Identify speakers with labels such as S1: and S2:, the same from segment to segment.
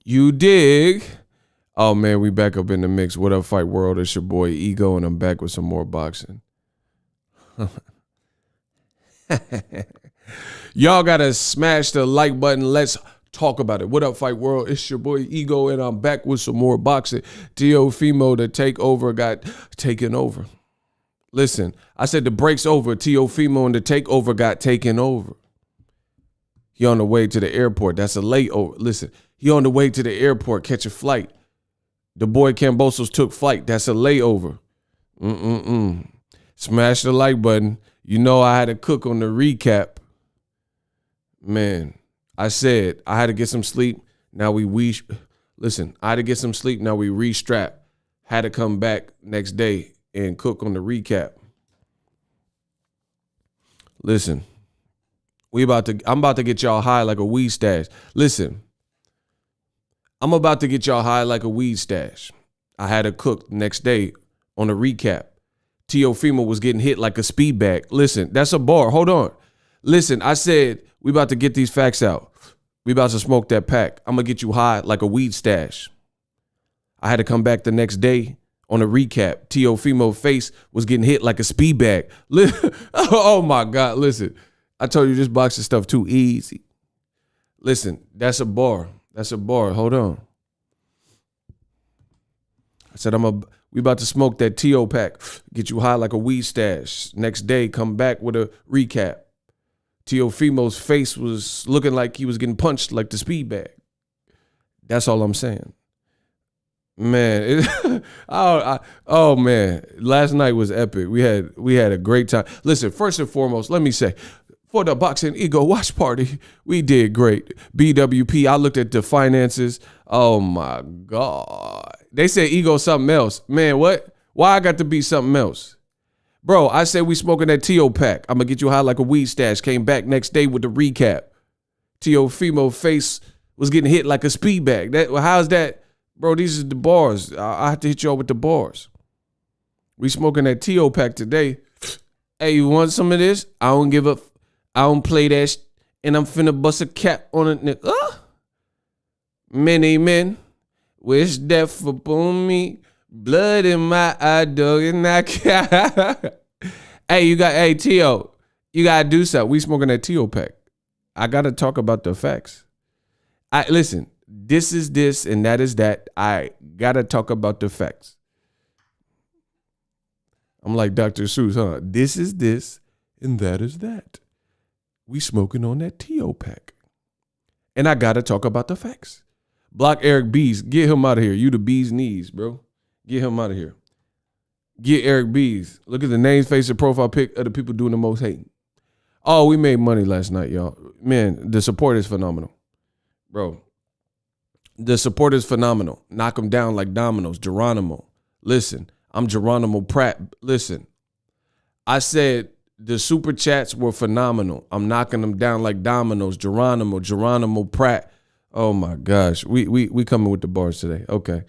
S1: You dig? Oh, man, we back up in the mix. What up, Fight World? It's your boy Ego, and I'm back with some more boxing. Y'all got to smash the like button. Let's talk about it. What up, Fight World? It's your boy Ego, and I'm back with some more boxing. Teofimo, the takeover, got taken over. Listen, I said the break's over. Teofimo and the takeover got taken over. He on the way to the airport. That's a layover. Listen, he on the way to the airport, catch a flight. The boy Kambosos took flight. That's a layover. Smash the like button. You know I had to cook on the recap. Man, I said I had to get some sleep. Now listen, I had to get some sleep. Now we restrap. Had to come back next day and cook on the recap. Listen, I'm about to get y'all high like a weed stash. Listen, I'm about to get y'all high like a weed stash. I had to cook next day on a recap. Teofimo was getting hit like a speed bag. Listen, that's a bar. Hold on. Listen, I said we about to get these facts out. We about to smoke that pack. I'm going to get you high like a weed stash. I had to come back the next day on a recap. Teofimo's face was getting hit like a speed bag. Oh, my God. Listen, I told you this boxing stuff too easy. Listen, that's a bar. That's a bar. Hold on. I said we about to smoke that T.O. pack. Get you high like a weed stash. Next day, come back with a recap. Teofimo's face was looking like he was getting punched like the speed bag. That's all I'm saying. Man, oh man, last night was epic. We had a great time. Listen, first and foremost, let me say, for the Boxing Ego watch party, we did great. BWP, I looked at the finances. Oh my God. They said Ego something else. Man, what? Why I got to be something else? Bro, I said we smoking that Teo pack. I'm gonna get you high like a weed stash. Came back next day with the recap. Teofimo face was getting hit like a speed bag. How's that? Bro, these are the bars. I have to hit y'all with the bars. We smoking that Teo pack today. Hey, you want some of this? I don't give up. I don't play that and I'm finna bust a cap on it, nigga. Many men wish death upon me. Blood in my eye, dog, and I can't. Hey, Teo, you gotta do something. We smoking that Teo pack. I gotta talk about the facts. Listen. This is this and that is that. I gotta talk about the facts. I'm like Dr. Seuss, huh? This is this and that is that. We smoking on that Teo pack. And I gotta talk about the facts. Block Eric Bees. Get him out of here. You the bee's knees, bro. Get him out of here. Get Eric Bees. Look at the names, face, and profile pic of the people doing the most hating. Oh, we made money last night, y'all. Man, the support is phenomenal. Bro. The support is phenomenal. Knock them down like dominoes. Geronimo. Listen, I'm Geronimo Pratt. Listen, I said the super chats were phenomenal. I'm knocking them down like dominoes. Geronimo Pratt. Oh my gosh. We coming with the bars today. Okay.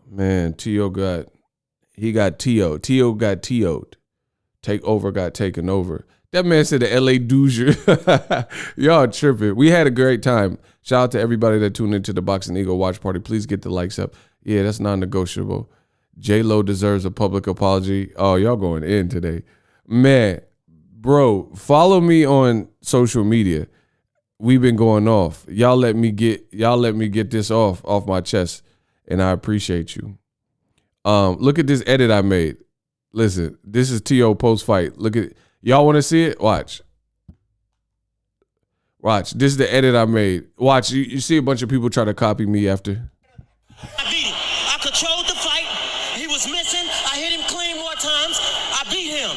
S1: Man, Teo got Teo. Teo got Teo'd. Take over got taken over. That man said the LA Doosier. Y'all tripping. We had a great time. Shout out to everybody that tuned into the Boxing Ego watch party. Please get the likes up. Yeah, that's non-negotiable. J-Lo deserves a public apology. Oh, y'all going in today. Man, bro, follow me on social media. We've been going off. Y'all let me get this off my chest, and I appreciate you. Look at this edit I made. Listen, this is Teo post-fight. Look at y'all want to see it? Watch. This is the edit I made. Watch. You see a bunch of people try to copy me after.
S2: I beat him. I controlled the fight. He was missing. I hit him clean more times. I beat him.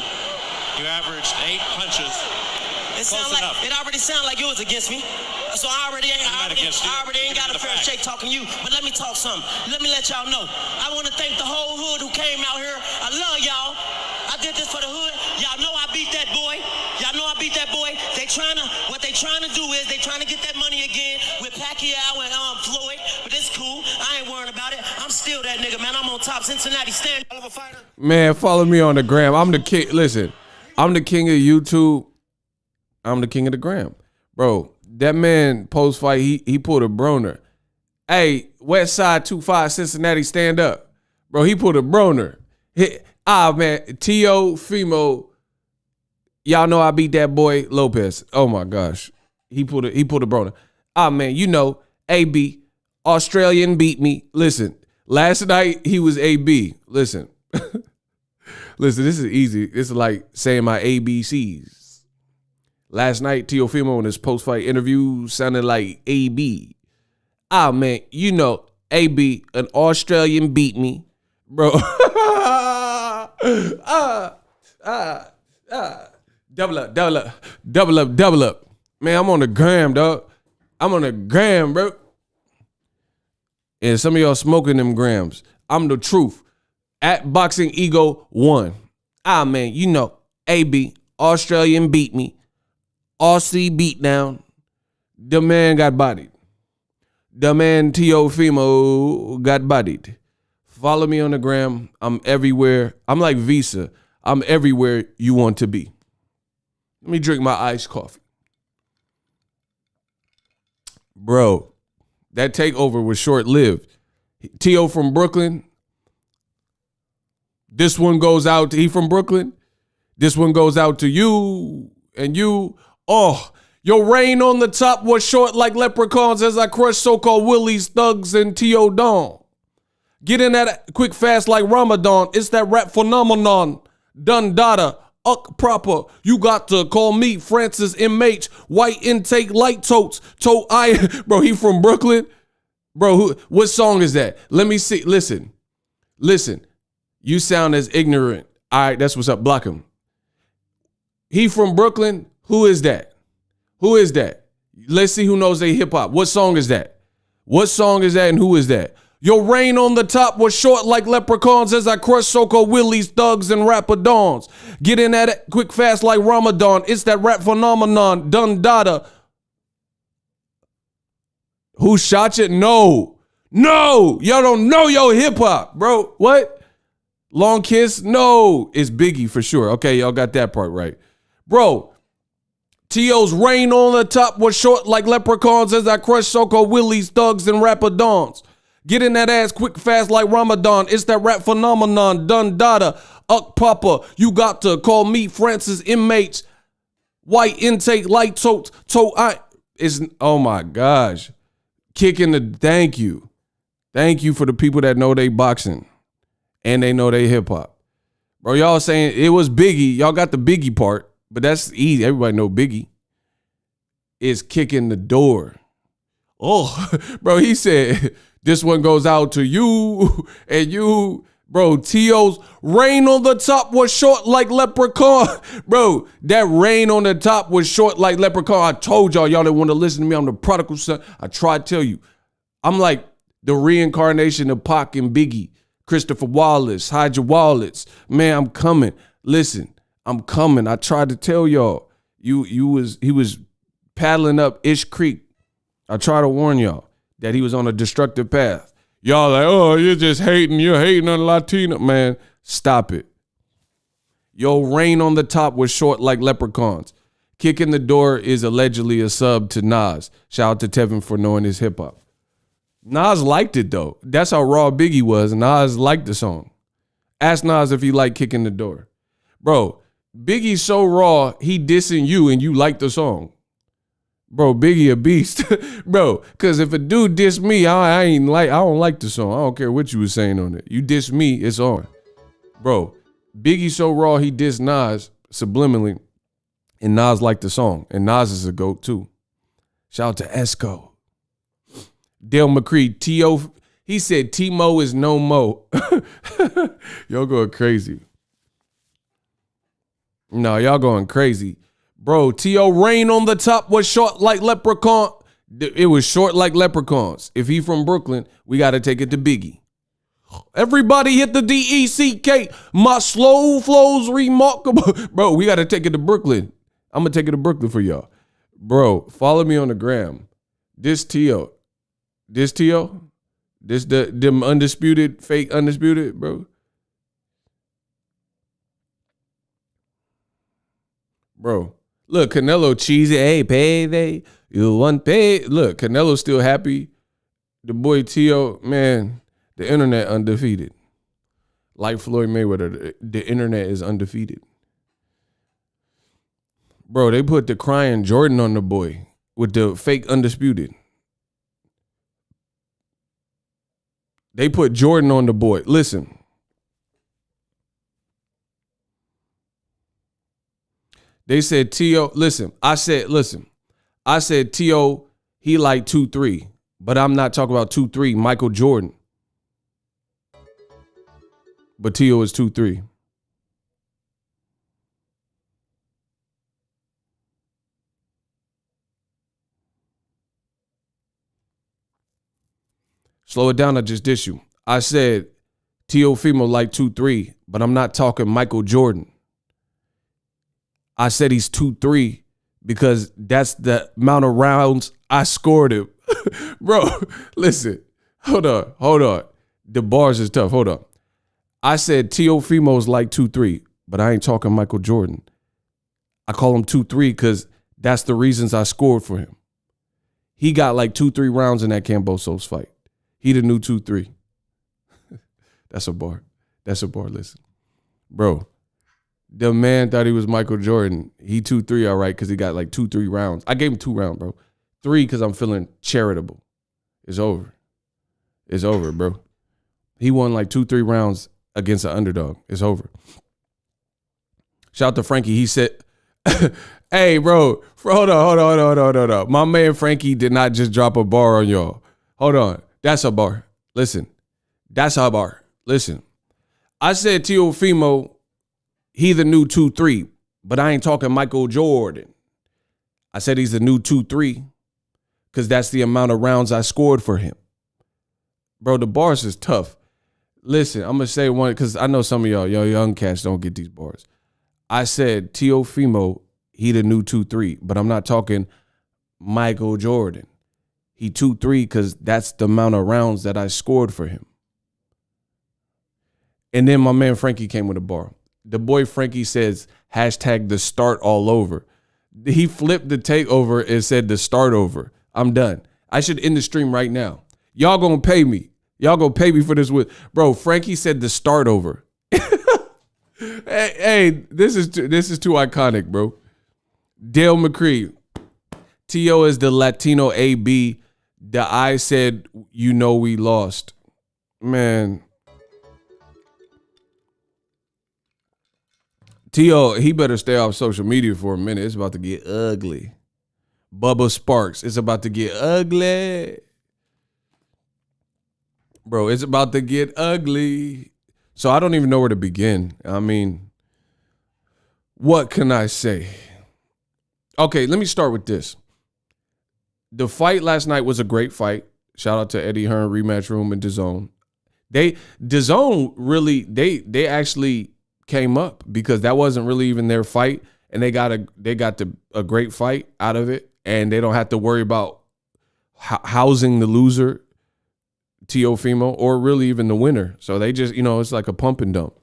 S3: You averaged 8 punches.
S2: It already sounded like it was against me. So I already ain't got a fair shake talking to you. But let me talk something. Let me let y'all know. I want to thank the whole hood who came out here. I love y'all. I did this for the hood. Y'all know I beat that boy. What they trying to do is they trying to get that money again with Pacquiao and Floyd. But it's cool. I ain't worrying about it. I'm still that nigga, man. I'm on top. Cincinnati stand.
S1: Man, follow me on the gram. I'm the king. Listen, I'm the king of YouTube. I'm the king of the gram. Bro, that man post-fight, he pulled a broner. Hey, West Side 25 Cincinnati, stand up. Bro, he pulled a broner. Man, Teofimo, y'all know I beat that boy Lopez. Oh my gosh. He pulled a broner. Man, you know, AB, Australian beat me. Listen, last night he was AB. Listen. Listen, this is easy. This is like saying my ABCs. Last night, Teofimo in his post-fight interview sounded like AB. Man, you know, AB, an Australian beat me. Bro. Double up. Man, I'm on the gram, dog. I'm on the gram, bro. And some of y'all smoking them grams. I'm the truth. At Boxing Ego 1. Man, you know, AB, Australian beat me. Aussie beat down. The man got bodied. The man Teofimo got bodied. Follow me on the gram. I'm everywhere. I'm like Visa. I'm everywhere you want to be. Let me drink my iced coffee. Bro, that takeover was short-lived. Teo from Brooklyn. This one goes out to, he from Brooklyn. This one goes out to you and you. Oh, your reign on the top was short like leprechauns as I crushed so-called willies, thugs, and Teo Don. Get in that quick fast like Ramadan. It's that rap phenomenon. Dun dada. proper. You got to call me Francis MH. White intake, light totes. Bro, he from Brooklyn. Bro, what song is that? Let me see. Listen. You sound as ignorant. All right, that's what's up. Block him. He from Brooklyn. Who is that? Let's see who knows they hip hop. What song is that? And who is that? Your reign on the top was short like leprechauns as I crush so-called willies, thugs, and rapadons. Get in at it quick, fast like Ramadan. It's that rap phenomenon. Dun dada. Who shot you? No. Y'all don't know your hip hop, bro. What? Long Kiss? No. It's Biggie for sure. Okay, y'all got that part right. Bro, T.O.'s reign on the top was short like leprechauns as I crush so-called willies, thugs, and rapadons. Get in that ass quick, fast like Ramadan. It's that rap phenomenon. Dun dada. Papa. You got to call me Francis MH. White intake, light tote. Oh my gosh. Kicking the thank you. Thank you for the people that know they boxing and they know they hip hop. Bro, y'all saying it was Biggie. Y'all got the Biggie part, but that's easy. Everybody know Biggie is kicking the door. Oh, bro, he said, this one goes out to you and you. Bro, T.O.'s reign on the top was short like leprechaun. Bro, that reign on the top was short like leprechaun. I told y'all didn't want to listen to me. I'm the prodigal son. I tried to tell you. I'm like the reincarnation of Pac and Biggie. Christopher Wallace, hide your wallets. Man, I'm coming. Listen, I'm coming. I tried to tell y'all. He was paddling up Ish Creek. I try to warn y'all that he was on a destructive path. Y'all like, oh, you're just hating. You're hating on Latino. Man, stop it. Yo, reign on the top was short like leprechauns. Kicking the door is allegedly a sub to Nas. Shout out to Tevin for knowing his hip hop. Nas liked it though. That's how raw Biggie was. Nas liked the song. Ask Nas if he liked kicking the door. Bro, Biggie's so raw, he dissing you and you like the song. Bro, Biggie a beast. Bro, because if a dude diss me, I don't like the song. I don't care what you was saying on it. You diss me, it's on. Bro, Biggie so raw, he dissed Nas subliminally, and Nas liked the song. And Nas is a GOAT too. Shout out to Esco. Dale McCree, T.O., he said T-Mo is no mo. Y'all going crazy. No, y'all going crazy. Bro, T.O. reign on the top was short like leprechaun. It was short like leprechauns. If he from Brooklyn, we got to take it to Biggie. Everybody hit the D-E-C-K. My slow flows remarkable. Bro, we got to take it to Brooklyn. I'm going to take it to Brooklyn for y'all. Bro, follow me on the gram. This T.O. This them undisputed, fake undisputed, bro. Bro, look, Canelo cheesy. Hey, payday. You want pay. Look, Canelo's still happy. The boy T.O., man, the internet undefeated. Like Floyd Mayweather, the internet is undefeated. Bro, they put the crying Jordan on the boy with the fake undisputed. They put Jordan on the boy. Listen. They said T.O. Listen. I said T.O. he like 2-3. But I'm not talking about 2-3 Michael Jordan. But T.O. is 2-3. Slow it down, I just dish you. I said Teofimo like 2-3, but I'm not talking Michael Jordan. I said he's 2-3 because that's the amount of rounds I scored him. Bro, listen. Hold on. The bars is tough. Hold on. I said Teofimo's like 2-3, but I ain't talking Michael Jordan. I call him 2-3 because that's the reasons I scored for him. He got like 2-3 rounds in that Kambosos fight. He the new 2-3. That's a bar. Listen. Bro, the man thought he was Michael Jordan. He 2-3 all right because he got like 2-3 rounds. I gave him 2 rounds, bro. 3 because I'm feeling charitable. It's over. Bro. He won like 2-3 rounds against an underdog. It's over. Shout out to Frankie. He said, hey, bro, hold on. My man Frankie did not just drop a bar on y'all. Hold on. That's a bar. Listen. That's a bar. Listen. I said Teofimo, he the new 2-3, but I ain't talking Michael Jordan. I said he's the new 2-3 because that's the amount of rounds I scored for him. Bro, the bars is tough. Listen, I'm going to say one because I know some of y'all young cats don't get these bars. I said Teofimo, he the new 2-3, but I'm not talking Michael Jordan. He 2-3 because that's the amount of rounds that I scored for him. And then my man Frankie came with a bar. The boy Frankie says, hashtag the start all over. He flipped the takeover and said the start over. I'm done. I should end the stream right now. Y'all gonna pay me. Y'all gonna pay me for this. Bro, Frankie said the start over. hey, this is too iconic, bro. Dale McCree. T.O. is the Latino AB. The I said, you know we lost. Man. T.O., he better stay off social media for a minute. It's about to get ugly. Bubba Sparks, it's about to get ugly. Bro, it's about to get ugly. So I don't even know where to begin. I mean, what can I say? Okay, let me start with this. The fight last night was a great fight. Shout out to Eddie Hearn, Rematch Room, and DAZN. DAZN really, they actually came up because that wasn't really even their fight, and they got a great fight out of it, and they don't have to worry about housing the loser, Teofimo, or really even the winner. So they just, it's like a pump and dump.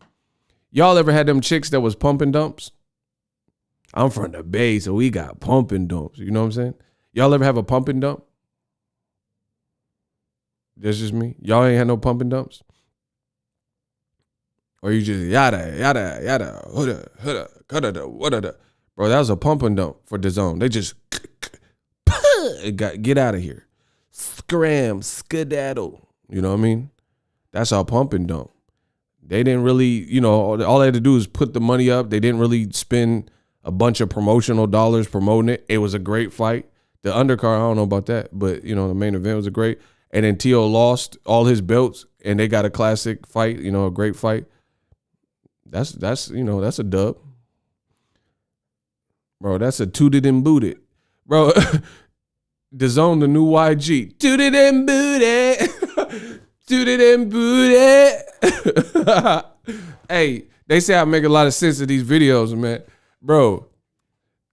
S1: Y'all ever had them chicks that was pump and dumps? I'm from the Bay, so we got pump and dumps. You know what I'm saying? Y'all ever have a pump and dump? That's just me. Y'all ain't had no pump and dumps? Or you just yada, huda, wadada. Bro, that was a pump and dump for DAZN. They just get out of here. Scram, skedaddle. You know what I mean? That's our pump and dump. They didn't really, all they had to do is put the money up. They didn't really spend a bunch of promotional dollars promoting it. It was a great fight. The undercard, I don't know about that, but, the main event was a great. And then T.O. lost all his belts, and they got a classic fight, a great fight. That's a dub. Bro, that's a tooted and booted. Bro, DAZN, the new YG. Tooted and booted. Tooted and booted. Hey, they say I make a lot of sense of these videos, man. Bro,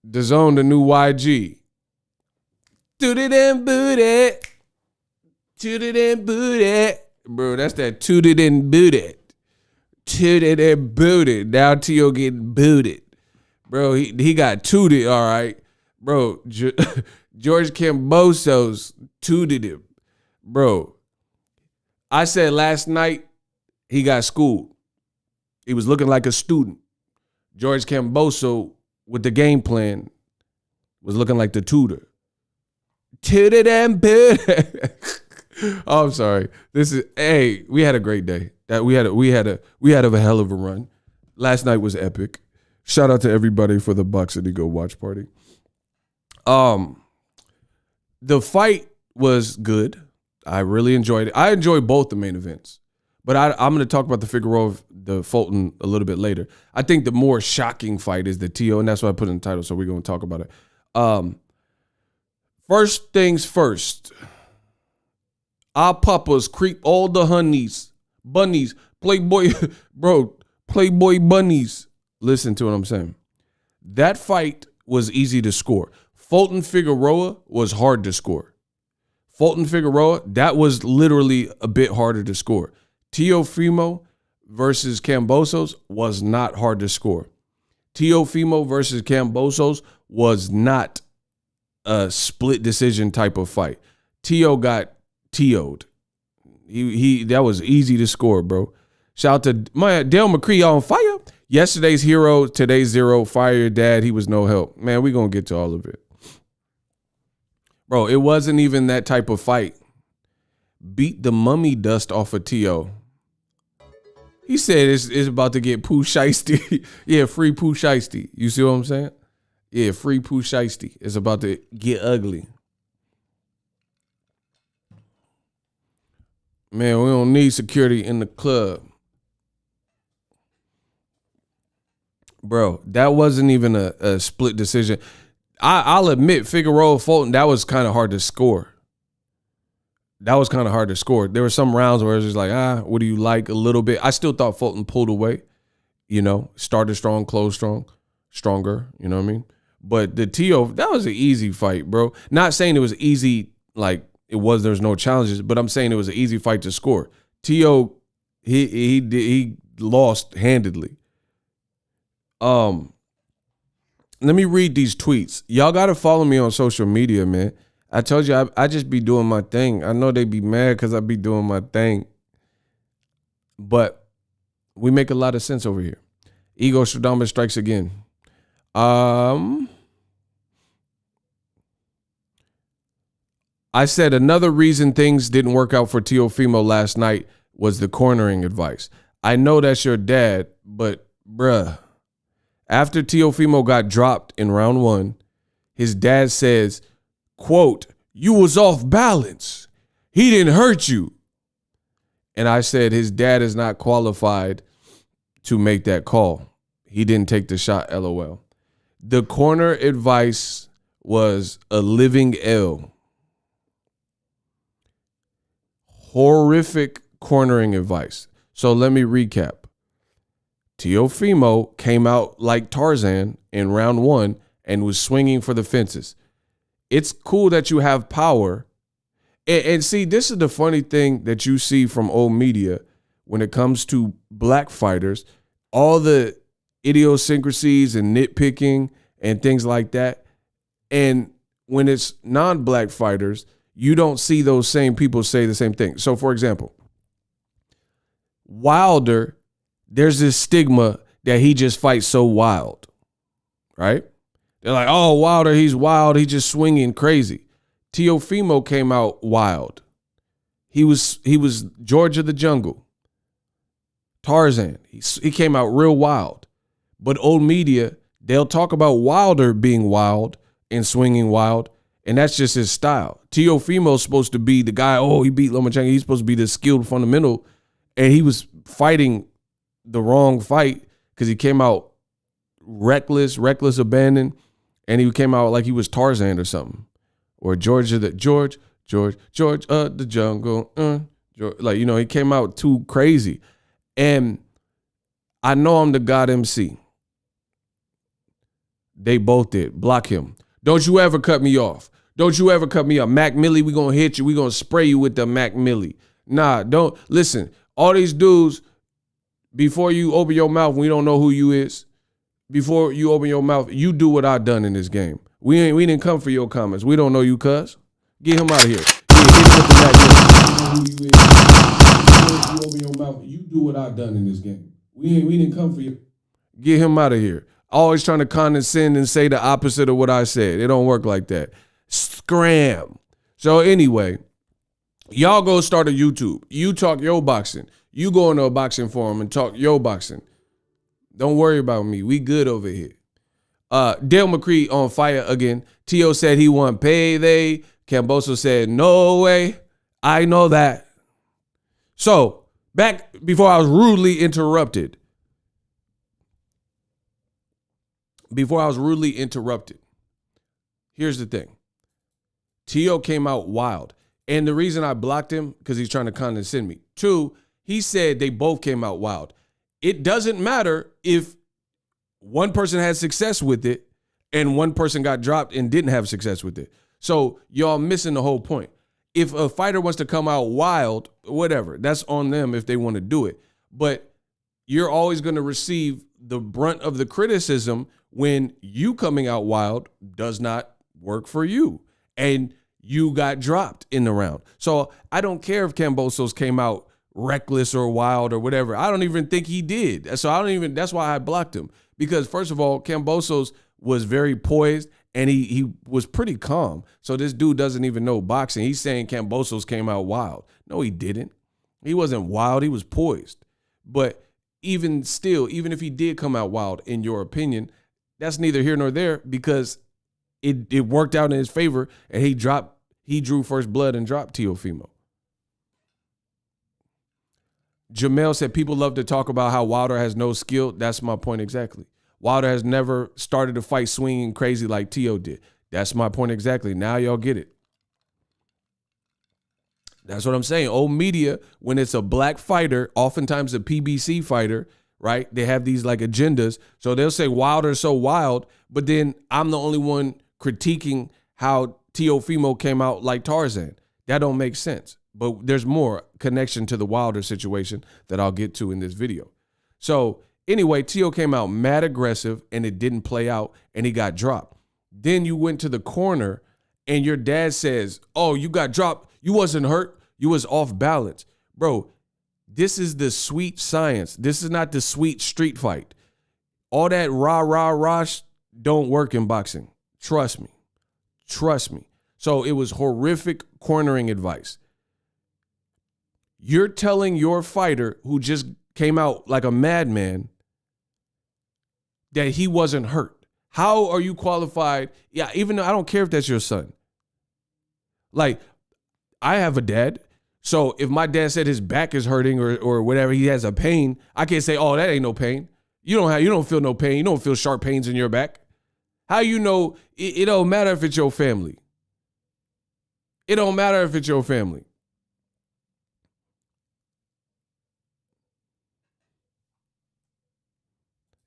S1: DAZN, the new YG. Tooted and booted. Tooted and booted. Bro, that's that tooted and booted. Tooted and booted. Now T.O. getting booted. Bro, he got tooted, all right. Bro, George Kambosos tooted him. Bro, I said last night he got schooled. He was looking like a student. George Kambosos, with the game plan, was looking like the tutor. Tooted and booted. Oh, I'm sorry. We had a great day. We had a hell of a run. Last night was epic. Shout out to everybody for the BOXINGEGO watch party. The fight was good. I really enjoyed it. I enjoyed both the main events, but I'm going to talk about the Figueroa, the Fulton a little bit later. I think the more shocking fight is the T.O., and that's what I put in the title, so we're going to talk about it. First things first. Our papas creep all the honeys, bunnies, playboy bunnies. Listen to what I'm saying. That fight was easy to score. Fulton Figueroa was hard to score. Fulton Figueroa, that was literally a bit harder to score. Teofimo versus Kambosos was not hard to score. Teofimo versus Kambosos was not a split decision type of fight. T.O. got T.O'd. That was easy to score, bro. Shout out to my Dale McCree on fire. Yesterday's hero, today's zero. Fire your dad. He was no help. Man, we're going to get to all of it. Bro, it wasn't even that type of fight. Beat the mummy dust off of T.O. He said it's about to get Pooh Shiesty. Yeah, free Pooh Shiesty. You see what I'm saying? Yeah, free Pooh Shiesty. It's about to get ugly. Man, we don't need security in the club. Bro, that wasn't even a split decision. I'll admit, Figueroa Fulton, that was kind of hard to score. There were some rounds where it was just like, what do you like a little bit? I still thought Fulton pulled away, started strong, closed strong, stronger, you know what I mean? But the Teo, that was an easy fight, bro. Not saying it was easy, like there's no challenges, but I'm saying it was an easy fight to score. Teo, he lost handedly. Let me read these tweets. Y'all got to follow me on social media, man. I told you I just be doing my thing. I know they be mad because I be doing my thing. But we make a lot of sense over here. Ego Stradamus strikes again. I said another reason things didn't work out for Teofimo last night was the cornering advice. I know that's your dad, but bruh, after Teofimo got dropped in round 1, his dad says, quote, "You was off balance. He didn't hurt you." And I said his dad is not qualified to make that call. He didn't take the shot, LOL. The corner advice was a living L. Horrific cornering advice. So let me recap. Teofimo came out like Tarzan in round 1 and was swinging for the fences. It's cool that you have power. And see, this is the funny thing that you see from old media when it comes to black fighters, all the idiosyncrasies and nitpicking and things like that. And when it's non-black fighters, you don't see those same people say the same thing. So, for example, Wilder, there's this stigma that he just fights so wild, right? They're like, oh, Wilder, he's wild. He's just swinging crazy. Teofimo came out wild. He was George of the Jungle. Tarzan. He came out real wild. But old media, they'll talk about Wilder being wild and swinging wild, and that's just his style. Teofimo's supposed to be the guy, he beat Lomachenko. He's supposed to be the skilled fundamental, and he was fighting the wrong fight because he came out reckless abandon, and he came out like he was Tarzan or something, or George of the Jungle. He came out too crazy, and I know I'm the God MC. They both did. Block him. Don't you ever cut me off. Don't you ever cut me off. Mac Millie, we gonna hit you. We gonna spray you with the Mac Millie. Nah, don't listen. All these dudes. Before you open your mouth, we don't know who you is. Before you open your mouth, you do what I done in this game. We didn't come for your comments. We don't know you, cuz. Get him out of here. You open your mouth, you do what I done in this game. We didn't come for you. Get him out of here. Always trying to condescend and say the opposite of what I said. It don't work like that. Scram. So anyway, y'all go start a YouTube. You talk yo boxing. You go into a boxing forum and talk yo boxing. Don't worry about me. We good over here. Dale McCree on fire again. Tio said he want payday. Kambosos said, no way. I know that. So, back before I was rudely interrupted. Here's the thing. Tio came out wild. And the reason I blocked him, because he's trying to condescend me. 2, he said they both came out wild. It doesn't matter if one person had success with it and one person got dropped and didn't have success with it. So y'all missing the whole point. If a fighter wants to come out wild, whatever, that's on them if they want to do it. But you're always going to receive the brunt of the criticism when you coming out wild does not work for you. And you got dropped in the round. So I don't care if Kambosos came out reckless or wild or whatever. I don't even think he did. So that's why I blocked him. Because first of all, Kambosos was very poised and he was pretty calm. So this dude doesn't even know boxing. He's saying Kambosos came out wild. No, he didn't. He wasn't wild. He was poised. But even still, even if he did come out wild, in your opinion, that's neither here nor there because it worked out in his favor and he drew first blood and dropped Teofimo. Jamel said people love to talk about how Wilder has no skill. That's my point exactly. Wilder has never started a fight swinging crazy like Teo did. That's my point exactly. Now y'all get it. That's what I'm saying. Old media, when it's a black fighter, oftentimes a PBC fighter, right? They have these like agendas. So they'll say Wilder's so wild, but then I'm the only one critiquing how Teofimo came out like Tarzan. That don't make sense. But there's more connection to the Wilder situation that I'll get to in this video. So anyway, Teo came out mad aggressive and it didn't play out and he got dropped. Then you went to the corner and your dad says, oh, you got dropped. You wasn't hurt. You was off balance. Bro, this is the sweet science. This is not the sweet street fight. All that rah don't work in boxing. Trust me. Trust me. So it was horrific cornering advice. You're telling your fighter who just came out like a madman that he wasn't hurt. How are you qualified? Yeah, even though I don't care if that's your son. Like, I have a dad. So if my dad said his back is hurting or whatever, he has a pain, I can't say, oh, that ain't no pain. You don't feel no pain. You don't feel sharp pains in your back. How you know it don't matter if it's your family. It don't matter if it's your family.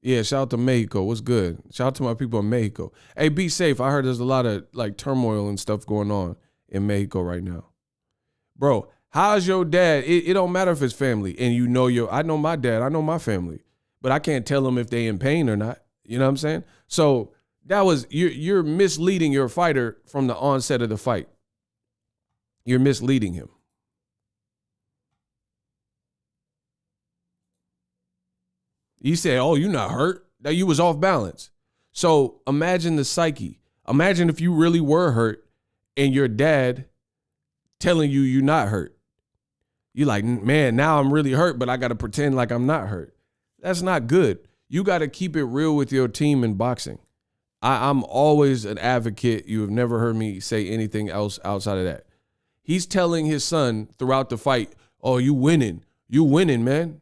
S1: Yeah, shout out to Mexico. What's good? Shout out to my people in Mexico. Hey, be safe. I heard there's a lot of like turmoil and stuff going on in Mexico right now. Bro, how's your dad? It don't matter if it's family. And I know my dad. I know my family. But I can't tell them if they in pain or not. You know what I'm saying? So you're misleading your fighter from the onset of the fight. You're misleading him. You say, oh, you're not hurt. That you was off balance. So imagine the psyche. Imagine if you really were hurt and your dad telling you you're not hurt. You're like, man, now I'm really hurt, but I got to pretend like I'm not hurt. That's not good. You got to keep it real with your team in boxing. I'm always an advocate. You have never heard me say anything else outside of that. He's telling his son throughout the fight, oh, you winning. You winning, man.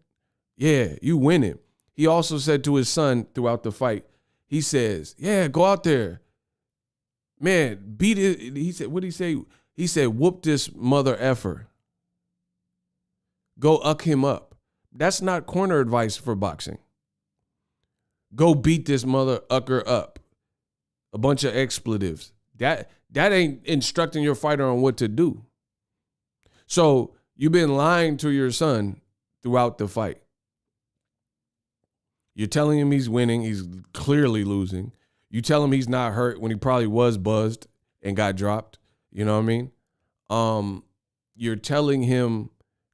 S1: Yeah, you winning. He also said to his son throughout the fight, he says, yeah, go out there. Man, beat it. He said, what did he say? He said, whoop this mother effer. Go uck him up. That's not corner advice for boxing. Go beat this mother ucker up. A bunch of expletives. That ain't instructing your fighter on what to do. So you've been lying to your son throughout the fight. You're telling him he's winning. He's clearly losing. You tell him he's not hurt when he probably was buzzed and got dropped. You know what I mean? You're telling him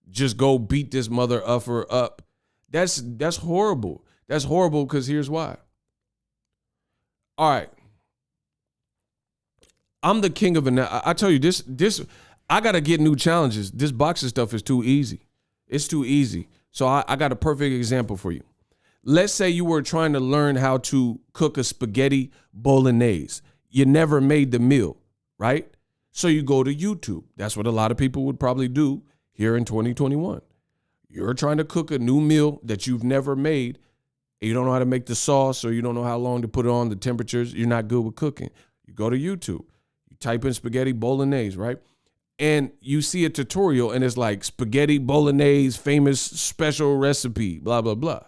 S1: just go beat this mother uffer up. That's horrible. That's horrible because here's why. All right. I'm the king of I tell you, this I got to get new challenges. This boxing stuff is too easy. It's too easy. So I got a perfect example for you. Let's say you were trying to learn how to cook a spaghetti bolognese. You never made the meal, right? So you go to YouTube. That's what a lot of people would probably do here in 2021. You're trying to cook a new meal that you've never made, and you don't know how to make the sauce, or you don't know how long to put it on, the temperatures. You're not good with cooking. You go to YouTube. You type in spaghetti bolognese, right? And you see a tutorial, and it's like spaghetti bolognese, famous special recipe, blah, blah, blah.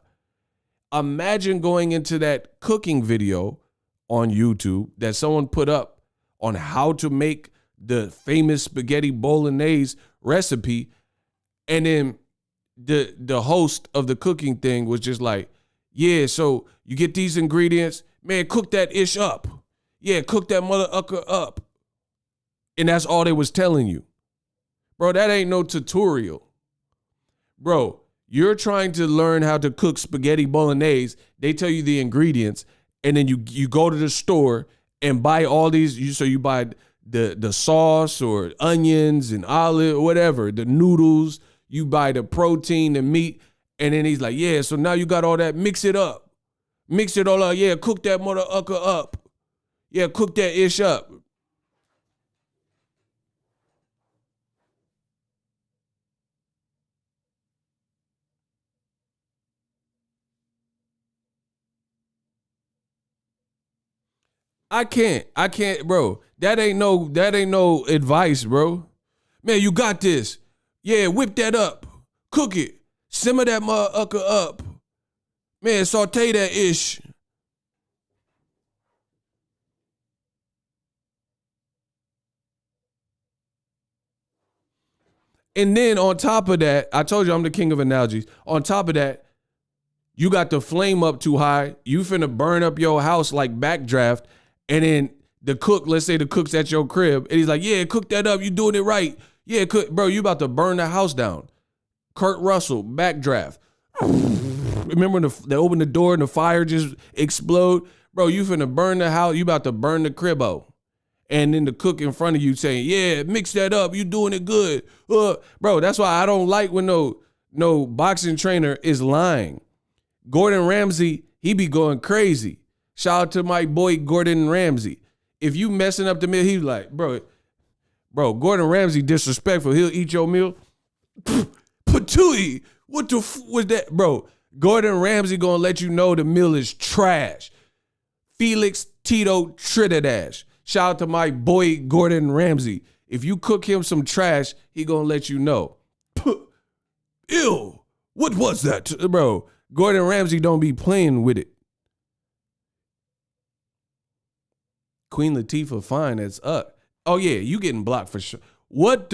S1: Imagine going into that cooking video on YouTube that someone put up on how to make the famous spaghetti bolognese recipe, and then the host of the cooking thing was just like, yeah, so you get these ingredients, man, cook that ish up. Yeah, cook that mother ucker up. And that's all they was telling you. Bro, that ain't no tutorial. Bro, you're trying to learn how to cook spaghetti bolognese. They tell you the ingredients, and then you go to the store and buy all these. So you buy the sauce or onions and olive or whatever, the noodles. You buy the protein, the meat, And then he's like, yeah, so now you got all that, mix it up. Mix it all up. Yeah, cook that motherfucker up. Yeah, cook that ish up. I can't, bro. That ain't no advice, bro. Man, you got this. Yeah, whip that up. Cook it. Simmer that motherfucker up. Man, saute that ish. And then on top of that, I told you I'm the king of analogies. On top of that, you got the flame up too high. You finna burn up your house like backdraft. And then the cook, let's say the cook's at your crib, and he's like, yeah, cook that up. You doing it right. Yeah, cook. Bro, you about to burn the house down. Kurt Russell, backdraft. Remember when they open the door and the fire just explode? Bro, you finna burn the house. You about to burn the cribbo. And then the cook in front of you saying, yeah, mix that up. You doing it good. Bro, that's why I don't like when no boxing trainer is lying. Gordon Ramsay, he be going crazy. Shout out to my boy Gordon Ramsay. If you messing up the meal, he's like, bro, Gordon Ramsay disrespectful. He'll eat your meal. Patooey, what the was that? Bro, Gordon Ramsay gonna let you know the meal is trash. Felix Tito Trinidad. Shout out to my boy Gordon Ramsay. If you cook him some trash, he gonna let you know. Ew, what was that? Bro, Gordon Ramsay don't be playing with it. Queen Latifah, fine, that's up. Oh yeah, you getting blocked for sure. What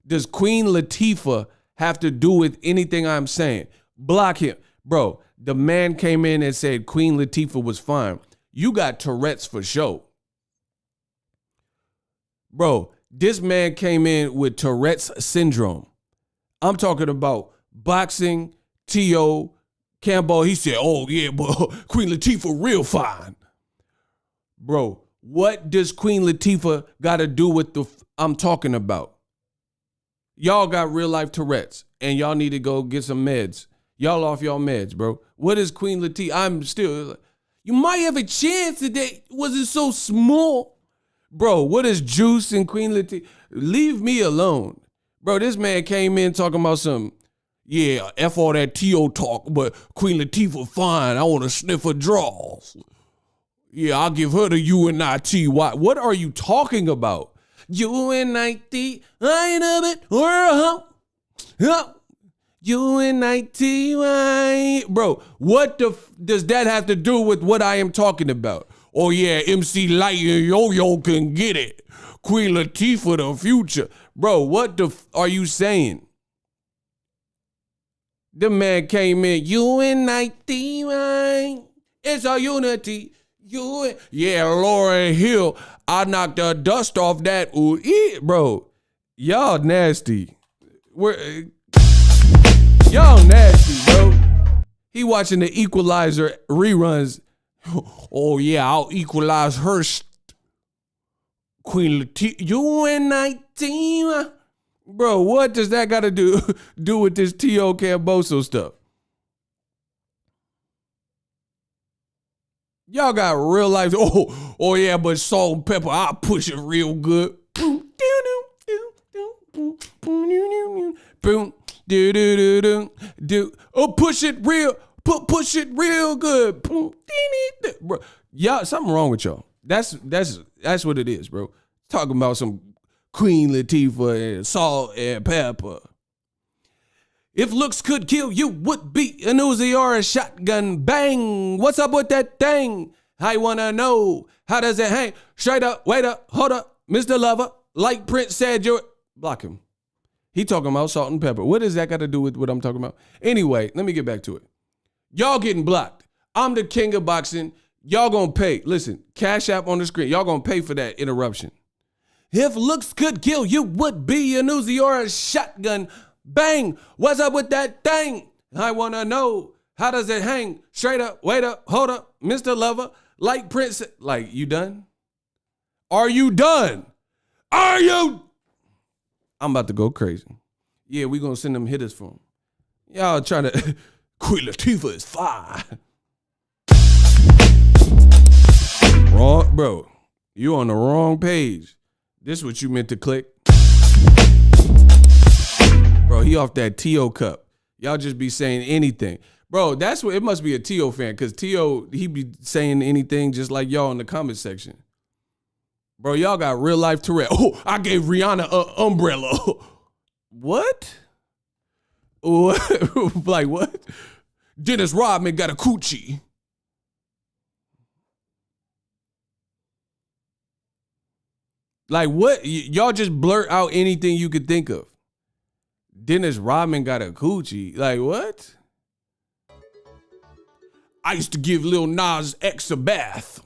S1: does Queen Latifah have to do with anything I'm saying? Block him. Bro, the man came in and said Queen Latifah was fine. You got Tourette's for sure. Bro, this man came in with Tourette's syndrome. I'm talking about boxing, T.O., Cambo. He said, oh yeah, but Queen Latifah real fine. Bro, what does Queen Latifah got to do with I'm talking about? Y'all got real life Tourette's and y'all need to go get some meds. Y'all off y'all meds, bro. What is Queen Latifah? I'm still, you might have a chance today. Was it so small? Bro, what is Juice and Queen Latifah? Leave me alone. Bro, this man came in talking about some, yeah, F all that T.O. talk, but Queen Latifah fine. I want to sniff her drawers. Yeah, I'll give her the UNIT. What are you talking about? UNIT, I ain't a bit or a hump. UNIT, bro, what does that have to do with what I am talking about? Oh yeah, MC Light and Yo-Yo can get it. Queen Latifah the future. Bro, what are you saying? The man came in, UNIT, right? It's a unity. Yeah, Lauryn Hill, I knocked the dust off that. Ooh, bro, y'all nasty. Y'all nasty, bro. He watching the Equalizer reruns. Oh yeah, I'll equalize her. Queen Latifah, UNIT. Bro, what does that got to do with this T.O. Kambosos stuff? Y'all got real life. Oh yeah, but salt and pepper, I'll push it real good. Oh, push it real good. Bro, y'all, something wrong with y'all. That's what it is, bro. Talking about some Queen Latifah and salt and pepper. If looks could kill you, would be an Uzi or a shotgun. Bang! What's up with that thing? I wanna know, how does it hang? Straight up, wait up, hold up, Mr. Lover. Like Prince said, block him. He talking about salt and pepper. What does that got to do with what I'm talking about? Anyway, let me get back to it. Y'all getting blocked. I'm the king of boxing. Y'all gonna pay. Listen, Cash App on the screen. Y'all gonna pay for that interruption. If looks could kill you, would be an Uzi or a shotgun. Bang! What's up with that thing? I wanna know, how does it hang? Straight up, wait up, hold up, Mr. Lover. Like Prince, like, you done? Are you done? Are you? I'm about to go crazy. Yeah, we gonna send them hitters for him. Y'all trying to, Queen Latifah is fine. Wrong, bro. You on the wrong page. This is what you meant to click. Bro, he off that T.O. cup. Y'all just be saying anything. Bro, that's what, it must be a T.O. fan, because T.O., he be saying anything just like y'all in the comment section. Bro, y'all got real life Tourette. Oh, I gave Rihanna an umbrella. What? What? Like what? Dennis Rodman got a coochie. Like what? Y'all just blurt out anything you could think of. Dennis Rodman got a coochie. Like what? I used to give Lil Nas X a bath.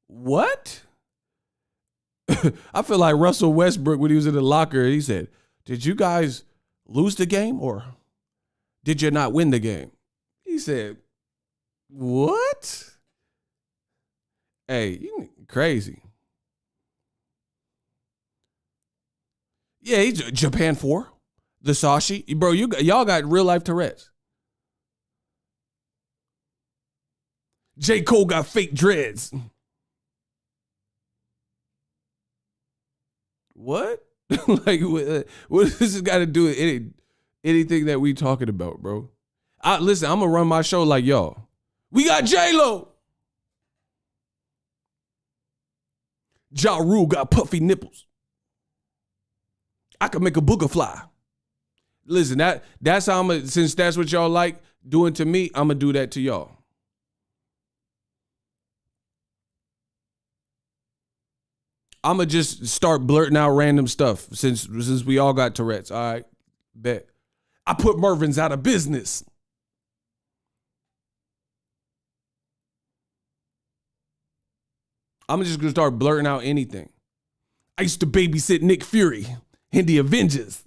S1: What? I feel like Russell Westbrook when he was in the locker, he said, did you guys lose the game or did you not win the game? He said, what? Hey, you crazy. Yeah, he's Japan 4, the Sashi. Bro, y'all got real life Tourette's. J. Cole got fake dreads. What? Like, what does this got to do with anything that we talking about, bro? Listen, I'm going to run my show like y'all. We got J-Lo. Ja Rule got puffy nipples. I could make a booger fly. Listen, that's how since that's what y'all like doing to me, I'm going to do that to y'all. I'm going to just start blurting out random stuff since we all got Tourette's. All right, bet. I put Mervin's out of business. I'm just going to start blurting out anything. I used to babysit Nick Fury in the Avengers.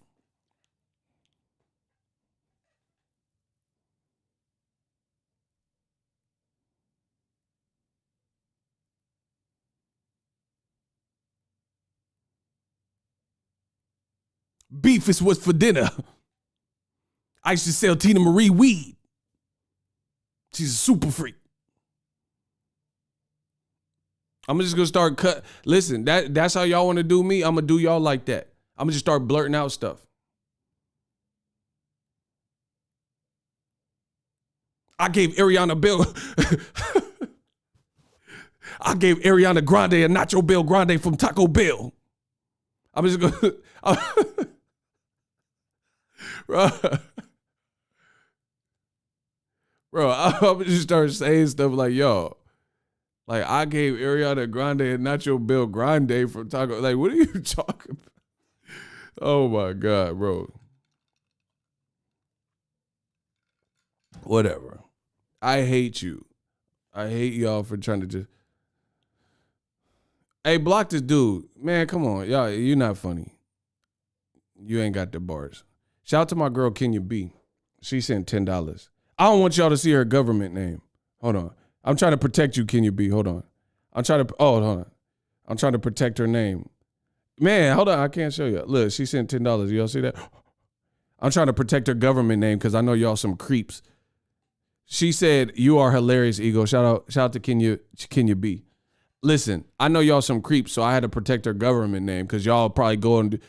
S1: Beef is what's for dinner. I used to sell Tina Marie weed. She's a super freak. I'm just gonna start cut. Listen, that's how y'all want to do me. I'm gonna do y'all like that. I'm gonna just start blurting out stuff. I gave Ariana Grande a Nacho Bell Grande from Taco Bell. I'm just gonna. Bro, I'm just start saying stuff like, yo, like I gave Ariana Grande a Nacho Bell Grande from Taco. Like, what are you talking about? Oh my God, bro. Whatever. I hate you. I hate y'all for trying to just. Hey, block this dude. Man, come on. Y'all, you're not funny. You ain't got the bars. Shout out to my girl, Kenya B. She sent $10. I don't want y'all to see her government name. Hold on. I'm trying to protect you, Kenya B. Hold on. Hold on. I'm trying to protect her name. Man, hold on. I can't show you. Look, she sent $10. Y'all see that? I'm trying to protect her government name because I know y'all some creeps. She said, you are hilarious, Ego. Shout out to Kenya B. Listen, I know y'all some creeps, so I had to protect her government name because y'all probably go and,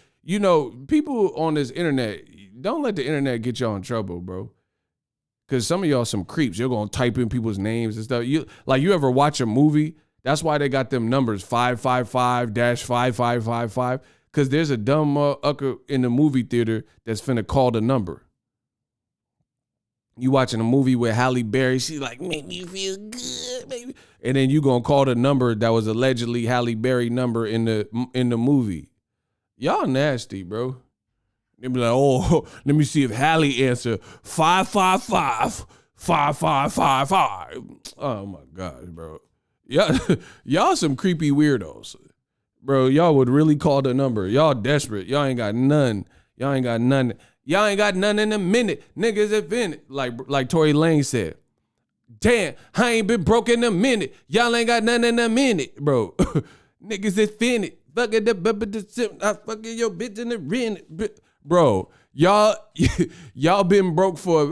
S1: people on this internet, don't let the internet get y'all in trouble, bro. Because some of y'all some creeps. You're going to type in people's names and stuff. You ever watch a movie? That's why they got them numbers 555-5555. Because there's a dumb ucker in the movie theater that's finna call the number. You watching a movie with Halle Berry, she's like, make me feel good, baby. And then you gonna call the number that was allegedly Halle Berry number in the movie. Y'all nasty, bro. They be like, oh, let me see if Halle answer 555-5555. Oh my gosh, bro. Y'all some creepy weirdos. Bro, y'all would really call the number. Y'all desperate. Y'all ain't got none. Y'all ain't got none. Y'all ain't got none in a minute. Niggas offended. Like Tory Lanez said. Damn, I ain't been broke in a minute. Y'all ain't got none in a minute, bro. Niggas offended. Fucking I fucking your bitch in the rent. Bro, y'all been broke for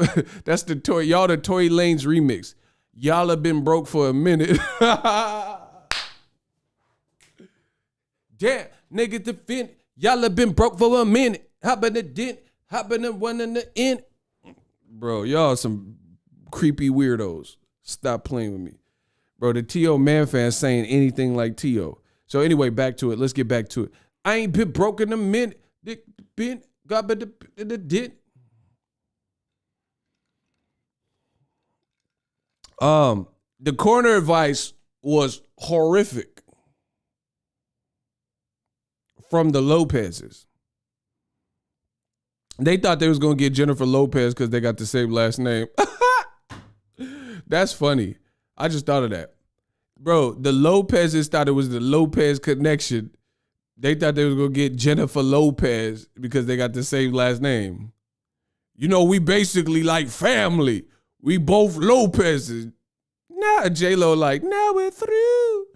S1: that's the Tory Lanez remix. Y'all have been broke for a minute. Damn, nigga defend. Y'all have been broke for a minute. Hopping the dent, hopping the one in the end. Bro, y'all some creepy weirdos. Stop playing with me. Bro, the T.O. Man fan saying anything like T.O. So anyway, back to it. Let's get back to it. I ain't been broke in a minute. Been got the dent. The corner advice was horrific from the Lopez's. They thought they was gonna get Jennifer Lopez because they got the same last name. That's funny. I just thought of that. Bro, the Lopez's thought it was the Lopez connection. They thought they was gonna get Jennifer Lopez because they got the same last name. You know, we basically like family. We both Lopez's. Now J-Lo like, now we're through.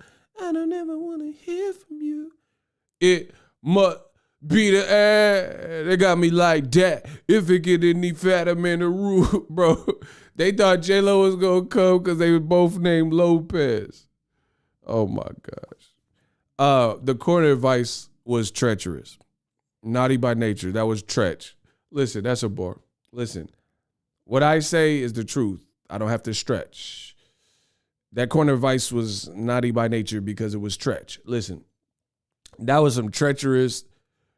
S1: I don't ever want to hear from you. It must be the air. They got me like that. If it get any fatter, man, the roof, bro. They thought J-Lo was going to come because they were both named Lopez. Oh, my gosh. The corner advice was treacherous. Naughty by nature. That was tretch. Listen, that's a bar. Listen, what I say is the truth. I don't have to stretch. That corner advice was naughty by nature because it was tretch. Listen, that was some treacherous.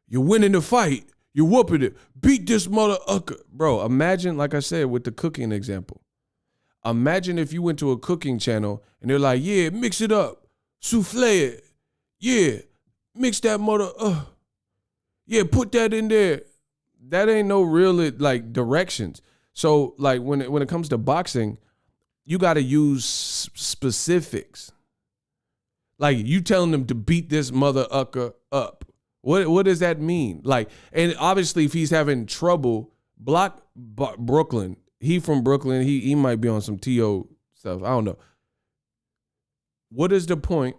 S1: You're winning the fight. You're whooping it. Beat this mother ucker. Bro, imagine, like I said, with the cooking example. Imagine if you went to a cooking channel and they're like, yeah, mix it up. Souffle it. Yeah, mix that mother. Yeah, put that in there. That ain't no real, like, directions. So, like, when it comes to boxing, you got to use specifics. Like, you telling them to beat this mother ucker up. What does that mean? Like, and obviously if he's having trouble, block Brooklyn. He from Brooklyn. He might be on some T.O. stuff. I don't know. What is the point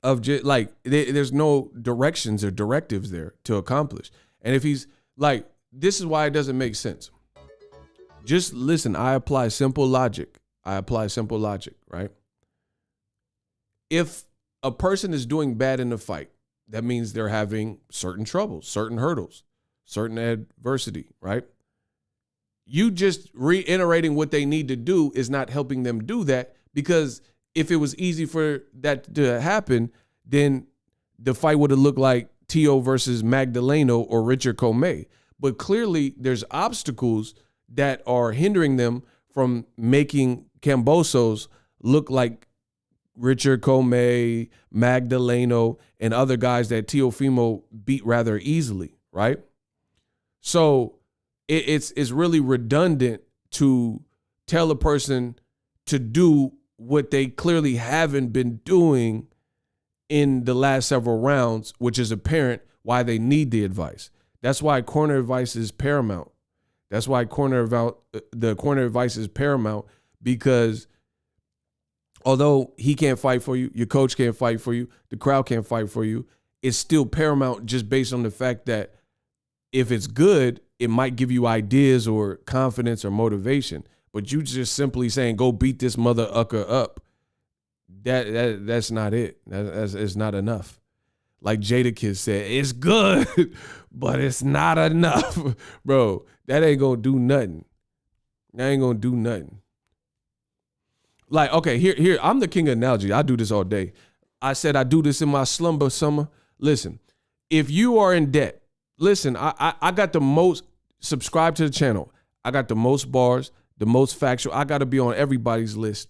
S1: of just, like, there's no directions or directives there to accomplish. And if he's like, this is why it doesn't make sense. Just listen, I apply simple logic. Right? If a person is doing bad in a fight, that means they're having certain troubles, certain hurdles, certain adversity, right? You just reiterating what they need to do is not helping them do that, because if it was easy for that to happen, then the fight would have looked like T.O. versus Magdaleno or Richard Comey. But clearly there's obstacles that are hindering them from making Kambosos look like Richard Comey, Magdaleno, and other guys that Teofimo beat rather easily, right? So it's really redundant to tell a person to do what they clearly haven't been doing in the last several rounds, which is apparent why they need the advice. That's why corner advice is paramount. That's why the corner advice is paramount, because although he can't fight for you, your coach can't fight for you, the crowd can't fight for you, it's still paramount just based on the fact that if it's good, it might give you ideas or confidence or motivation. But you just simply saying, go beat this mother ucker up, that's not it. That's not enough. Like Jadakiss said, it's good, but it's not enough. Bro, that ain't gonna do nothing. Like, okay, here, I'm the king of analogy. I do this all day. I said I do this in my slumber summer. Listen, if you are in debt, listen, I got the most, subscribe to the channel. I got the most bars, the most factual. I got to be on everybody's list.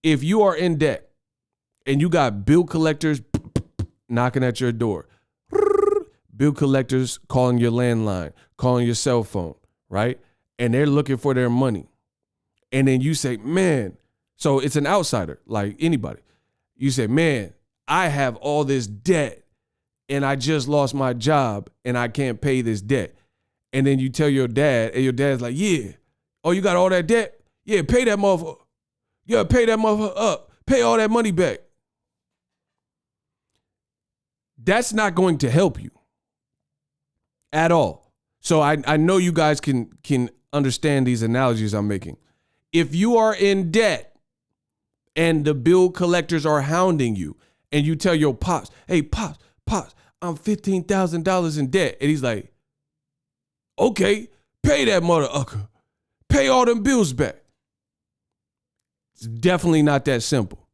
S1: If you are in debt and you got bill collectors knocking at your door, bill collectors calling your landline, calling your cell phone, right? And they're looking for their money. And then you say, man, so it's an outsider, like anybody. You say, man, I have all this debt and I just lost my job and I can't pay this debt. And then you tell your dad, and your dad's like, yeah. Oh, you got all that debt? Yeah, pay that motherfucker. You gotta pay that motherfucker up. Pay all that money back. That's not going to help you. at all. So I know you guys can understand these analogies I'm making. If you are in debt and the bill collectors are hounding you and you tell your pops, hey, pops, I'm $15,000 in debt. And he's like, okay, pay that motherfucker. Pay all them bills back. It's definitely not that simple.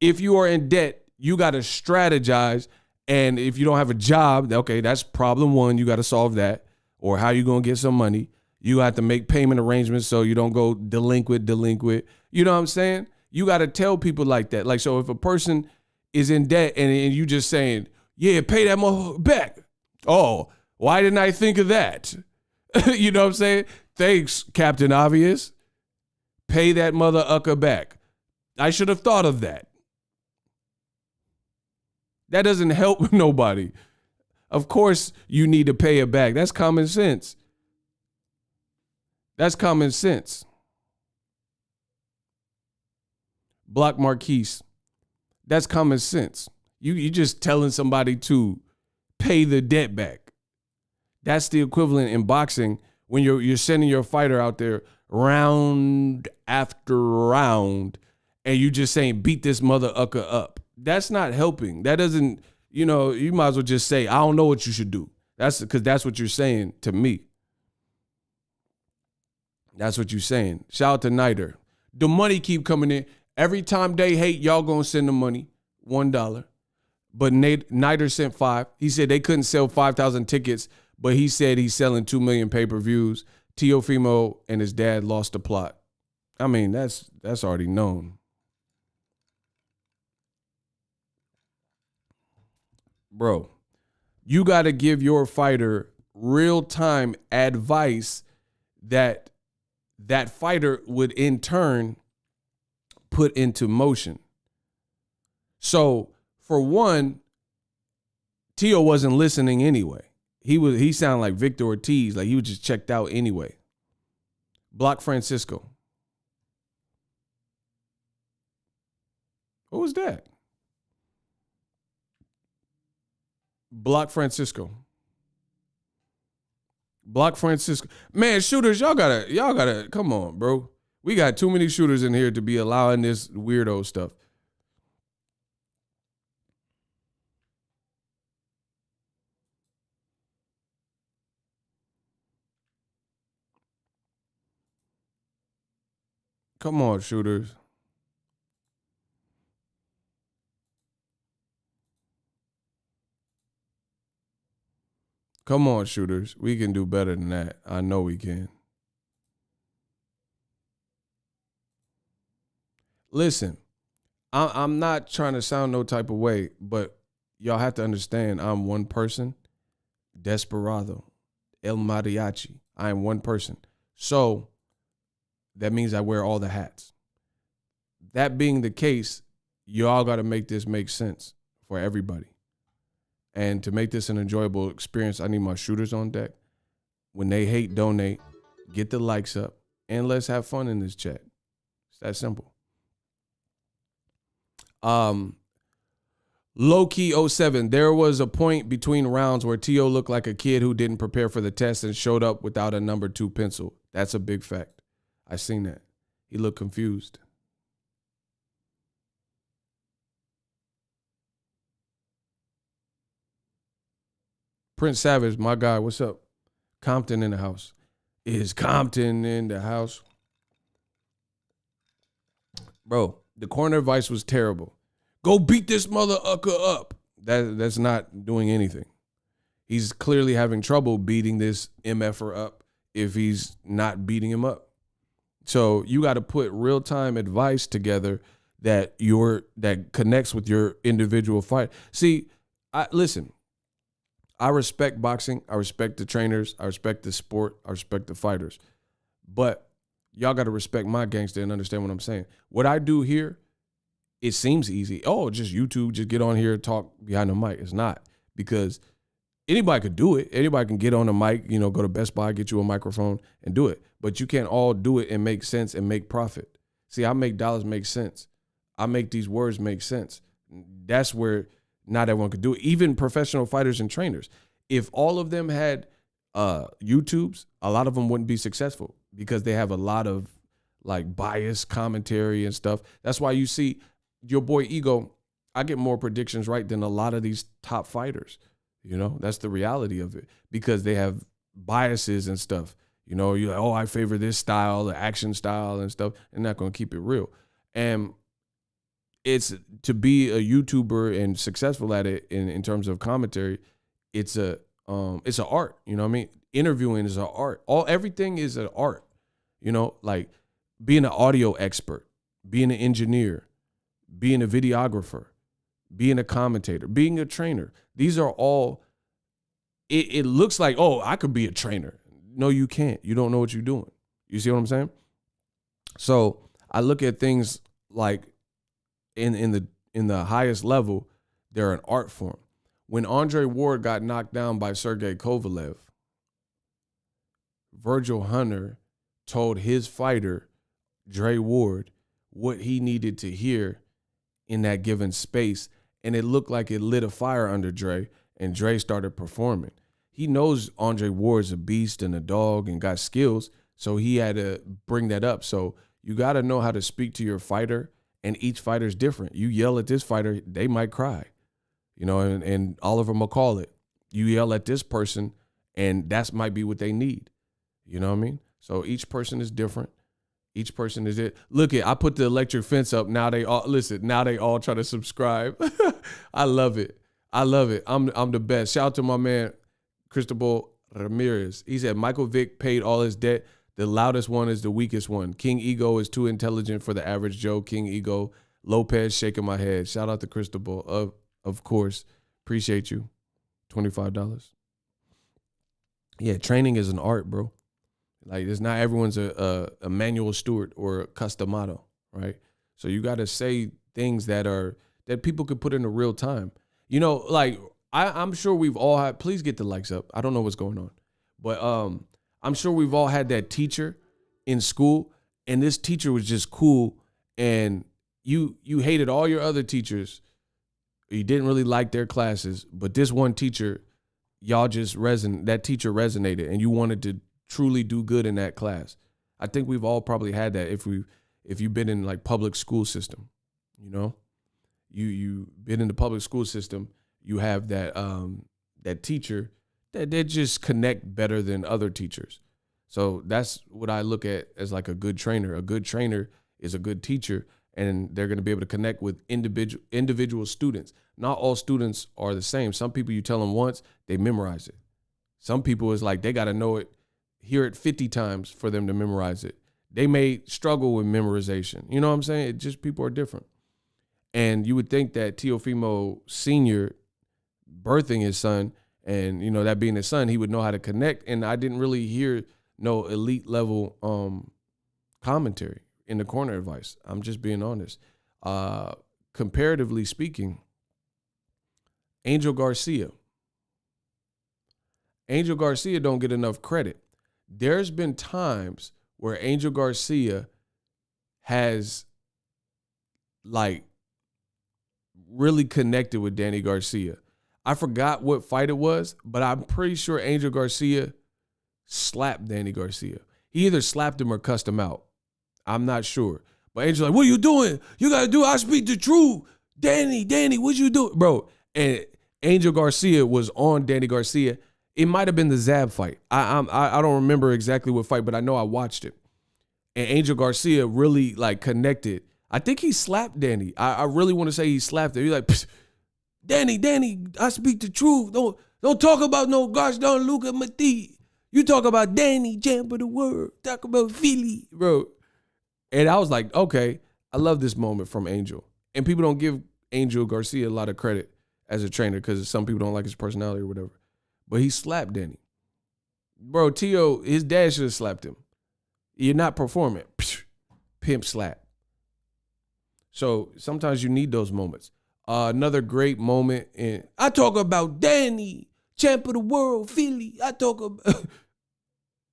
S1: If you are in debt, you got to strategize. And if you don't have a job, okay, that's problem one. You got to solve that. Or how you going to get some money. You have to make payment arrangements so you don't go delinquent. You know what I'm saying? You got to tell people like that. Like, so if a person is in debt and you just saying, yeah, pay that motherfucker back. Oh, why didn't I think of that? You know what I'm saying? Thanks, Captain Obvious. Pay that mother back. I should have thought of that. That doesn't help nobody. Of course you need to pay it back. That's common sense. That's common sense. Block Marquise. That's common sense. You just telling somebody to pay the debt back. That's the equivalent in boxing when you're sending your fighter out there round after round and you just saying beat this mother up. That's not helping. That doesn't, you might as well just say, I don't know what you should do. That's because that's what you're saying to me. That's what you're saying. Shout out to Niter. The money keep coming in. Every time they hate, y'all gonna send the money, $1. But Niter sent $5. He said they couldn't sell 5,000 tickets, but he said he's selling 2 million pay-per-views. Teofimo and his dad lost the plot. I mean, that's already known. Bro, you got to give your fighter real-time advice that fighter would in turn put into motion. So, for one, Tio wasn't listening anyway. He sounded like Victor Ortiz, like he was just checked out anyway. Block Francisco. What was that? Block Francisco. Block Francisco. Man, shooters, y'all gotta, come on, bro. We got too many shooters in here to be allowing this weirdo stuff. Come on, shooters. Come on, shooters. We can do better than that. I know we can. Listen, I'm not trying to sound no type of way, but y'all have to understand I'm one person. Desperado. El Mariachi. I am one person. So that means I wear all the hats. That being the case, y'all got to make this make sense for everybody. And to make this an enjoyable experience, I need my shooters on deck. When they hate, donate, get the likes up, and let's have fun in this chat. It's that simple. Low-key 07, there was a point between rounds where Tio looked like a kid who didn't prepare for the test and showed up without a number 2 pencil. That's a big fact. I seen that. He looked confused. Prince Savage, my guy, what's up? Compton in the house. Is Compton in the house? Bro, the corner advice was terrible. Go beat this mother up. That's not doing anything. He's clearly having trouble beating this MFer up if he's not beating him up. So you got to put real-time advice together that connects with your individual fight. See, listen, I respect boxing. I respect the trainers. I respect the sport. I respect the fighters. But y'all got to respect my gangster and understand what I'm saying. What I do here, it seems easy. Oh, just YouTube, just get on here and talk behind the mic. It's not, because anybody could do it. Anybody can get on the mic, go to Best Buy, get you a microphone and do it. But you can't all do it and make sense and make profit. See, I make dollars make sense. I make these words make sense. That's where not everyone could do it. Even professional fighters and trainers. If all of them had YouTubes, a lot of them wouldn't be successful because they have a lot of like biased commentary and stuff. That's why you see your boy Ego, I get more predictions right than a lot of these top fighters. You know, that's the reality of it because they have biases and stuff. You know, you're like, oh, I favor this style, the action style and stuff. They're not going to keep it real. And it's to be a YouTuber and successful at it in terms of commentary, it's an art. You know what I mean? Interviewing is an art. Everything is an art. You know, like being an audio expert, being an engineer, being a videographer, being a commentator, being a trainer. These are all, it looks like, oh, I could be a trainer. No, you can't. You don't know what you're doing. You see what I'm saying? So I look at things like in the highest level, they're an art form. When Andre Ward got knocked down by Sergey Kovalev, Virgil Hunter told his fighter, Dre Ward, what he needed to hear in that given space. And it looked like it lit a fire under Dre, and Dre started performing. He knows Andre Ward's a beast and a dog and got skills, so he had to bring that up. So you got to know how to speak to your fighter, and each fighter's different. You yell at this fighter, they might cry, you know, and Oliver will call it. You yell at this person, and that might be what they need. You know what I mean? So each person is different. Each person is it. Look I put the electric fence up. Now they all try to subscribe. I love it. I'm the best. Shout out to my man, Cristobal Ramirez. He said Michael Vick paid all his debt. The loudest one is the weakest one. King Ego is too intelligent for the average Joe. King Ego. Lopez shaking my head. Shout out to Cristobal. Of course. Appreciate you. $25. Yeah, training is an art, bro. Like, it's not everyone's a Manuel Stewart or a Customato, right? So you got to say things that people could put into real time. You know, like, I'm sure we've all had, please get the likes up. I don't know what's going on. But I'm sure we've all had that teacher in school, and this teacher was just cool, and you hated all your other teachers. You didn't really like their classes, but this one teacher, that teacher resonated, and you wanted to truly do good in that class. I think we've all probably had that if you've been in like public school system, you know, you been in the public school system, you have that teacher that they just connect better than other teachers. So that's what I look at as like a good trainer. A good trainer is a good teacher, and they're going to be able to connect with individual students. Not all students are the same. Some people you tell them once, they memorize it. Some people is like they got to know it, hear it 50 times for them to memorize it. They may struggle with memorization. You know what I'm saying? It just, people are different. And you would think that Teofimo Sr. birthing his son, and, you know, that being his son, he would know how to connect. And I didn't really hear no elite level commentary in the corner advice. I'm just being honest. Comparatively speaking, Angel Garcia don't get enough credit. There's been times where Angel Garcia has like really connected with Danny Garcia. I forgot what fight it was, but I'm pretty sure Angel Garcia slapped Danny Garcia. He either slapped him or cussed him out. I'm not sure. But Angel's like, what are you doing? You got to do, I speak the truth. Danny, what you doing? Bro, and Angel Garcia was on Danny Garcia. It might have been the Zab fight. I don't remember exactly what fight, but I know I watched it. And Angel Garcia really like connected. I think he slapped Danny. I really want to say he slapped him. He's like, Danny, I speak the truth. Don't talk about no gosh darn Luca Mati. You talk about Danny, champ of the world. Talk about Philly, bro. And I was like, okay, I love this moment from Angel. And people don't give Angel Garcia a lot of credit as a trainer because some people don't like his personality or whatever. But he slapped Danny. Bro, Tio, his dad should have slapped him. You're not performing. Pimp slap. So sometimes you need those moments. Another great moment I talk about Danny, champ of the world, Philly. I talk about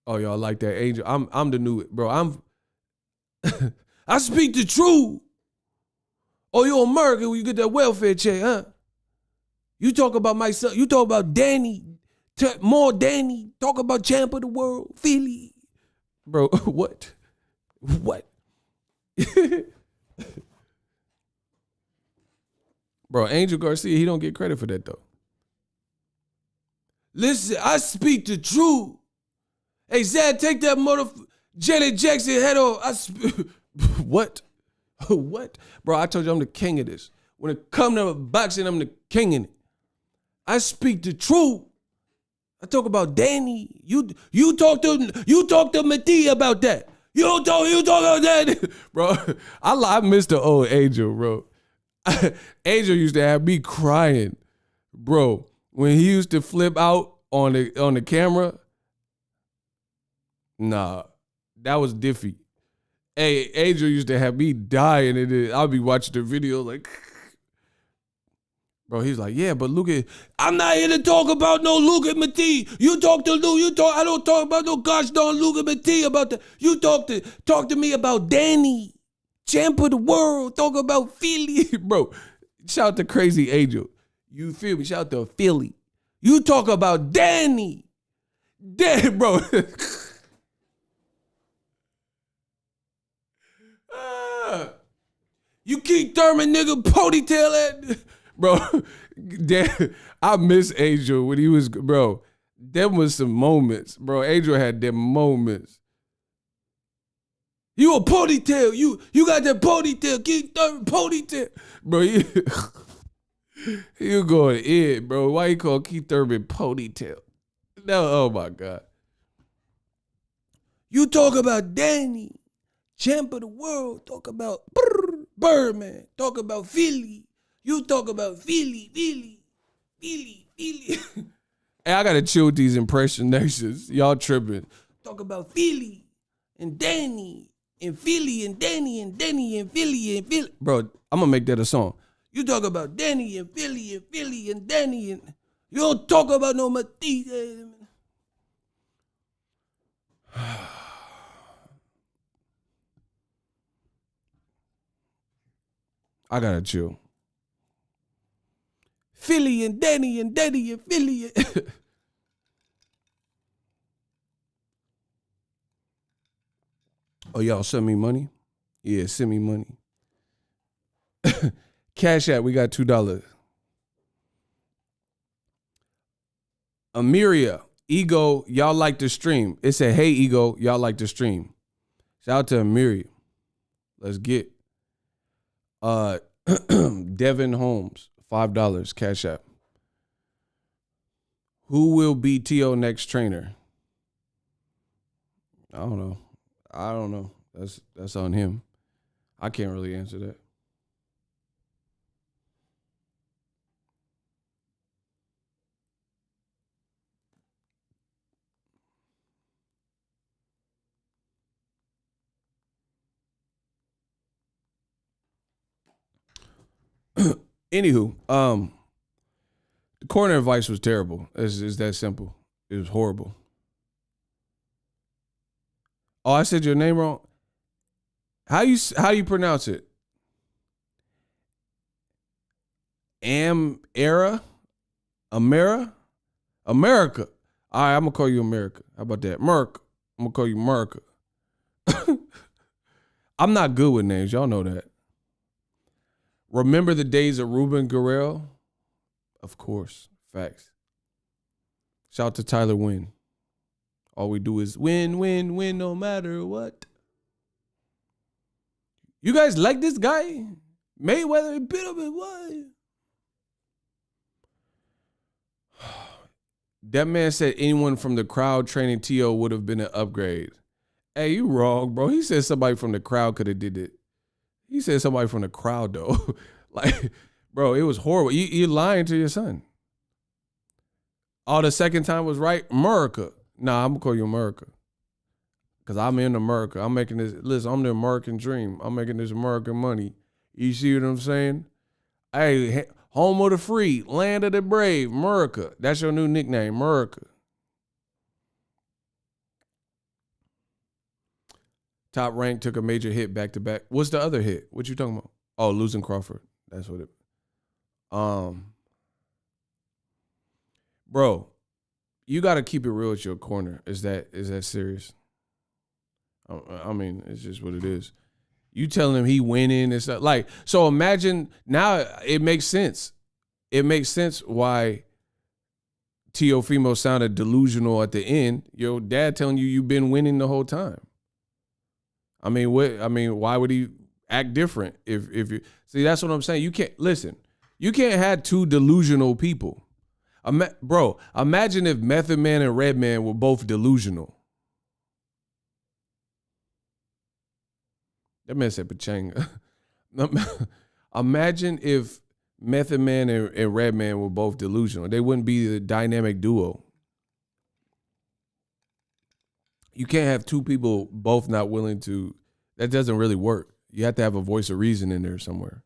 S1: oh, y'all like that Angel. I'm the new bro. I speak the truth. Oh, you American when you get that welfare check, huh? You talk about myself. You talk about Danny More Danny. Talk about champ of the world. Philly. Bro, what? What? Bro, Angel Garcia, he don't get credit for that, though. Listen, I speak the truth. Hey, Zed, take that Janet Jackson head off. What? What? Bro, I told you I'm the king of this. When it comes to boxing, I'm the king in it. I speak the truth. I talk about Danny. You talk to Mati about that. You talk about that. Bro, I miss the old Angel, bro. Angel used to have me crying. Bro, when he used to flip out on the camera, nah, that was diffy. Hey, Angel used to have me dying, and I'll be watching the video like, bro, he's like, yeah, but look at, I'm not here to talk about no Luke Mati. You talk to Luke, I don't talk about no gosh darn Luke Mati about that. You talk to me about Danny, champ of the world, talk about Philly. Bro, shout out to Crazy Angel. You feel me? Shout out to Philly. You talk about Danny. Bro. You keep Thurman nigga ponytail at, bro. Damn, I miss Angel when he was, bro. Them was some moments, bro. Angel had them moments. You a ponytail. You got that ponytail. Keep Thurman ponytail, bro. You going in, bro. Why you call Keith Thurman ponytail? No, oh my God. You talk about Danny, champ of the world. Talk about Birdman. Talk about Philly. You talk about Philly. Hey, I gotta chill with these impersonations. Y'all tripping. Talk about Philly and Danny and Philly and Danny and Danny and Philly and Philly. Bro, I'm gonna make that a song. You talk about Danny and Philly and Danny and you don't talk about no Matisse. I gotta chill. Philly and Danny and Danny and Philly. Oh, y'all send me money? Yeah, send me money. Cash App, we got $2. Amiria, Ego, y'all like the stream. It said, hey, Ego, y'all like the stream. Shout out to Amiria. Let's get. Devin Holmes, $5, Cash App. Who will be T.O. next trainer? I don't know. That's on him. I can't really answer that. Anywho, the corner advice was terrible. It's that simple. It was horrible. Oh, I said your name wrong. How you pronounce it? America? America? All right, I'm gonna call you America. How about that? Merc. I'm gonna call you America. I'm not good with names. Y'all know that. Remember the days of Ruben Guerrero? Of course. Facts. Shout out to Tyler Wynn. All we do is win, win, win, no matter what. You guys like this guy? Mayweather bit up and what? That man said anyone from the crowd training T.O. would have been an upgrade. Hey, you wrong, bro. He said somebody from the crowd could have did it. He said somebody from the crowd, though. Like, bro, it was horrible. You're lying to your son. Oh, the second time was right? America. Nah, I'm going to call you America. Because I'm in America. I'm making this. Listen, I'm the American dream. I'm making this American money. You see what I'm saying? Hey, home of the free, land of the brave, America. That's your new nickname, America. Top Rank took a major hit back to back. What's the other hit? What you talking about? Oh, losing Crawford. That's what it. Bro, you got to keep it real with your corner. Is that serious? I mean, it's just what it is. You telling him he winning and stuff. Like, so imagine now it makes sense. It makes sense why Teofimo sounded delusional at the end. Your dad telling you you've been winning the whole time. I mean, why would he act different if you see? That's what I'm saying. You can't listen. You can't have two delusional people. Bro, imagine if Method Man and Redman were both delusional. That man said Pachanga. Imagine if Method Man and Redman were both delusional. They wouldn't be the dynamic duo. You can't have two people both not willing to. That doesn't really work. You have to have a voice of reason in there somewhere.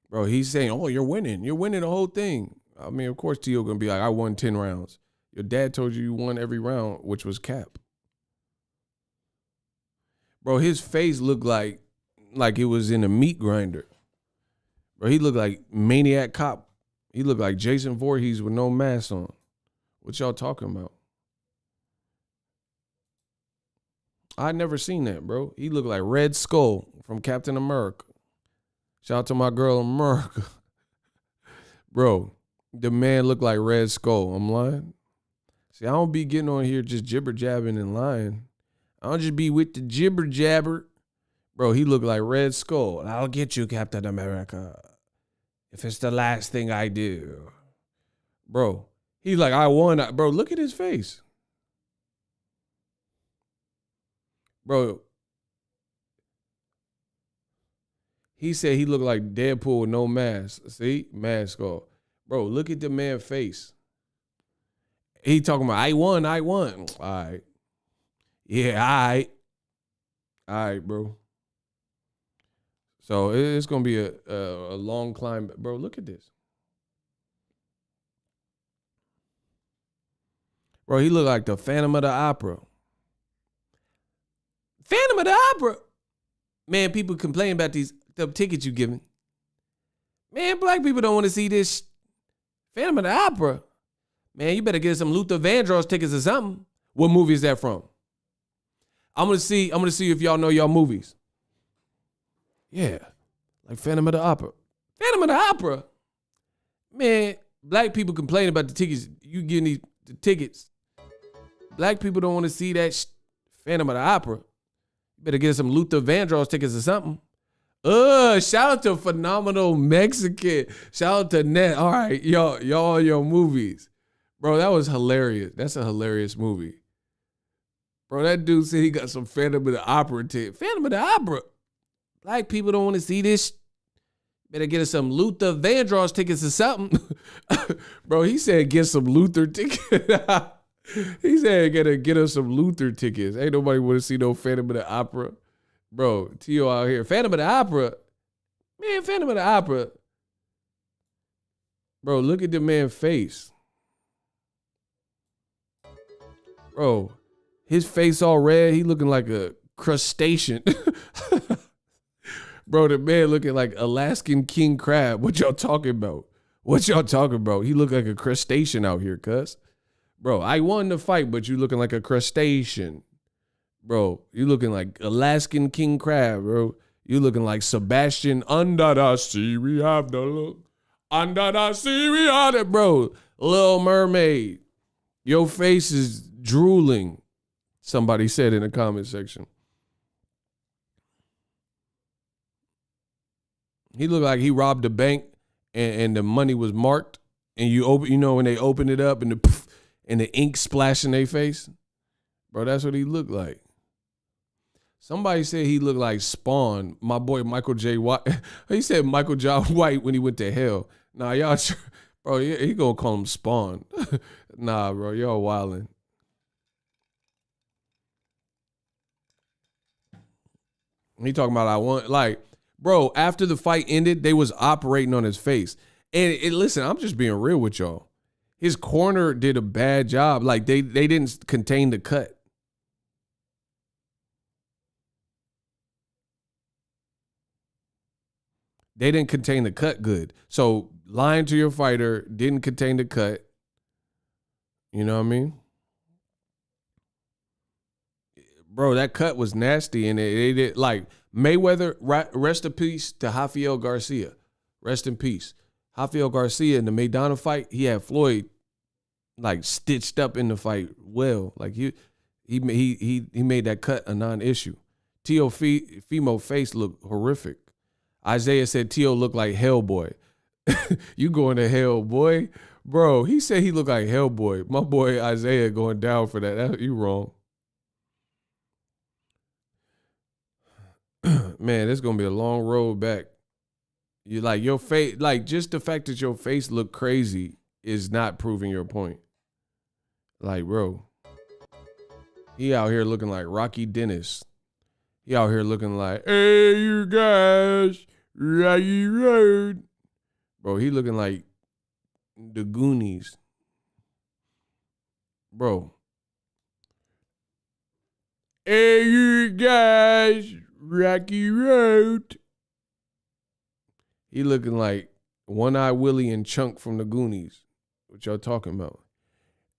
S1: Bro, he's saying, oh, you're winning. You're winning the whole thing. I mean, of course, Tio going to be like, I won 10 rounds. Your dad told you won every round, which was cap. Bro, his face looked like it was in a meat grinder. Bro, he looked like Maniac Cop. He looked like Jason Voorhees with no mask on. What y'all talking about? I never seen that, bro. He looked like Red Skull from Captain America. Shout out to my girl America. Bro, the man looked like Red Skull. I'm lying. See, I don't be getting on here just jibber jabbing and lying. I don't just be with the jibber jabber. Bro, he looked like Red Skull. I'll get you, Captain America, if it's the last thing I do. Bro, he's like, I won. Bro, look at his face. Bro, he said he looked like Deadpool with no mask. See? Mask off. Bro, look at the man's face. He talking about, I won. All right. Yeah, all right. All right, bro. So it's going to be a long climb. Bro, look at this. Bro, he looked like the Phantom of the Opera. Phantom of the Opera? Man, people complain about the tickets you giving. Man, black people don't want to see this Phantom of the Opera. Man, you better get some Luther Vandross tickets or something. What movie is that from? I'm gonna see if y'all know y'all movies. Yeah, like Phantom of the Opera. Phantom of the Opera. Man, black people complain about the tickets. You getting the tickets. Black people don't want to see that Phantom of the Opera. You better get some Luther Vandross tickets or something. Shout out to Phenomenal Mexican. Shout out to Net. All right, y'all your movies. Bro, that was hilarious. That's a hilarious movie. Bro, that dude said he got some Phantom of the Opera ticket. Phantom of the Opera. Black people don't want to see this. Better get us some Luther Vandross tickets or something. Bro, he said get some Luther tickets. He said gotta get us some Luther tickets. Ain't nobody want to see no Phantom of the Opera. Bro, Tio out here. Phantom of the Opera. Man, Phantom of the Opera. Bro, look at the man's face. Bro, his face all red. He looking like a crustacean. Bro, the man looking like Alaskan king crab. What y'all talking about? He look like a crustacean out here, cuz. Bro, I won the fight, but you looking like a crustacean. Bro, you looking like Alaskan king crab, bro. You looking like Sebastian under the sea. We have the look. Under the sea, we have it, bro. Little Mermaid. Your face is drooling. Somebody said in the comment section. He looked like he robbed a bank and the money was marked. And when they open it up and the ink splash in their face. Bro, that's what he looked like. Somebody said he looked like Spawn. My boy Michael J. White. He said Michael J. White when he went to hell. Nah, y'all, bro, he gonna call him Spawn. Nah, bro, y'all wildin'. He talking about I want, like, bro, after the fight ended, they was operating on his face. And listen, I'm just being real with y'all. His corner did a bad job. Like, they didn't contain the cut. They didn't contain the cut good. So lying to your fighter didn't contain the cut. You know what I mean? Bro, that cut was nasty, and it did like Mayweather. Rest in peace to Rafael Garcia. Rest in peace. Rafael Garcia in the Maidana fight, he had Floyd like stitched up in the fight. Well, like he made that cut a non-issue. Teofimo face looked horrific. Isaiah said Teo looked like Hellboy. You going to hell, boy? Bro, he said he looked like Hellboy. My boy Isaiah going down for that. You wrong. Man, it's going to be a long road back. You like your face, like just the fact that your face look crazy is not proving your point. Like, bro, he out here looking like Rocky Dennis. He out here looking like, hey, you guys, Rocky Road. Bro, he looking like the Goonies. Bro. Hey, you guys, Rocky Road. He looking like One-Eye Willie and Chunk from the Goonies. What y'all talking about?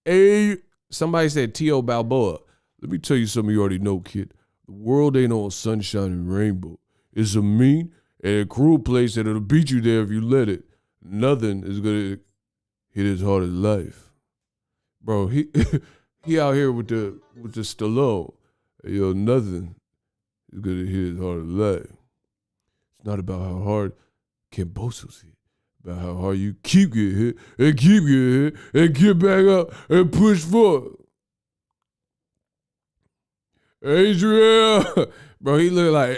S1: Hey, somebody said T.O. Balboa. Let me tell you something you already know, kid. The world ain't all sunshine and rainbow. It's a mean and a cruel place that it'll beat you there if you let it. Nothing is gonna hit as hard as life. Bro, he he out here with the Stallone. Yo, nothing is gonna hit as hard as life. It's not about how hard Kambosos hit, about how hard you keep getting hit and keep getting hit and get back up and push forward. Adriel, bro, he look like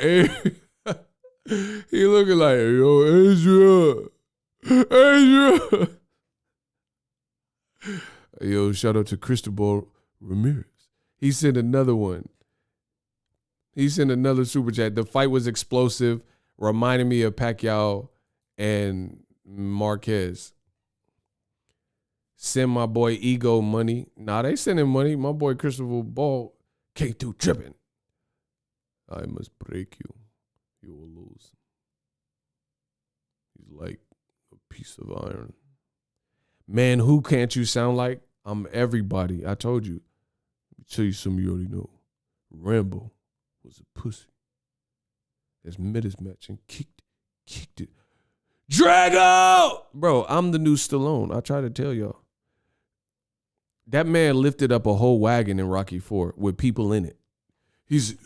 S1: he looking like, yo, Adriel. Yo, shout out to Cristobal Ramirez. He sent another one. He sent another super chat. The fight was explosive, reminding me of Pacquiao and Marquez. Send my boy Ego money. Nah, they send him money. My boy Christopher Ball came through tripping. I must break you. You will lose. He's like a piece of iron. Man, who can't you sound like? I'm everybody. I told you. Let me tell you something you already know. Rambo was a pussy. That's mid his match and kicked it. Drago! Bro, I'm the new Stallone. I try to tell y'all. That man lifted up a whole wagon in Rocky IV with people in it. He's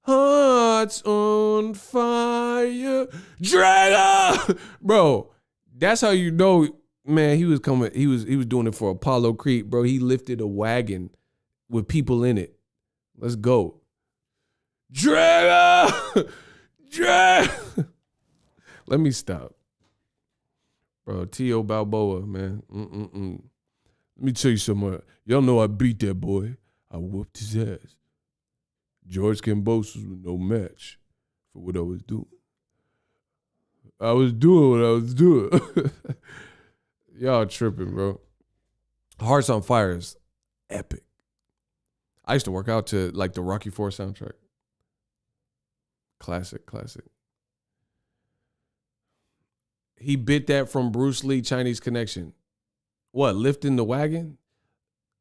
S1: hearts on fire. Drago! Bro, that's how you know, man, he was coming. He was doing it for Apollo Creed, bro. He lifted a wagon with people in it. Let's go. Drago! Drago! Let me stop. Bro, T.O. Balboa, man. Let me tell you something. Y'all know I beat that boy. I whooped his ass. George Kambosos was no match for what I was doing. I was doing what I was doing. Y'all tripping, bro. Hearts on Fire is epic. I used to work out to like the Rocky IV soundtrack. Classic. He bit that from Bruce Lee, Chinese Connection. What, lifting the wagon?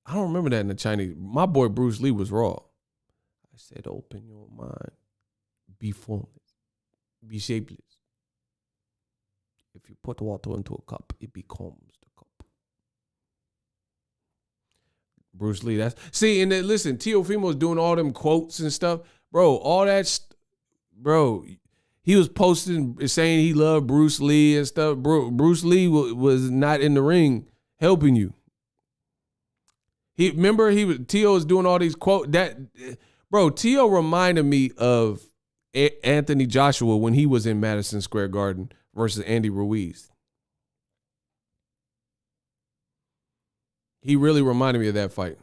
S1: I don't remember that in the Chinese. My boy Bruce Lee was raw. I said, open your mind. Be formless. Be shapeless. If you put water into a cup, it becomes the cup. Bruce Lee, see, and then listen, Teofimo's doing all them quotes and stuff. Bro, all that, bro, he was posting, saying he loved Bruce Lee and stuff. Bro, Bruce Lee was not in the ring helping you. Teo was doing all these quotes. Bro, Teo reminded me of Anthony Joshua when he was in Madison Square Garden versus Andy Ruiz. He really reminded me of that fight.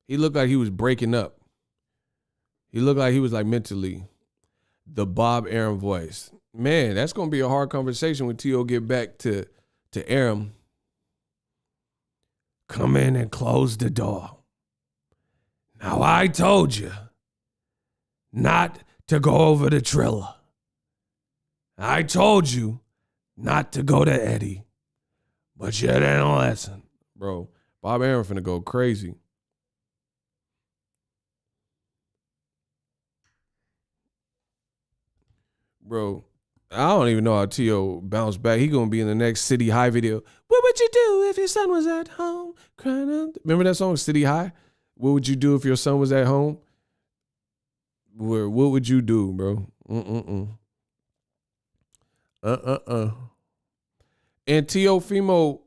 S1: He looked like he was breaking up. He looked like he was like mentally. The Bob Arum voice. Man, that's going to be a hard conversation when T.O. get back to Arum. Come in and close the door. Now I told you not to go over to Trilla. I told you not to go to Eddie, but you didn't listen. Bro, Bob Arum finna go crazy. Bro, I don't even know how T.O. bounced back. He gonna be in the next City High video. What would you do if your son was at home crying out? Remember that song, City High? What would you do if your son was at home? What would you do, bro? And Teofimo,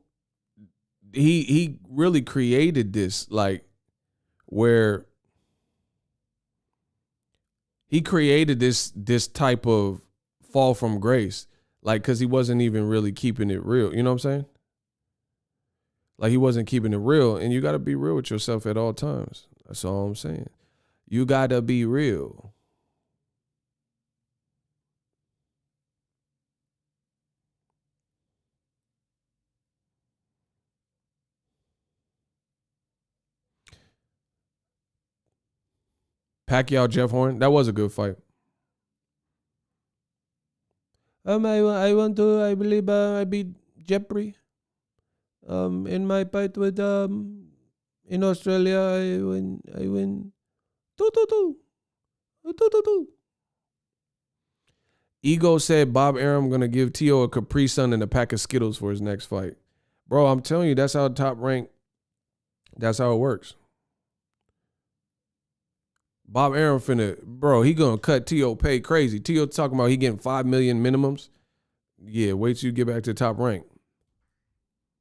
S1: he really created this, like, where he created this type of fall from grace, like, because he wasn't even really keeping it real. You know what I'm saying? Like, he wasn't keeping it real, and you got to be real with yourself at all times. That's all I'm saying. You got to be real. Pacquiao, Jeff Horn, that was a good fight. I believe I beat Jeffrey. In my fight with in Australia, I win 2-2. Ego said Bob Arum gonna give T.O. a Capri Sun and a pack of Skittles for his next fight. Bro, I'm telling you, that's how Top Rank, that's how it works. Bob Arum he gonna cut T.O. pay crazy. T.O. talking about he getting 5 million minimums. Yeah, wait till you get back to Top Rank.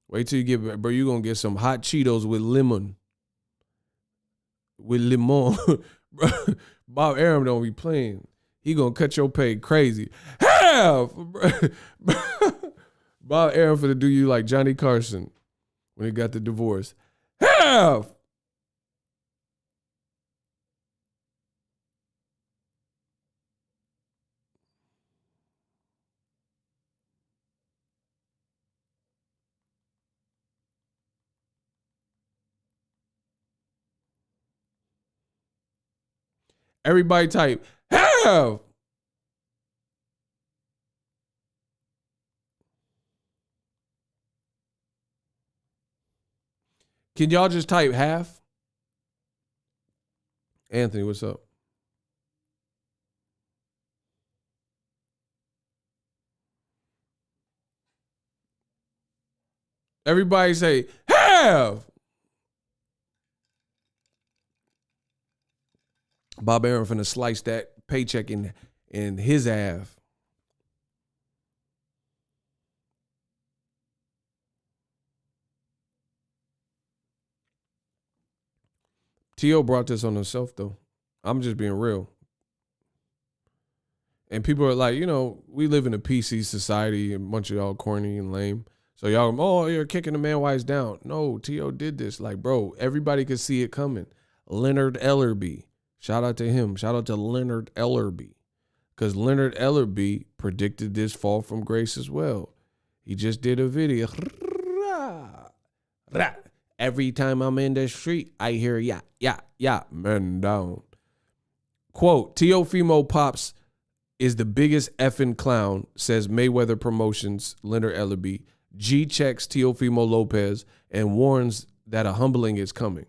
S1: Wait till you get back, bro. You gonna get some hot Cheetos with lemon. With limon. Bob Arum don't be playing. He gonna cut your pay crazy. Half! Bob Arum finna do you like Johnny Carson when he got the divorce. Half! Everybody type, half. Can y'all just type half? Anthony, what's up? Everybody say, half. Bob Arum finna slice that paycheck in his half. T.O. brought this on himself, though. I'm just being real. And people are like, we live in a PC society and a bunch of y'all corny and lame. So y'all, you're kicking the man while he's down. No, T.O. did this. Like, bro, everybody could see it coming. Leonard Ellerby. Shout out to him. Shout out to Leonard Ellerby. Because Leonard Ellerby predicted this fall from grace as well. He just did a video. Every time I'm in the street, I hear yeah, man down. Quote, Teofimo Pops is the biggest effing clown, says Mayweather Promotions, Leonard Ellerby. G checks Teofimo Lopez and warns that a humbling is coming.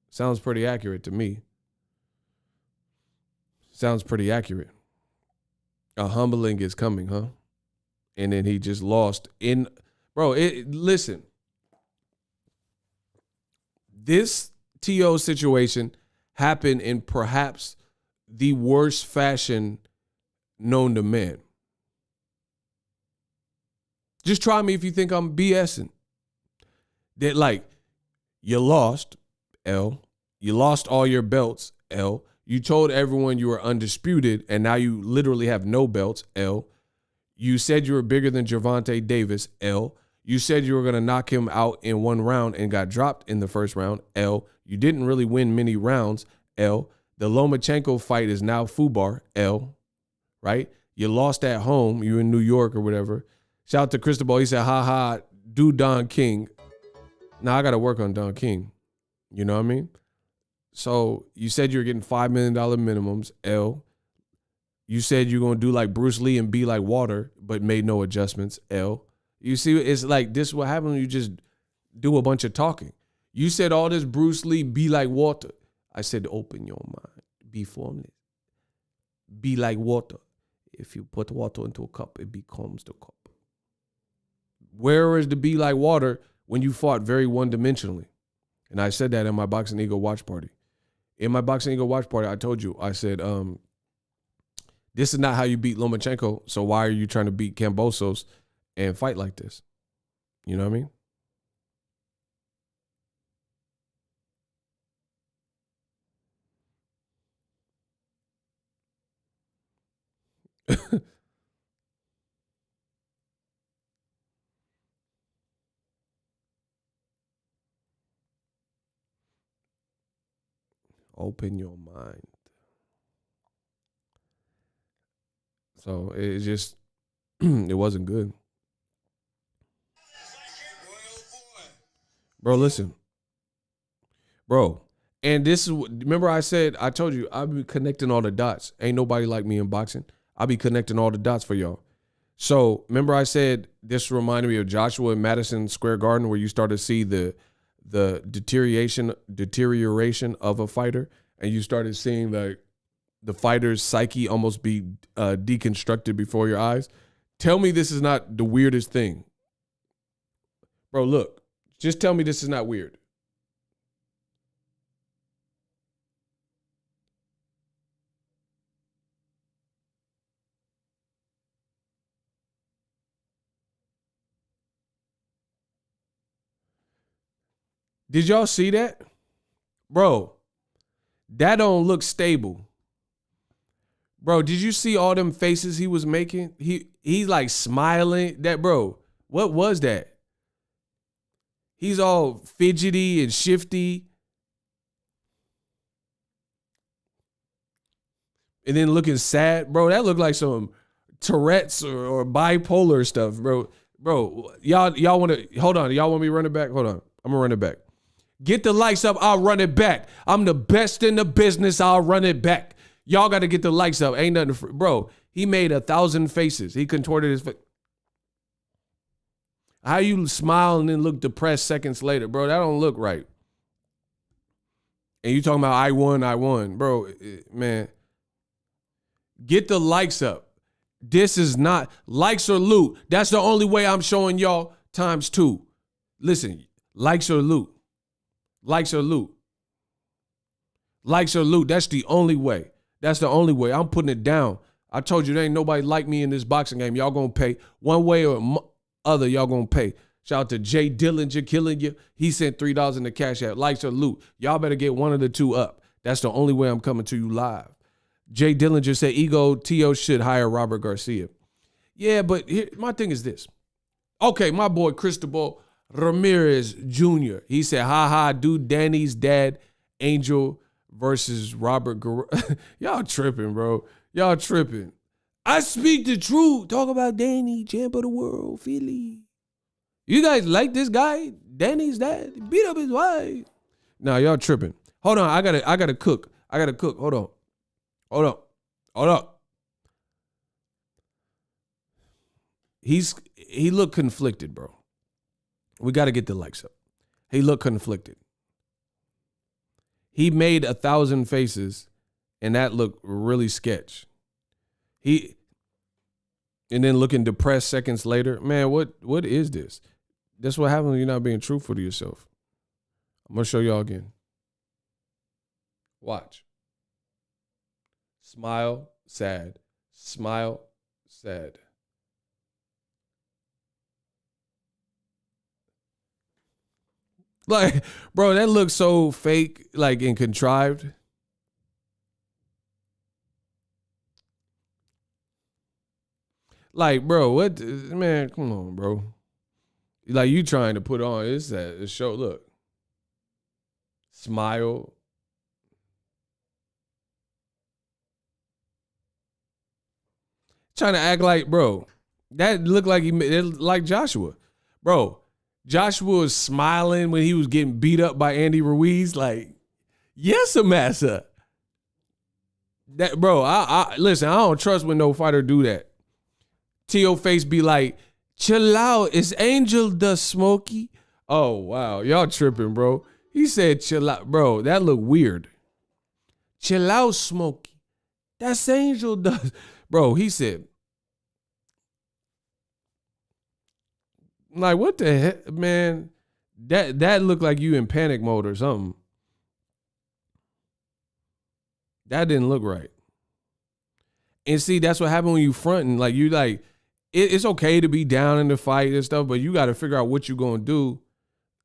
S1: Sounds pretty accurate to me. Sounds pretty accurate. A humbling is coming, huh? And then he just lost in... Bro, listen. This T.O. situation happened in perhaps the worst fashion known to man. Just try me if you think I'm BSing. That, like, you lost, L. You lost all your belts, L. You told everyone you were undisputed, and now you literally have no belts, L. You said you were bigger than Gervonta Davis, L. You said you were going to knock him out in one round and got dropped in the first round, L. You didn't really win many rounds, L. The Lomachenko fight is now FUBAR, L. Right? You lost at home. You in New York or whatever. Shout out to Cristobal. He said, ha, do Don King. Now I got to work on Don King. You know what I mean? So you said you're getting $5 million minimums, L. You said you're going to do like Bruce Lee and be like water, but made no adjustments, L. You see, it's like this is what happens when you just do a bunch of talking. You said all this Bruce Lee, be like water. I said, open your mind, be formless. Be like water. If you put water into a cup, it becomes the cup. Where is the be like water when you fought very one-dimensionally? And I said that in my Boxing Ego watch party. In my Boxing Ego watch party, I told you, I said, this is not how you beat Lomachenko, so why are you trying to beat Kambosos and fight like this? You know what I mean? Open your mind. So it just, it wasn't good. Bro, listen. Bro, and this is, remember I told you, I'll be connecting all the dots. Ain't nobody like me in boxing. I'll be connecting all the dots for y'all. So remember I said, this reminded me of Joshua and Madison Square Garden, where you start to see the deterioration of a fighter, and you started seeing like the fighter's psyche almost be deconstructed before your eyes. Tell me this is not the weirdest thing. Bro, look, just tell me this is not weird. Did y'all see that? Bro, that don't look stable. Bro, did you see all them faces he was making? He's like smiling. That, bro, what was that? He's all fidgety and shifty. And then looking sad. Bro, that looked like some Tourette's or bipolar stuff, bro. Bro, y'all want to, hold on. Y'all want me to run it back? Hold on. I'm going to run it back. Get the likes up, I'll run it back. I'm the best in the business, I'll run it back. Y'all got to get the likes up. Ain't nothing. Bro, he made 1,000 faces. He contorted his face. How you smile and then look depressed seconds later? Bro, that don't look right. And you talking about I won. Bro, man. Get the likes up. This is not likes or loot. That's the only way I'm showing y'all ×2. Listen, likes or loot. Likes or loot. Likes or loot. That's the only way. That's the only way. I'm putting it down. I told you there ain't nobody like me in this boxing game. Y'all gonna pay one way or other. Y'all gonna pay. Shout out to Jay Dillinger killing you. He sent $3 in the cash app. Likes or loot. Y'all better get one of the two up. That's the only way I'm coming to you live. Jay Dillinger said Ego T.O. should hire Robert Garcia. Yeah, but here, my thing is this. Okay, my boy Cristobal Ramirez Jr. He said, dude, Danny's dad, Angel versus Robert Y'all tripping, bro. Y'all tripping. I speak the truth. Talk about Danny, champ of the world, Philly. You guys like this guy? Danny's dad? He beat up his wife. Nah, y'all tripping. Hold on, I gotta cook. Hold on. He looked conflicted, bro. We got to get the likes up. He looked conflicted. He made 1,000 faces, and that looked really sketch. And then looking depressed seconds later. Man, what is this? That's what happens when you're not being truthful to yourself. I'm going to show y'all again. Watch. Smile, sad. Smile, sad. Like, bro, that looks so fake, like, and contrived. Like, bro, what? Man, come on, bro. Like, you trying to put on, it's a show, look. Smile. Trying to act like, bro, that looked like like Joshua. Bro, Joshua was smiling when he was getting beat up by Andy Ruiz. Like, Yes, Amasa. That bro, I listen, I don't trust when no fighter do that. Teo face be like, chill out, it's Angel the Smokey. Oh wow, y'all tripping, bro. He said chill out, bro. That look weird. Chill out, Smokey. That's Angel does. Bro, he said, like, what the heck, man? That looked like you in panic mode or something. That didn't look right. And see, that's what happened when you fronting. Like, you like, it's okay to be down in the fight and stuff, but you got to figure out what you're going to do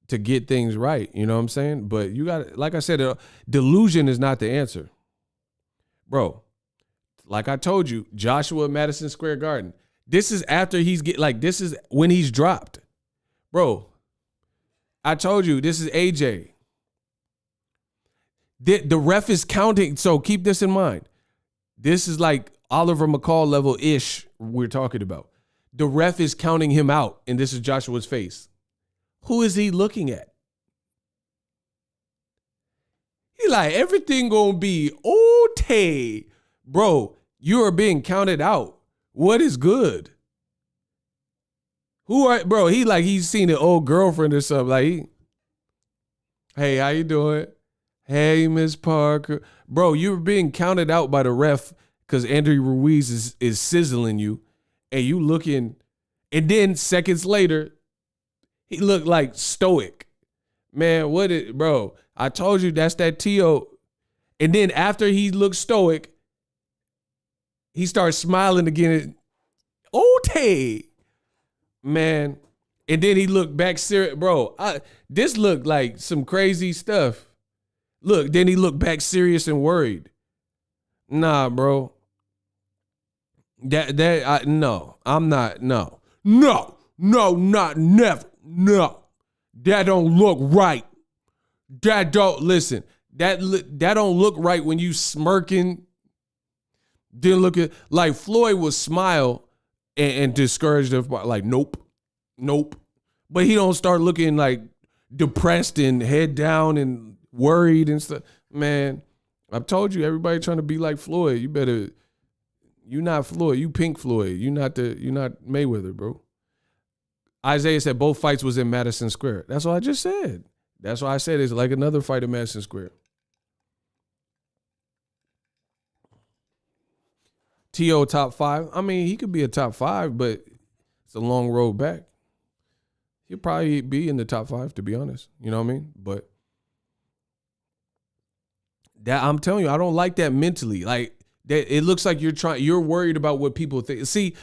S1: to get things right. You know what I'm saying? But you got to, like I said, delusion is not the answer. Bro, like I told you, Joshua Madison Square Garden. This is after this is when he's dropped. Bro, I told you, this is AJ. The ref is counting, so keep this in mind. This is like Oliver McCall level-ish we're talking about. The ref is counting him out, and this is Joshua's face. Who is he looking at? He like, everything gonna be okay. Bro, you are being counted out. What is good? Bro, he's seen an old girlfriend or something. Like, hey, how you doing? Hey, Miss Parker. Bro, you're being counted out by the ref because Andrew Ruiz is sizzling you, and you looking, and then seconds later, he looked like stoic. Man, bro, I told you that's that Teo. And then after he looked stoic, he starts smiling again. Okay. Man. And then he looked back serious. Bro, this looked like some crazy stuff. Look, then he looked back serious and worried. Nah, bro. No, I'm not. No, not never. No, that don't look right. That don't, listen, that don't look right when you smirking. Then look at, like, Floyd will smile and discourage them, like, nope. But he don't start looking like depressed and head down and worried and stuff. Man, I've told you, everybody trying to be like Floyd. You not Floyd, you Pink Floyd. You're not Mayweather, bro. Isaiah said both fights was in Madison Square. That's what I just said. That's why I said it's like another fight in Madison Square. T.O. top 5. I mean, he could be a top 5, but it's a long road back. He'll probably be in the top 5, to be honest. You know what I mean? But that, I'm telling you, I don't like that mentally. Like, that, it looks like you're worried about what people think. See,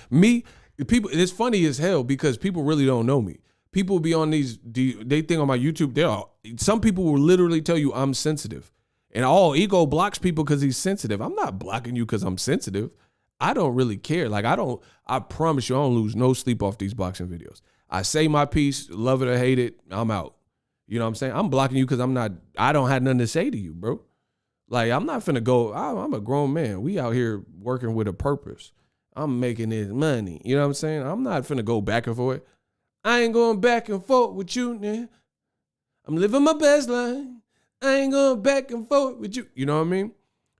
S1: people, it's funny as hell because people really don't know me. People be on they think on my YouTube, some people will literally tell you I'm sensitive. And ego blocks people because he's sensitive. I'm not blocking you because I'm sensitive. I don't really care. Like, I promise you, I don't lose no sleep off these boxing videos. I say my piece, love it or hate it, I'm out. You know what I'm saying? I'm blocking you because I don't have nothing to say to you, bro. Like, I'm not finna go, I'm a grown man. We out here working with a purpose. I'm making this money. You know what I'm saying? I'm not finna go back and forth. I ain't going back and forth with you, man. I'm living my best life. I ain't going back and forth with you. You know what I mean?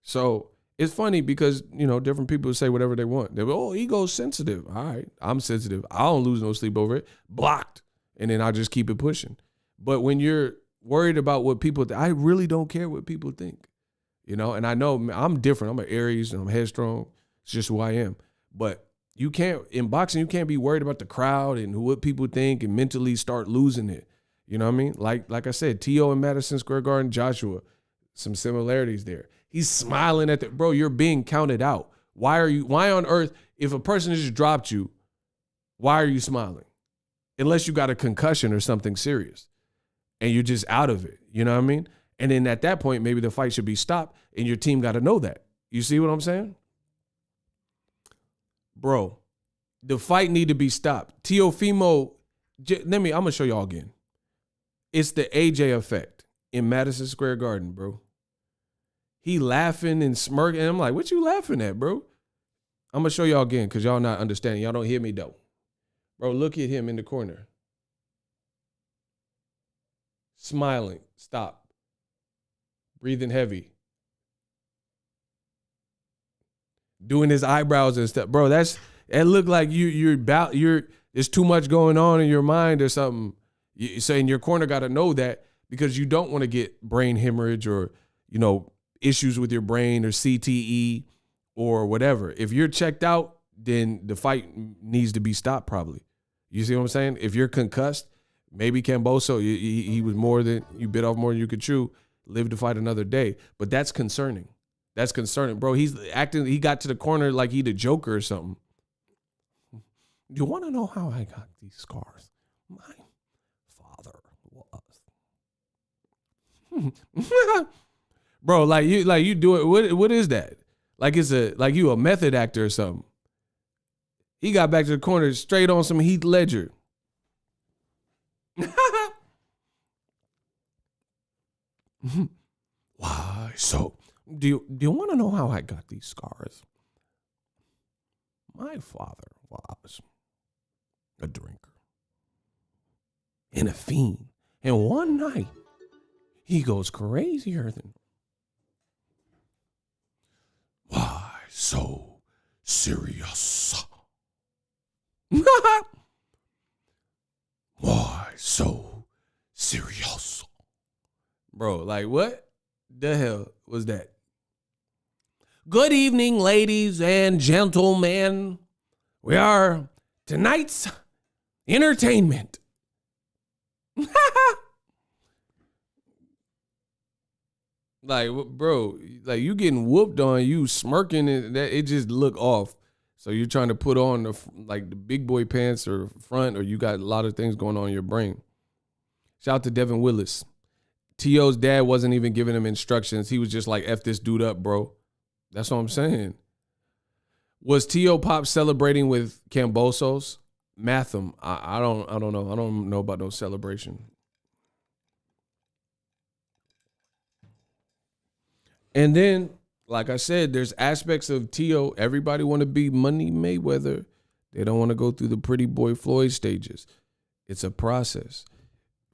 S1: So it's funny because, different people say whatever they want. They're, ego's sensitive. All right, I'm sensitive. I don't lose no sleep over it. Blocked. And then I just keep it pushing. But when you're worried about what people think, I really don't care what people think. And I know I'm different. I'm an Aries and I'm headstrong. It's just who I am. But you can't, in boxing, you can't be worried about the crowd and what people think and mentally start losing it. You know what I mean? Like I said, T.O. in Madison Square Garden, Joshua, some similarities there. He's smiling at bro, you're being counted out. Why on earth, if a person just dropped you, why are you smiling? Unless you got a concussion or something serious and you're just out of it. You know what I mean? And then at that point, maybe the fight should be stopped and your team got to know that. You see what I'm saying? Bro, the fight need to be stopped. Teofimo, I'm going to show y'all again. It's the AJ effect in Madison Square Garden, bro. He laughing and smirking. And I'm like, what you laughing at, bro? I'm going to show y'all again because y'all not understanding. Y'all don't hear me, though. Bro, look at him in the corner. Smiling. Stop. breathing heavy, doing his eyebrows and stuff, bro. It looked like there's too much going on in your mind or something. You saying your corner got to know that, because you don't want to get brain hemorrhage or, issues with your brain or CTE or whatever. If you're checked out, then the fight needs to be stopped probably. You see what I'm saying? If you're concussed, maybe Kambosos, he was you bit off more than you could chew, live to fight another day. But that's concerning. That's concerning, bro. He got to the corner like he the Joker or something. You want to know how I got these scars? My father was. Bro, like you do it. What is that? Like you a method actor or something. He got back to the corner straight on some Heath Ledger. Why? So do you want to know how I got these scars? My father was a drinker and a fiend. And one night, he goes crazier than... Why so serious? Why so serious? Bro, like what the hell was that? Good evening, ladies and gentlemen. We are tonight's entertainment. Like, bro, like you getting whooped on, you smirking, and it just look off. So you're trying to put on the big boy pants or front, or you got a lot of things going on in your brain. Shout out to Devin Willis. T.O.'s dad wasn't even giving him instructions. He was just like, F this dude up, bro. That's what I'm saying. Was T.O. Pop celebrating with Kambosos? Matham. I don't know. I don't know about no celebration. And then, like I said, there's aspects of T.O. Everybody want to be Money Mayweather. They don't want to go through the pretty boy Floyd stages. It's a process.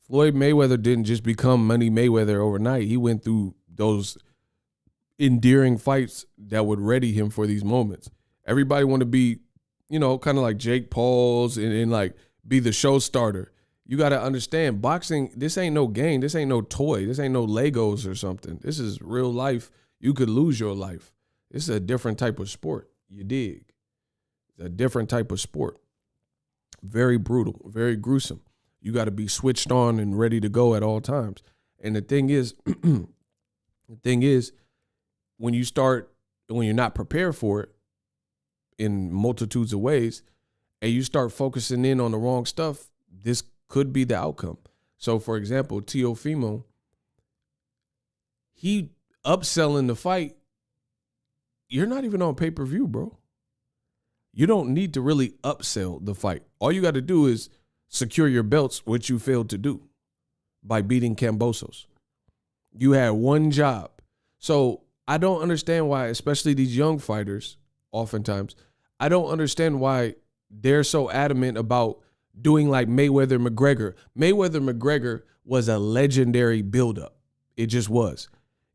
S1: Floyd Mayweather didn't just become Money Mayweather overnight. He went through those endearing fights that would ready him for these moments. Everybody want to be, kind of like Jake Paul's and like be the show starter. You got to understand, boxing, this ain't no game. This ain't no toy. This ain't no Legos or something. This is real life. You could lose your life. This is a different type of sport. You dig? It's a different type of sport. Very brutal, very gruesome. You got to be switched on and ready to go at all times. And the thing is, when you're not prepared for it in multitudes of ways, and you start focusing in on the wrong stuff, this could be the outcome. So, for example, Teofimo, he upselling the fight. You're not even on pay-per-view, bro. You don't need to really upsell the fight. All you got to do is secure your belts, which you failed to do by beating Kambosos. You had one job. So I don't understand why, especially these young fighters, oftentimes, I don't understand why they're so adamant about doing like Mayweather-McGregor. Mayweather-McGregor was a legendary buildup. It just was.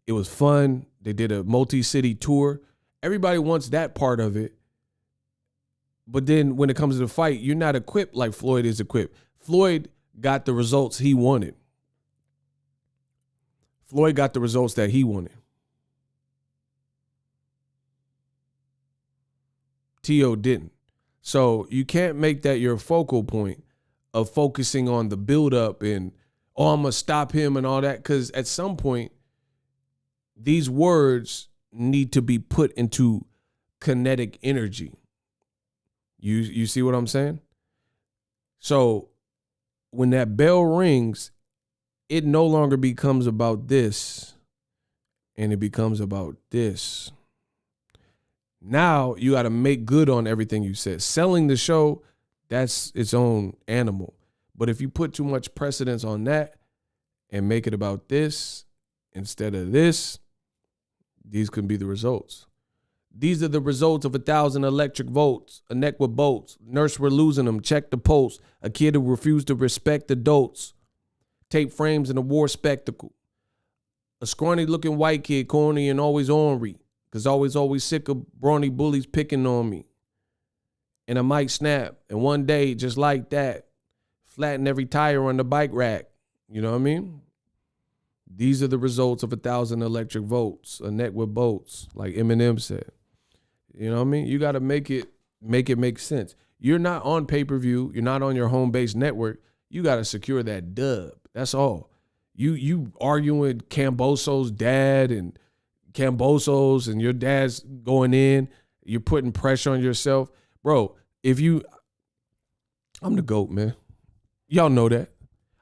S1: It was fun. They did a multi-city tour. Everybody wants that part of it. But then when it comes to the fight, you're not equipped like Floyd is equipped. Floyd got the results he wanted. Floyd got the results that he wanted. T.O. didn't. So you can't make that your focal point of focusing on the buildup and, I'm going to stop him and all that. Because at some point, these words need to be put into kinetic energy. You see what I'm saying? So when that bell rings, it no longer becomes about this and it becomes about this. Now you got to make good on everything you said. Selling the show, that's its own animal. But if you put too much precedence on that and make it about this instead of this, these can be the results. These are the results of 1,000 electric volts, a neck with bolts, nurse we're losing them, check the pulse, a kid who refused to respect adults, tape frames in a war spectacle, A scrawny looking white kid, corny and always ornery. Cause always sick of brawny bullies picking on me. And I might snap. And one day, just like that, flatten every tire on the bike rack. You know what I mean? These are the results of 1,000 electric volts, a neck with bolts, like Eminem said. You know what I mean? You got to make it make sense. You're not on pay-per-view. You're not on your home-based network. You got to secure that dub. That's all. You arguing with Kambosos' dad and Kambosos and your dad's going in. You're putting pressure on yourself. Bro, I'm the GOAT, man. Y'all know that.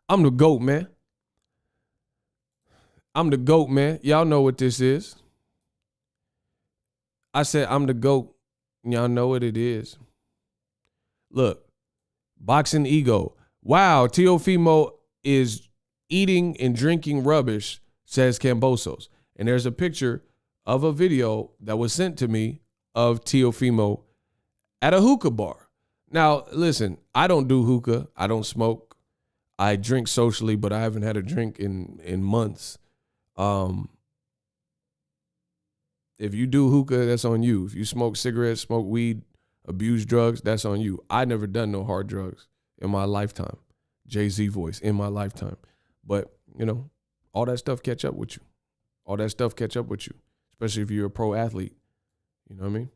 S1: I'm the GOAT, man. I'm the GOAT, man. Y'all know what this is. I said I'm the GOAT. Y'all know what it is. Look, boxing ego. Wow, Teofimo is eating and drinking rubbish, says Kambosos. And there's a picture of a video that was sent to me of Teofimo at a hookah bar. Now, listen, I don't do hookah. I don't smoke. I drink socially, but I haven't had a drink in months. If you do hookah, that's on you. If you smoke cigarettes, smoke weed, abuse drugs, that's on you. I never done no hard drugs in my lifetime. Jay-Z voice, in my lifetime. But, you know, all that stuff catch up with you. All that stuff catch up with you, especially if you're a pro athlete. You know what I mean?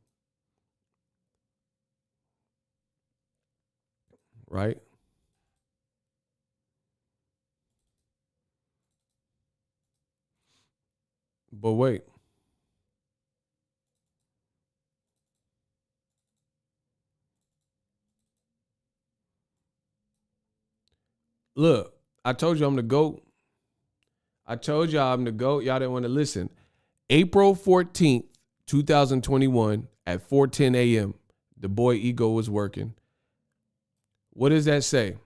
S1: Right? But wait. Look, I told you I'm the GOAT. I told y'all I'm the GOAT. Y'all didn't want to listen. April 14th, 2021 at 4:10 a.m., the boy Ego was working. What does that say?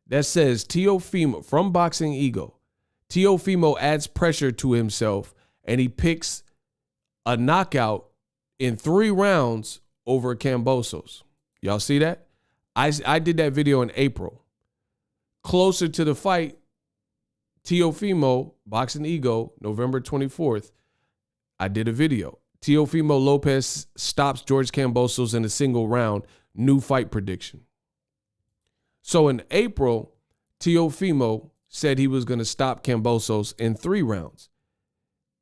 S1: That says Teofimo, from Boxing Ego, Teofimo adds pressure to himself and he picks a knockout in 3 rounds over Kambosos. Y'all see that? I did that video in April. Closer to the fight, Teofimo, Boxing Ego, November 24th, I did a video. Teofimo Lopez stops George Kambosos in a single round, new fight prediction. So in April, Teofimo said he was going to stop Kambosos in 3 rounds.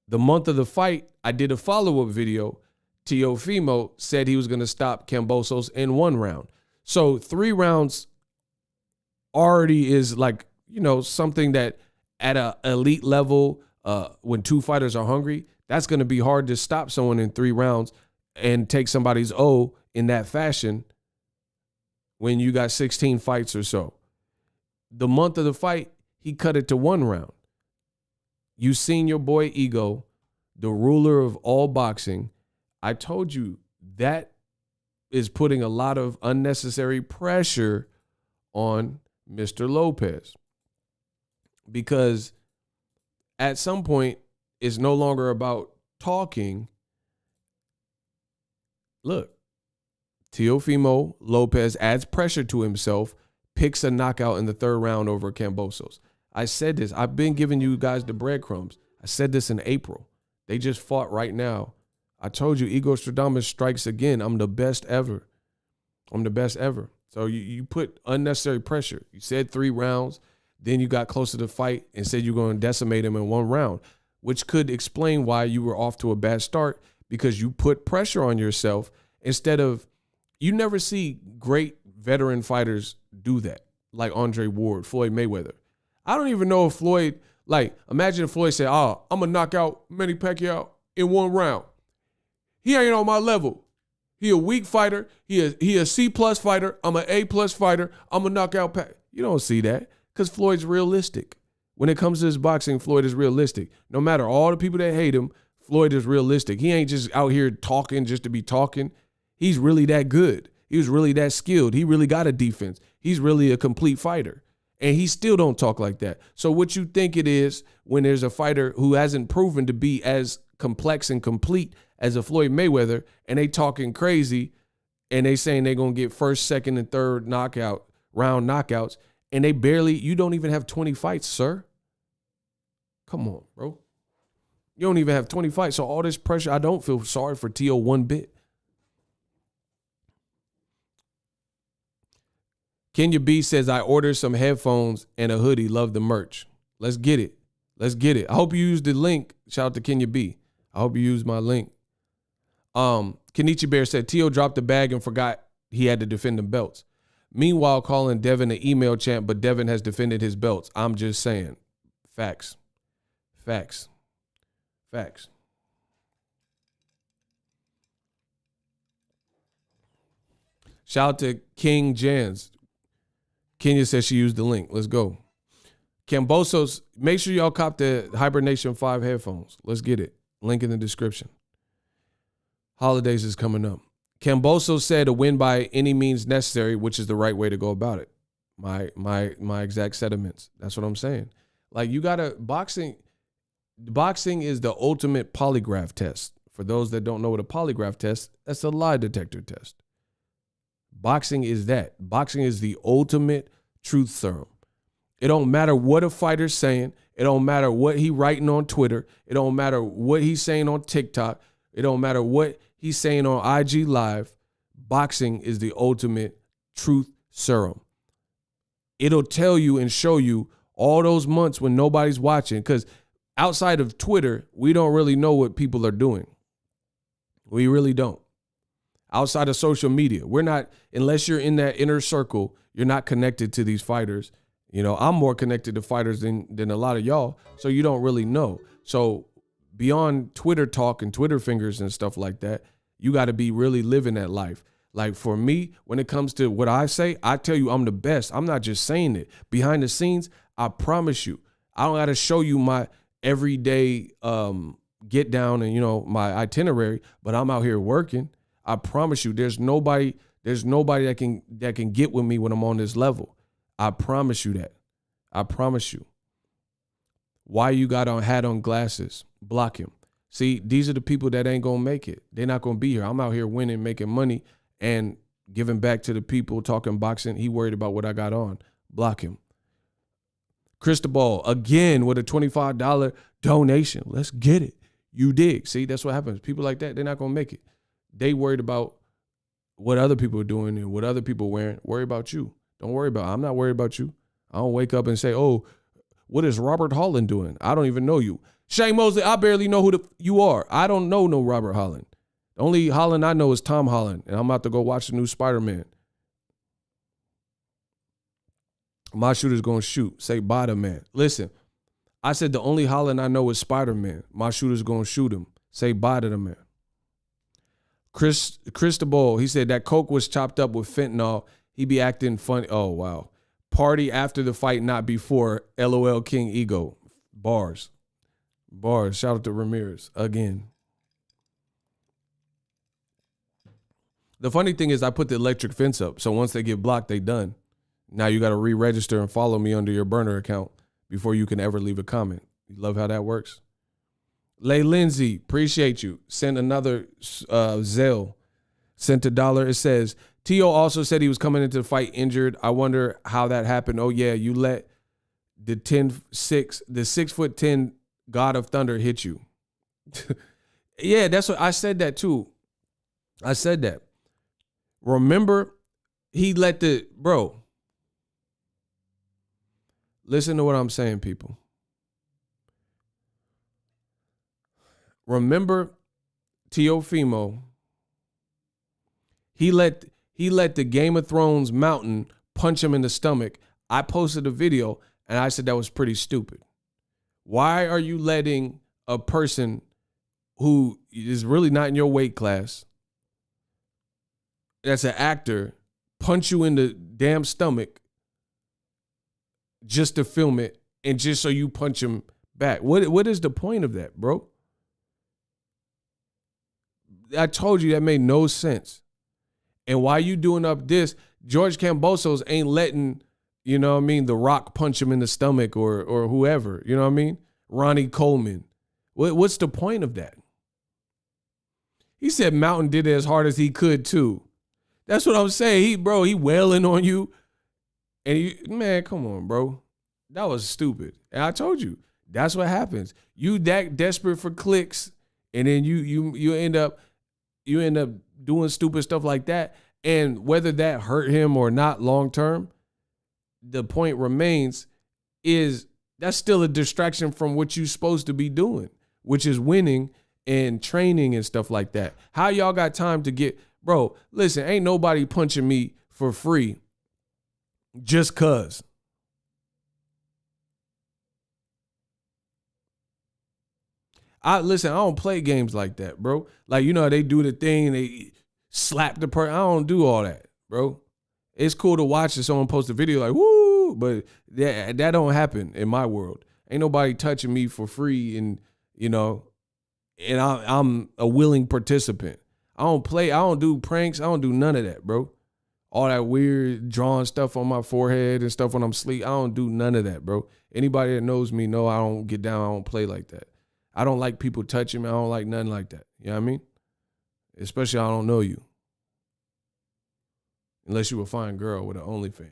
S1: The month of the fight, I did a follow-up video. Teofimo said he was going to stop Kambosos in 1 round. So 3 rounds already is like, you know, something that at an elite level, when 2 fighters are hungry, that's going to be hard to stop someone in 3 rounds and take somebody's O in that fashion when you got 16 fights or so. The month of the fight, he cut it to 1 round. You seen your boy Ego, the ruler of all boxing. I told you that is putting a lot of unnecessary pressure on Mr. Lopez, because at some point it's no longer about talking. Look, Teofimo Lopez adds pressure to himself, picks a knockout in the 3rd round over Kambosos. I said this. I've been giving you guys the breadcrumbs. I said this in April. They just fought right now. I told you, Ego Stradamus strikes again. I'm the best ever. I'm the best ever. So you put unnecessary pressure. You said 3 rounds. Then you got close to the fight and said you're going to decimate him in 1 round, which could explain why you were off to a bad start, because you put pressure on yourself instead of, you never see great veteran fighters do that, like Andre Ward, Floyd Mayweather. I don't even know if Floyd, like, imagine if Floyd said, I'm going to knock out Manny Pacquiao in 1 round. He ain't on my level. He a weak fighter. He a C+ fighter. I'm an A+ fighter. I'm going to knock out Pac. You don't see that, because Floyd's realistic. When it comes to his boxing, Floyd is realistic. No matter all the people that hate him, Floyd is realistic. He ain't just out here talking just to be talking. He's really that good. He was really that skilled. He really got a defense. He's really a complete fighter. And he still don't talk like that. So what you think it is when there's a fighter who hasn't proven to be as complex and complete as a Floyd Mayweather, and they talking crazy, and they saying they're going to get 1st, 2nd, and 3rd round knockouts, and you don't even have 20 fights, sir. Come on, bro. You don't even have 20 fights. So all this pressure, I don't feel sorry for Teo one bit. Kenya B says, I ordered some headphones and a hoodie. Love the merch. Let's get it. Let's get it. I hope you used the link. Shout out to Kenya B. I hope you used my link. Kenichi Bear said, Teo dropped the bag and forgot he had to defend the belts. Meanwhile, calling Devin an email champ, but Devin has defended his belts. I'm just saying. Facts. Facts. Facts. Shout out to King Jans. Kenya says she used the link. Let's go. Kambosos, make sure y'all cop the Hibernation 5 headphones. Let's get it. Link in the description. Holidays is coming up. Kambosos said a win by any means necessary, which is the right way to go about it. My exact sentiments. That's what I'm saying. Like, you gotta, boxing is the ultimate polygraph test. For those that don't know what a polygraph test, that's a lie detector test. Boxing is that. Boxing is the ultimate truth serum. It don't matter what a fighter's saying. It don't matter what he writing on Twitter. It don't matter what he's saying on TikTok. It don't matter what he's saying on IG Live. Boxing is the ultimate truth serum. It'll tell you and show you all those months when nobody's watching, because outside of Twitter, we don't really know what people are doing. We really don't. Outside of social media, we're not, unless you're in that inner circle, you're not connected to these fighters. You know, I'm more connected to fighters than a lot of y'all, so you don't really know. So beyond Twitter talk and Twitter fingers and stuff like that, you got to be really living that life. Like, for me, when it comes to what I say, I tell you I'm the best. I'm not just saying it. Behind the scenes, I promise you, I don't got to show you my everyday get down and, you know, my itinerary, but I'm out here working. I promise you, there's nobody that can get with me when I'm on this level. I promise you that. I promise you. Why you got on hat on glasses? Block him. See, these are the people that ain't gonna make it. They're not gonna be here. I'm out here winning, making money, and giving back to the people, talking boxing. He worried about what I got on. Block him. Cristobal, again, with a $25 donation. Let's get it. You dig. See, that's what happens. People like that, they're not gonna make it. They worried about what other people are doing and what other people are wearing. Worry about you. Don't worry about it. I'm not worried about you. I don't wake up and say, oh, what is Robert Holland doing? I don't even know you. Shane Mosley, I barely know who you are. I don't know no Robert Holland. The only Holland I know is Tom Holland, and I'm about to go watch the new Spider-Man. My shooter's going to shoot. Say bye to man. Listen, I said the only Holland I know is Spider-Man. My shooter's going to shoot him. Say bye to the man. Cristobal, he said that coke was chopped up with fentanyl. He be acting funny. Oh, wow. Party after the fight, not before. LOL King Ego. Bars. Shout out to Ramirez again. The funny thing is I put the electric fence up. So once they get blocked, they done. Now you got to re-register and follow me under your burner account before you can ever leave a comment. You love how that works? Lay Lindsay, appreciate you. Send another Zelle. Sent $1. It says, Teo also said he was coming into the fight injured. I wonder how that happened. Oh, yeah, you let the 6'10" God of Thunder hit you. Yeah, that's what I said that too. I said that. Remember, he let bro. Listen to what I'm saying, people. Remember, Teofimo, he let the Game of Thrones mountain punch him in the stomach. I posted a video and I said that was pretty stupid. Why are you letting a person who is really not in your weight class, that's an actor, punch you in the damn stomach just to film it and just so you punch him back? What is the point of that, bro? I told you that made no sense. And why you doing up this, George Kambosos ain't letting, you know what I mean, The Rock punch him in the stomach or whoever, you know what I mean? Ronnie Coleman. What's the point of that? He said Mountain did it as hard as he could too. That's what I'm saying. He wailing on you. And man, come on, bro. That was stupid. And I told you, That's what happens. You that desperate for clicks, and then you end up doing stupid stuff like that. And whether that hurt him or not long term, the point remains is that's still a distraction from what you're supposed to be doing, which is winning and training and stuff like that. How y'all got time to get, bro, listen, ain't nobody punching me for free just cuz. I don't play games like that, bro. Like, you know how they do the thing, they slap the person. I don't do all that, bro. It's cool to watch if someone post a video like, woo, but that don't happen in my world. Ain't nobody touching me for free, and, you know, and I'm a willing participant. I don't do pranks. I don't do none of that, bro. All that weird drawing stuff on my forehead and stuff when I'm asleep. I don't do none of that, bro. Anybody that knows me know I don't get down. I don't play like that. I don't like people touching me. I don't like nothing like that. You know what I mean? Especially I don't know you. Unless you a fine girl with an OnlyFans.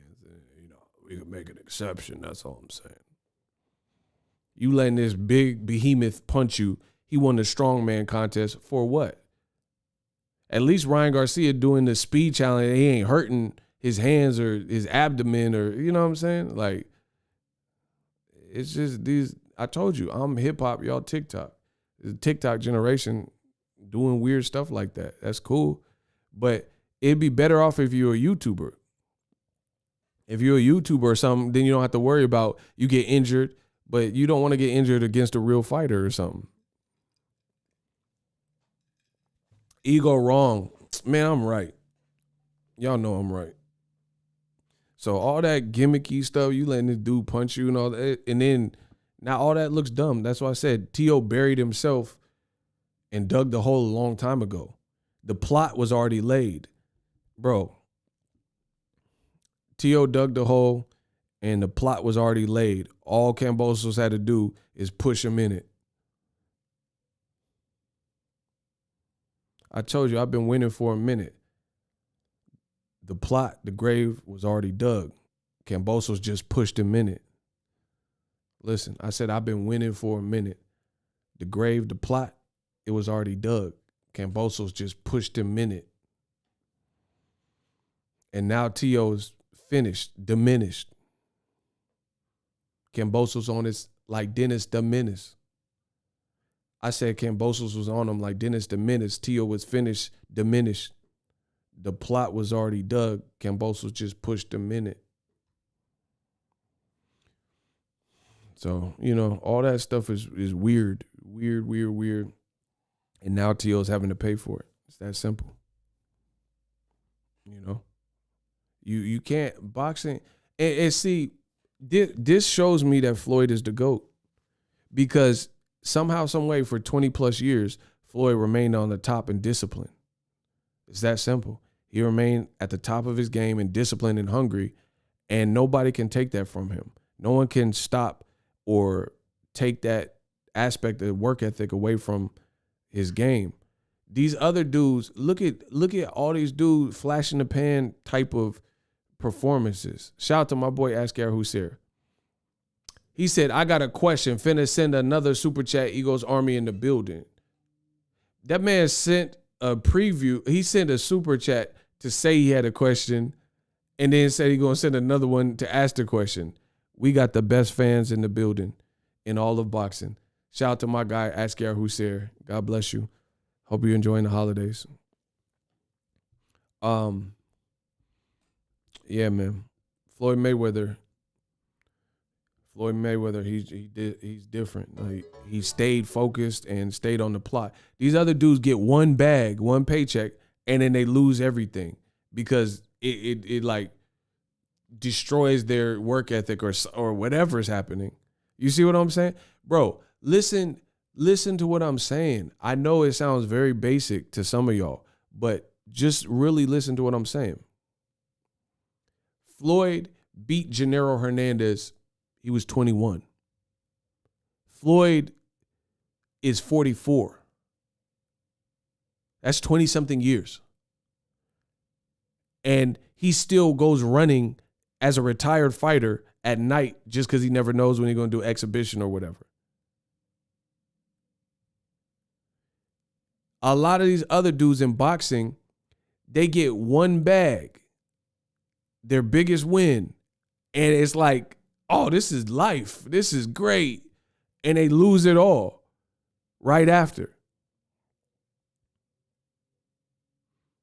S1: You know, we could make an exception. That's all I'm saying. You letting this big behemoth punch you. He won the strongman contest for what? At least Ryan Garcia doing the speed challenge, he ain't hurting his hands or his abdomen or, you know what I'm saying? Like, it's just these, I told you, I'm hip hop, y'all TikTok. The TikTok generation doing weird stuff like that. That's cool. But it'd be better off if you're a YouTuber. If you're a YouTuber or something, then you don't have to worry about you get injured, but you don't want to get injured against a real fighter or something. Ego wrong. Man, I'm right. Y'all know I'm right. So all that gimmicky stuff, you letting this dude punch you and all that, and then now all that looks dumb. That's why I said T.O. buried himself and dug the hole a long time ago. The plot was already laid. Bro, T.O. dug the hole and the plot was already laid. All Kambosos had to do is push him in it. I told you, I've been winning for a minute. The plot, the grave was already dug. Kambosos just pushed him in it. Listen, I said I've been winning for a minute. The grave, the plot, it was already dug. Kambosos just pushed him in it. And now T.O. is finished, diminished. Kambosos on his like Dennis the Menace. I said Kambosos was on him like Dennis the Menace. T.O. was finished, diminished. The plot was already dug. Kambosos just pushed him in it. So, you know, all that stuff is weird. Weird. And now T.O.'s having to pay for it. It's that simple. You know? You can't, boxing, and see, this shows me that Floyd is the GOAT. Because somehow, some way, for 20 plus years, Floyd remained on the top in discipline. It's that simple. He remained at the top of his game in discipline and hungry, and nobody can take that from him. No one can stop or take that aspect of work ethic away from his game. These other dudes, look at all these dudes flash in the pan type of performances. Shout out to my boy Asker Hussein. He said, I got a question. Finna send another super chat. Eagles Army in the building. That man sent a preview. He sent a super chat to say he had a question and then said he going to send another one to ask the question. We got the best fans in the building in all of boxing. Shout out to my guy, Asker Hussein. God bless you. Hope you're enjoying the holidays. Yeah, man. Floyd Mayweather, he's different. Like, he stayed focused and stayed on the plot. These other dudes get one bag, one paycheck, and then they lose everything because it like destroys their work ethic or whatever's happening. You see what I'm saying? Bro, listen to what I'm saying. I know it sounds very basic to some of y'all, but just really listen to what I'm saying. Floyd beat Gennaro Hernandez. He was 21. Floyd is 44. That's 20-something years. And he still goes running as a retired fighter at night just because he never knows when he's going to do exhibition or whatever. A lot of these other dudes in boxing, they get one bag, their biggest win, and it's like, oh, this is life. This is great. And they lose it all right after.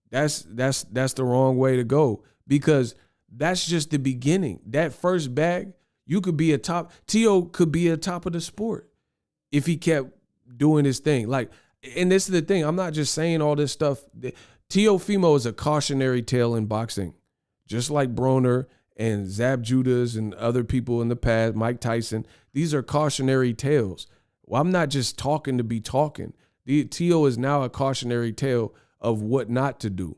S1: That's the wrong way to go, because that's just the beginning. That first bag, you could be a top. Teo could be a top of the sport if he kept doing his thing. Like, and this is the thing. I'm not just saying all this stuff. Teofimo is a cautionary tale in boxing, just like Broner and Zab Judas and other people in the past, Mike Tyson. These are cautionary tales. Well, I'm not just talking to be talking. Teo is now a cautionary tale of what not to do.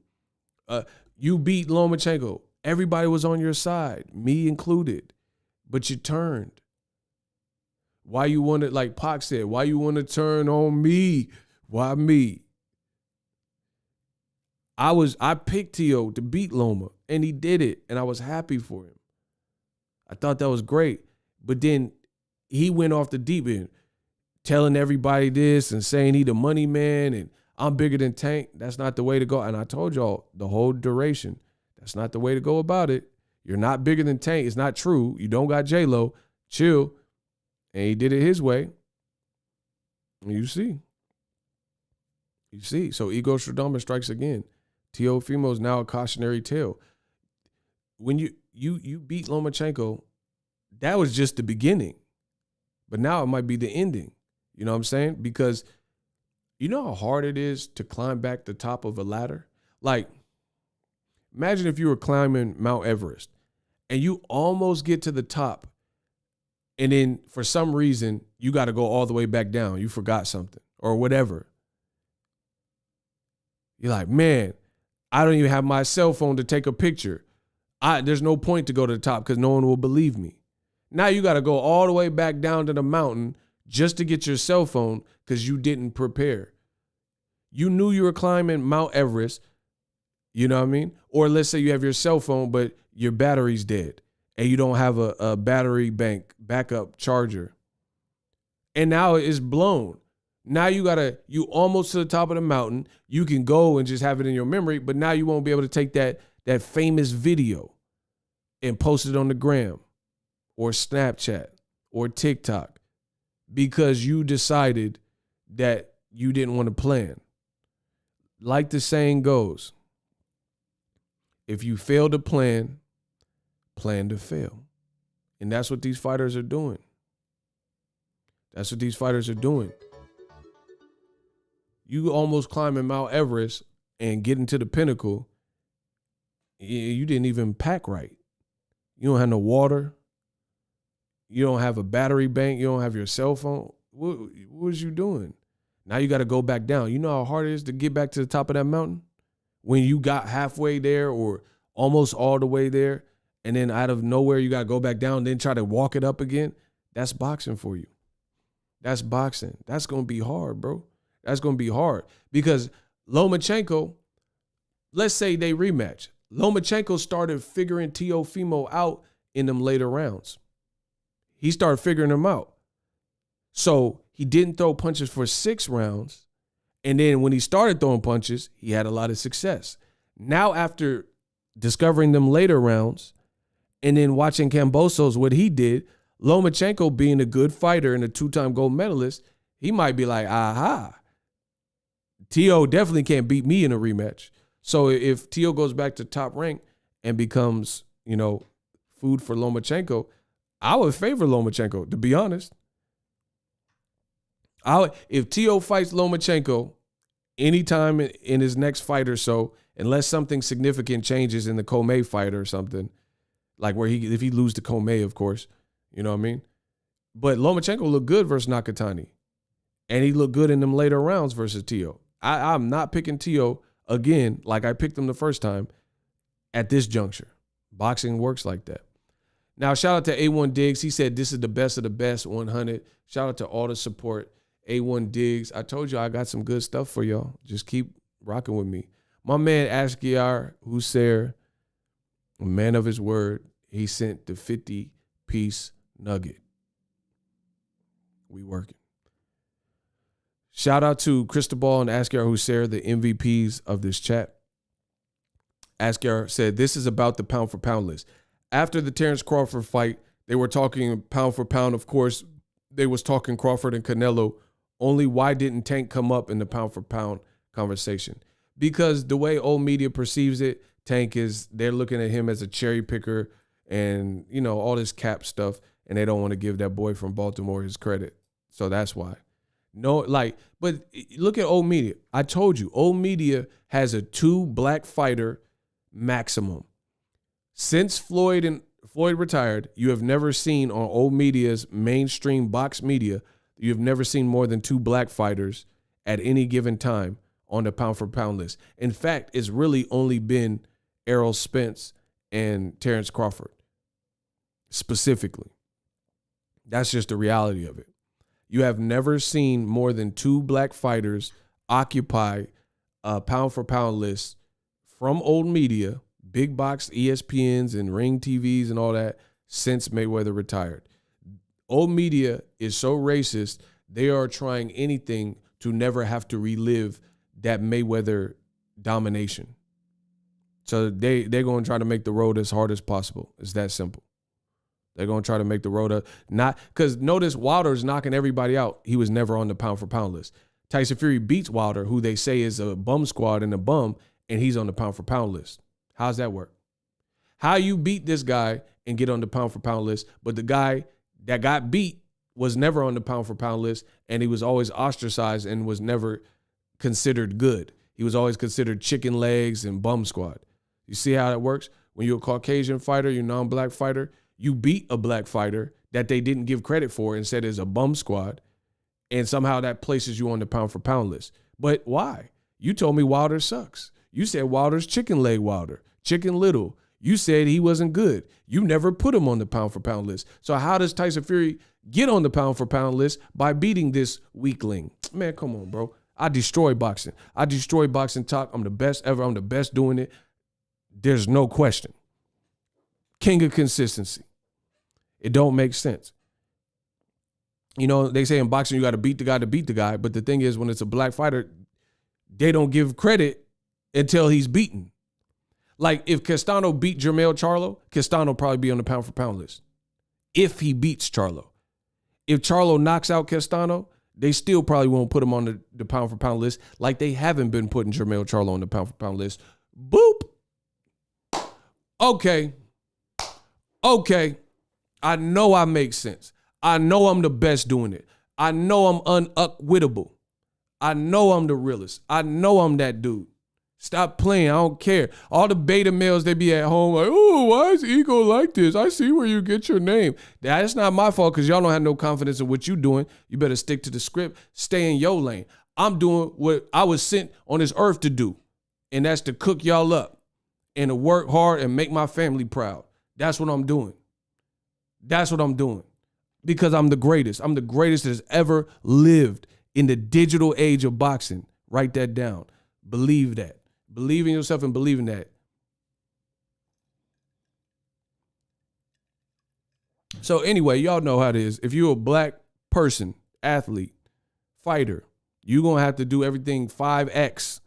S1: You beat Lomachenko. Everybody was on your side, me included, but you turned. Why you want to, like Pac said, why you want to turn on me? Why me? I picked Teo to beat Loma, and he did it, and I was happy for him. I thought that was great. But then he went off the deep end, telling everybody this and saying he the money man and I'm bigger than Tank. That's not the way to go. And I told y'all the whole duration, that's not the way to go about it. You're not bigger than Tank. It's not true. You don't got J-Lo. Chill. And he did it his way. And you see. You see. So ego Stradamus strikes again. Teofimo is now a cautionary tale. When you beat Lomachenko, that was just the beginning. But now it might be the ending. You know what I'm saying? Because you know how hard it is to climb back the top of a ladder? Like, imagine if you were climbing Mount Everest and you almost get to the top, and then for some reason you got to go all the way back down. You forgot something or whatever. You're like, man, I don't even have my cell phone to take a picture. There's no point to go to the top because no one will believe me. Now you got to go all the way back down to the mountain just to get your cell phone because you didn't prepare. You knew you were climbing Mount Everest, you know what I mean? Or let's say you have your cell phone, but your battery's dead and you don't have a battery bank backup charger. And now it's blown. Now you almost to the top of the mountain. You can go and just have it in your memory, but now you won't be able to take that famous video and post it on the gram or Snapchat or TikTok because you decided that you didn't want to plan. Like the saying goes, if you fail to plan to fail. And that's what these fighters are doing. That's what these fighters are doing. You almost climbing Mount Everest and getting to the pinnacle, you didn't even pack right. You don't have no water. You don't have a battery bank. You don't have your cell phone. What was you doing? Now you got to go back down. You know how hard it is to get back to the top of that mountain? When you got halfway there or almost all the way there, and then out of nowhere you got to go back down, then try to walk it up again. That's boxing for you. That's boxing. That's going to be hard, bro. That's going to be hard because Lomachenko, let's say they rematch. Lomachenko started figuring Teofimo out in them later rounds. He started figuring them out. So he didn't throw punches for 6 rounds. And then when he started throwing punches, he had a lot of success. Now after discovering them later rounds and then watching Kambosos, what he did, Lomachenko being a good fighter and a 2-time gold medalist, he might be like, aha, Teo definitely can't beat me in a rematch. So if Teo goes back to top rank and becomes, food for Lomachenko, I would favor Lomachenko, to be honest. If Teo fights Lomachenko anytime in his next fight or so, unless something significant changes in the Comey fight or something, like if he loses to Comey, of course, you know what I mean? But Lomachenko looked good versus Nakatani. And he looked good in them later rounds versus Teo. I'm not picking Teo again like I picked him the first time at this juncture. Boxing works like that. Now, shout out to A1 Diggs. He said this is the best of the best 100. Shout out to all the support. A1 Diggs. I told you I got some good stuff for y'all. Just keep rocking with me. My man Ashgiar Hussein, a man of his word, he sent the 50-piece nugget. We working. Shout out to Cristobal and Asker Hussein, the MVPs of this chat. Asker said, this is about the pound for pound list. After the Terrence Crawford fight, they were talking pound for pound. Of course, they was talking Crawford and Canelo. Only why didn't Tank come up in the pound for pound conversation? Because the way old media perceives it, Tank is, they're looking at him as a cherry picker and, you know, all this cap stuff. And they don't want to give that boy from Baltimore his credit. So that's why. No, like, but look at old media. I told you, old media has a 2 black fighter maximum. Since Floyd retired, you have never seen on old media's mainstream box media, you have never seen more than 2 black fighters at any given time on the pound for pound list. In fact, it's really only been Errol Spence and Terrence Crawford specifically. That's just the reality of it. You have never seen more than 2 black fighters occupy a pound for pound list from old media, big box ESPNs and Ring TVs and all that since Mayweather retired. Old media is so racist, they are trying anything to never have to relive that Mayweather domination. So they're going to try to make the road as hard as possible. It's that simple. They're going to try to make the road not because notice Wilder's knocking everybody out. He was never on the pound for pound list. Tyson Fury beats Wilder, who they say is a bum squad and a bum, and he's on the pound for pound list. How's that work? How you beat this guy and get on the pound for pound list, but the guy that got beat was never on the pound for pound list, and he was always ostracized and was never considered good. He was always considered chicken legs and bum squad. You see how that works? When you're a Caucasian fighter, you're a non-black fighter, you beat a black fighter that they didn't give credit for and said is a bum squad, and somehow that places you on the pound for pound list. But why? You told me Wilder sucks. You said Wilder's chicken leg Wilder, chicken little. You said he wasn't good. You never put him on the pound for pound list. So how does Tyson Fury get on the pound for pound list? By beating this weakling. Man, come on, bro. I destroy boxing. I destroy boxing talk. I'm the best ever. I'm the best doing it. There's no question. King of consistency. It don't make sense. You know, they say in boxing you got to beat the guy to beat the guy, but the thing is when it's a black fighter, they don't give credit until he's beaten. Like if Castano beat Jermell Charlo, Castano probably be on the pound for pound list. If he beats Charlo. If Charlo knocks out Castano, they still probably won't put him on the pound for pound list like they haven't been putting Jermell Charlo on the pound for pound list. Boop. Okay. I know I make sense. I know I'm the best doing it. I know I'm unupwittable. I know I'm the realest. I know I'm that dude. Stop playing. I don't care. All the beta males, they be at home like, oh, why is Ego like this? I see where you get your name. That's not my fault because y'all don't have no confidence in what you're doing. You better stick to the script. Stay in your lane. I'm doing what I was sent on this earth to do, and that's to cook y'all up and to work hard and make my family proud. That's what I'm doing. That's what I'm doing because I'm the greatest. I'm the greatest that has ever lived in the digital age of boxing. Write that down. Believe that. Believe in yourself and believe in that. So anyway, y'all know how it is. If you're a black person, athlete, fighter, you're going to have to do everything 5X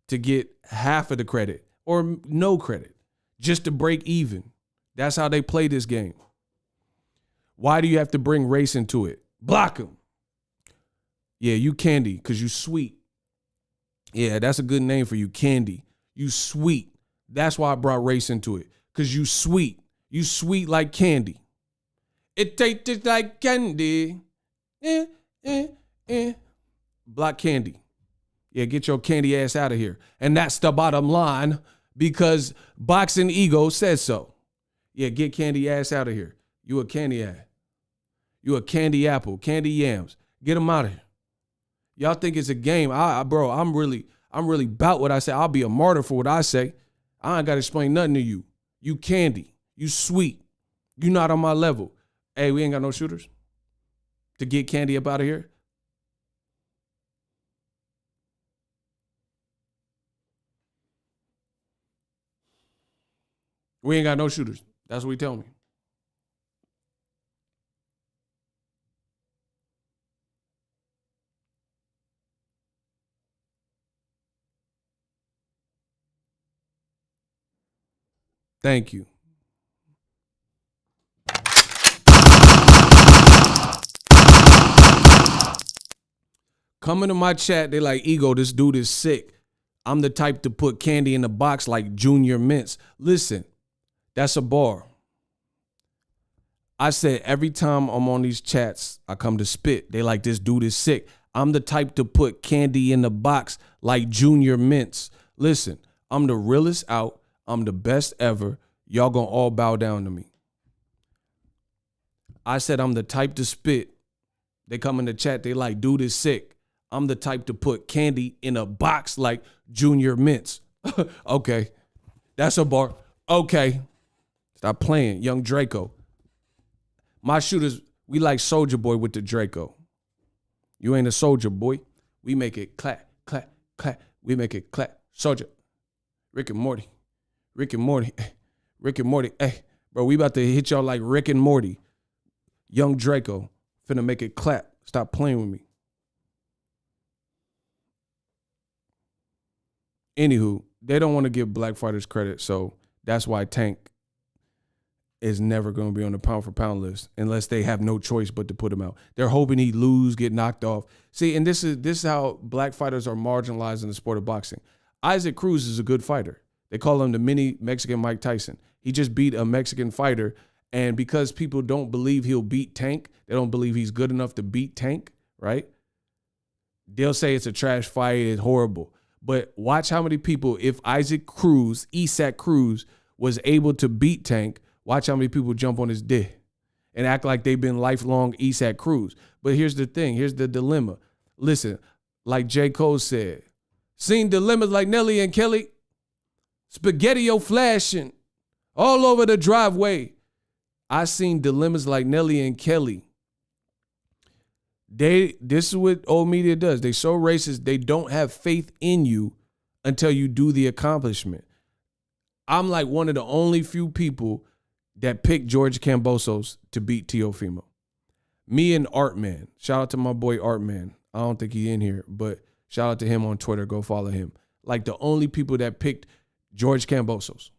S1: to get half of the credit or no credit just to break even. That's how they play this game. Why do you have to bring race into it? Block them. Yeah, you Candy because you sweet. Yeah, that's a good name for you, Candy. You sweet. That's why I brought race into it because you sweet. You sweet like candy. It tastes like candy. Block Candy. Yeah, get your candy ass out of here. And that's the bottom line because Boxing Ego says so. Yeah, get candy ass out of here. You a candy ass. You a candy apple, candy yams. Get them out of here. Y'all think it's a game. Bro, I'm really about what I say. I'll be a martyr for what I say. I ain't got to explain nothing to you. You candy. You sweet. You not on my level. Hey, we ain't got no shooters to get Candy up out of here. We ain't got no shooters. That's what he tell me. Thank you. Coming to my chat, they like, Ego, this dude is sick. I'm the type to put candy in the box like Junior Mints. Listen, that's a bar. I said every time I'm on these chats, I come to spit. They like, this dude is sick. I'm the type to put candy in the box like Junior Mints. Listen, I'm the realest out. I'm the best ever. Y'all gonna all bow down to me. I said I'm the type to spit. They come in the chat. They like, dude is sick. I'm the type to put candy in a box like Junior Mints. Okay. That's a bar. Okay. Stop playing, young Draco. My shooters, we like Soldier Boy with the Draco. You ain't a soldier, boy. We make it clap, clap, clap. We make it clap. Soldier. Rick and Morty. Rick and Morty. Rick and Morty. Hey, bro, we about to hit y'all like Rick and Morty. Young Draco. Finna make it clap. Stop playing with me. Anywho, they don't want to give black fighters credit, so that's why Tank is never going to be on the pound for pound list unless they have no choice but to put him out. They're hoping he lose, get knocked off. See, and this is how black fighters are marginalized in the sport of boxing. Isaac Cruz is a good fighter. They call him the mini Mexican Mike Tyson. He just beat a Mexican fighter, and because people don't believe he'll beat Tank, they don't believe he's good enough to beat Tank, right? They'll say it's a trash fight, it's horrible. But watch how many people, if Isaac Cruz was able to beat Tank, watch how many people jump on his dick and act like they've been lifelong Isaac Cruz. But here's the thing. Here's the dilemma. Listen, like J. Cole said, seen dilemmas like Nelly and Kelly, spaghetti-o flashing all over the driveway. I seen dilemmas like Nelly and Kelly. This is what old media does. They so racist, they don't have faith in you until you do the accomplishment. I'm like one of the only few people that picked George Kambosos to beat Teofimo. Me and Artman. Shout out to my boy Artman. I don't think he in here, but shout out to him on Twitter. Go follow him. Like the only people that picked George Kambosos.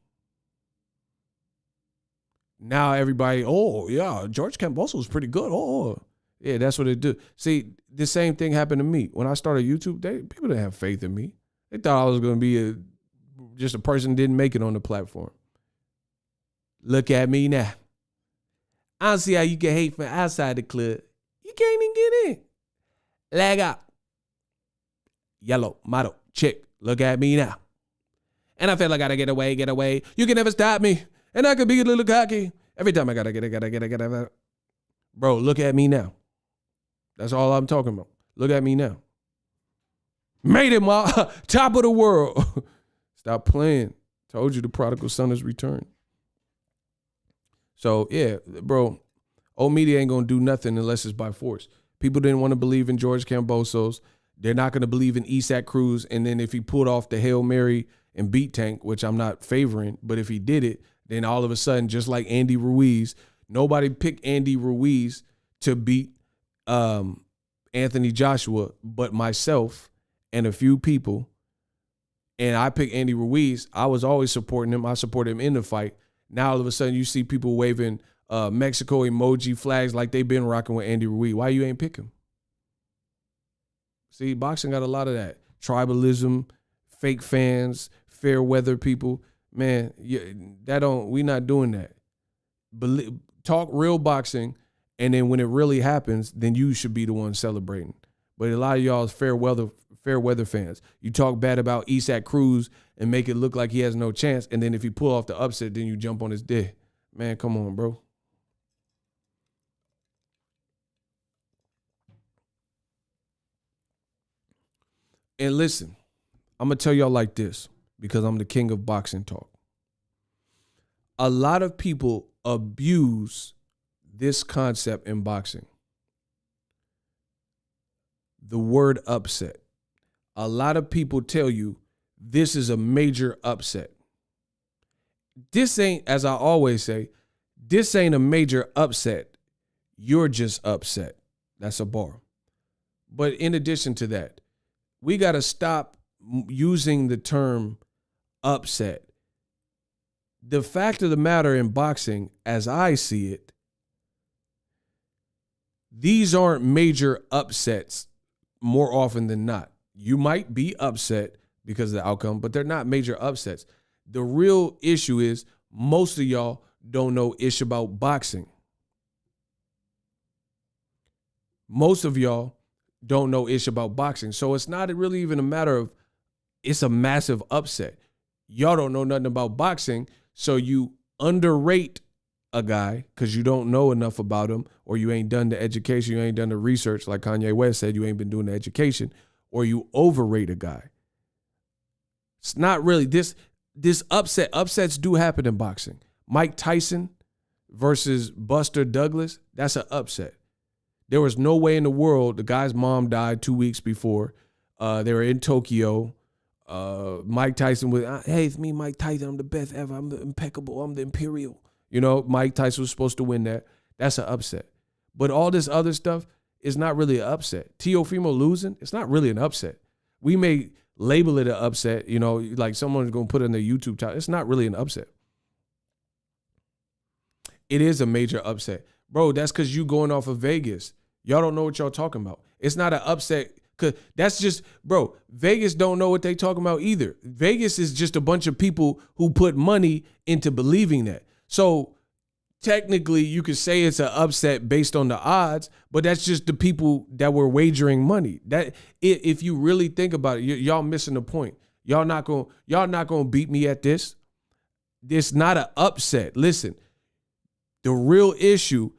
S1: Now everybody, oh yeah, George Kambosos is pretty good. Oh yeah, that's what it do. See, the same thing happened to me when I started YouTube. People didn't have faith in me. They thought I was going to be just a person who didn't make it on the platform. Look at me now. I don't see how you can hate from outside the club. You can't even get in. Lag out. Yellow, model, chick. Look at me now. And I feel like I gotta get away. You can never stop me. And I could be a little cocky. Every time I gotta get. Bro, look at me now. That's all I'm talking about. Look at me now. Made it, ma. Top of the world. Stop playing. Told you the prodigal son has returned. So, yeah, bro, old media ain't going to do nothing unless it's by force. People didn't want to believe in George Kambosos. They're not going to believe in Isaac Cruz. And then if he pulled off the Hail Mary and beat Tank, which I'm not favoring, but if he did it, then all of a sudden, just like Andy Ruiz, nobody picked Andy Ruiz to beat Anthony Joshua but myself and a few people. And I picked Andy Ruiz. I was always supporting him. I supported him in the fight. Now all of a sudden you see people waving Mexico emoji flags like they've been rocking with Andy Ruiz. Why you ain't pick him? See, boxing got a lot of that. Tribalism, fake fans, fair weather people. Man, we not doing that. Talk real boxing, and then when it really happens, then you should be the one celebrating. But a lot of y'all is fair weather fans. You talk bad about Isaac Cruz and make it look like he has no chance, and then if he pull off the upset, then you jump on his dick. Man, come on, bro. And listen, I'm going to tell y'all like this because I'm the king of boxing talk. A lot of people abuse this concept in boxing. The word upset. A lot of people tell you this is a major upset. This ain't, as I always say, this ain't a major upset. You're just upset. That's a bar. But in addition to that, we got to stop using the term upset. The fact of the matter in boxing, as I see it, these aren't major upsets more often than not. You might be upset because of the outcome, but they're not major upsets. The real issue is most of y'all don't know ish about boxing. Most of y'all don't know ish about boxing. So it's not really even a matter of it's a massive upset. Y'all don't know nothing about boxing, so you underrate a guy because you don't know enough about him, or you ain't done the education, you ain't done the research, like Kanye West said, you ain't been doing the education, or you overrate a guy. It's not really this upset. Upsets do happen in boxing. Mike Tyson versus Buster Douglas, that's an upset. There was no way in the world. The guy's mom died 2 weeks before. They were in Tokyo. Mike Tyson was, hey, it's me, Mike Tyson. I'm the best ever. I'm the impeccable. I'm the imperial. You know, Mike Tyson was supposed to win that. That's an upset. But all this other stuff is not really an upset. Teofimo losing, it's not really an upset. We may label it an upset, you know, like someone's going to put it in their YouTube title. It's not really an upset. It is a major upset. Bro, that's because you going off of Vegas. Y'all don't know what y'all talking about. It's not an upset because that's just, bro, Vegas don't know what they talking about either. Vegas is just a bunch of people who put money into believing that. So technically you could say it's an upset based on the odds, but that's just the people that were wagering money. That if you really think about it, y'all missing the point. Y'all not gonna beat me at this. It's not an upset. Listen, the real issue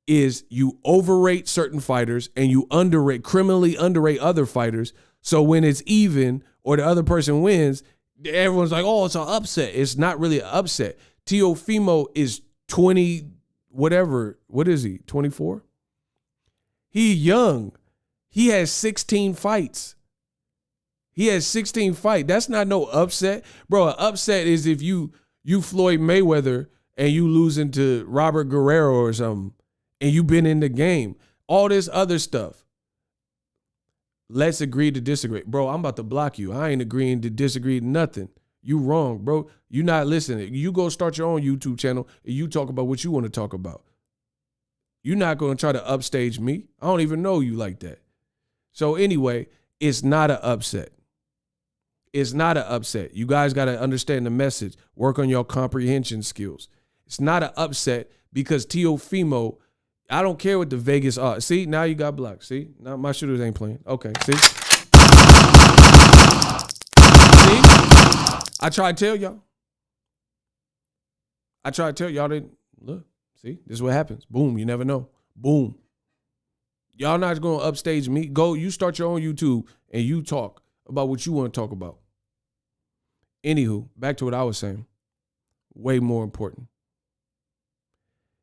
S1: is you overrate certain fighters and you criminally underrate other fighters. So when it's even or the other person wins, everyone's like, oh, it's an upset. It's not really an upset. Teofimo is 20, whatever. What is he, 24? He young. He has 16 fights. That's not no upset. Bro, an upset is if you Floyd Mayweather and you losing to Robert Guerrero or something, and you've been in the game. All this other stuff. Let's agree to disagree. Bro, I'm about to block you. I ain't agreeing to disagree to nothing. You wrong, bro. You not listening. You go start your own YouTube channel and you talk about what you want to talk about. You're not going to try to upstage me. I don't even know you like that. So anyway, it's not an upset. It's not an upset. You guys got to understand the message. Work on your comprehension skills. It's not an upset because Teofimo, I don't care what the Vegas are. See, now you got blocked. See, now my shooters ain't playing. Okay, see? I tried to tell y'all. Y'all didn't. Look, see, this is what happens. Boom, you never know. Boom. Y'all not going to upstage me. Go, you start your own YouTube and you talk about what you want to talk about. Anywho, back to what I was saying. Way more important.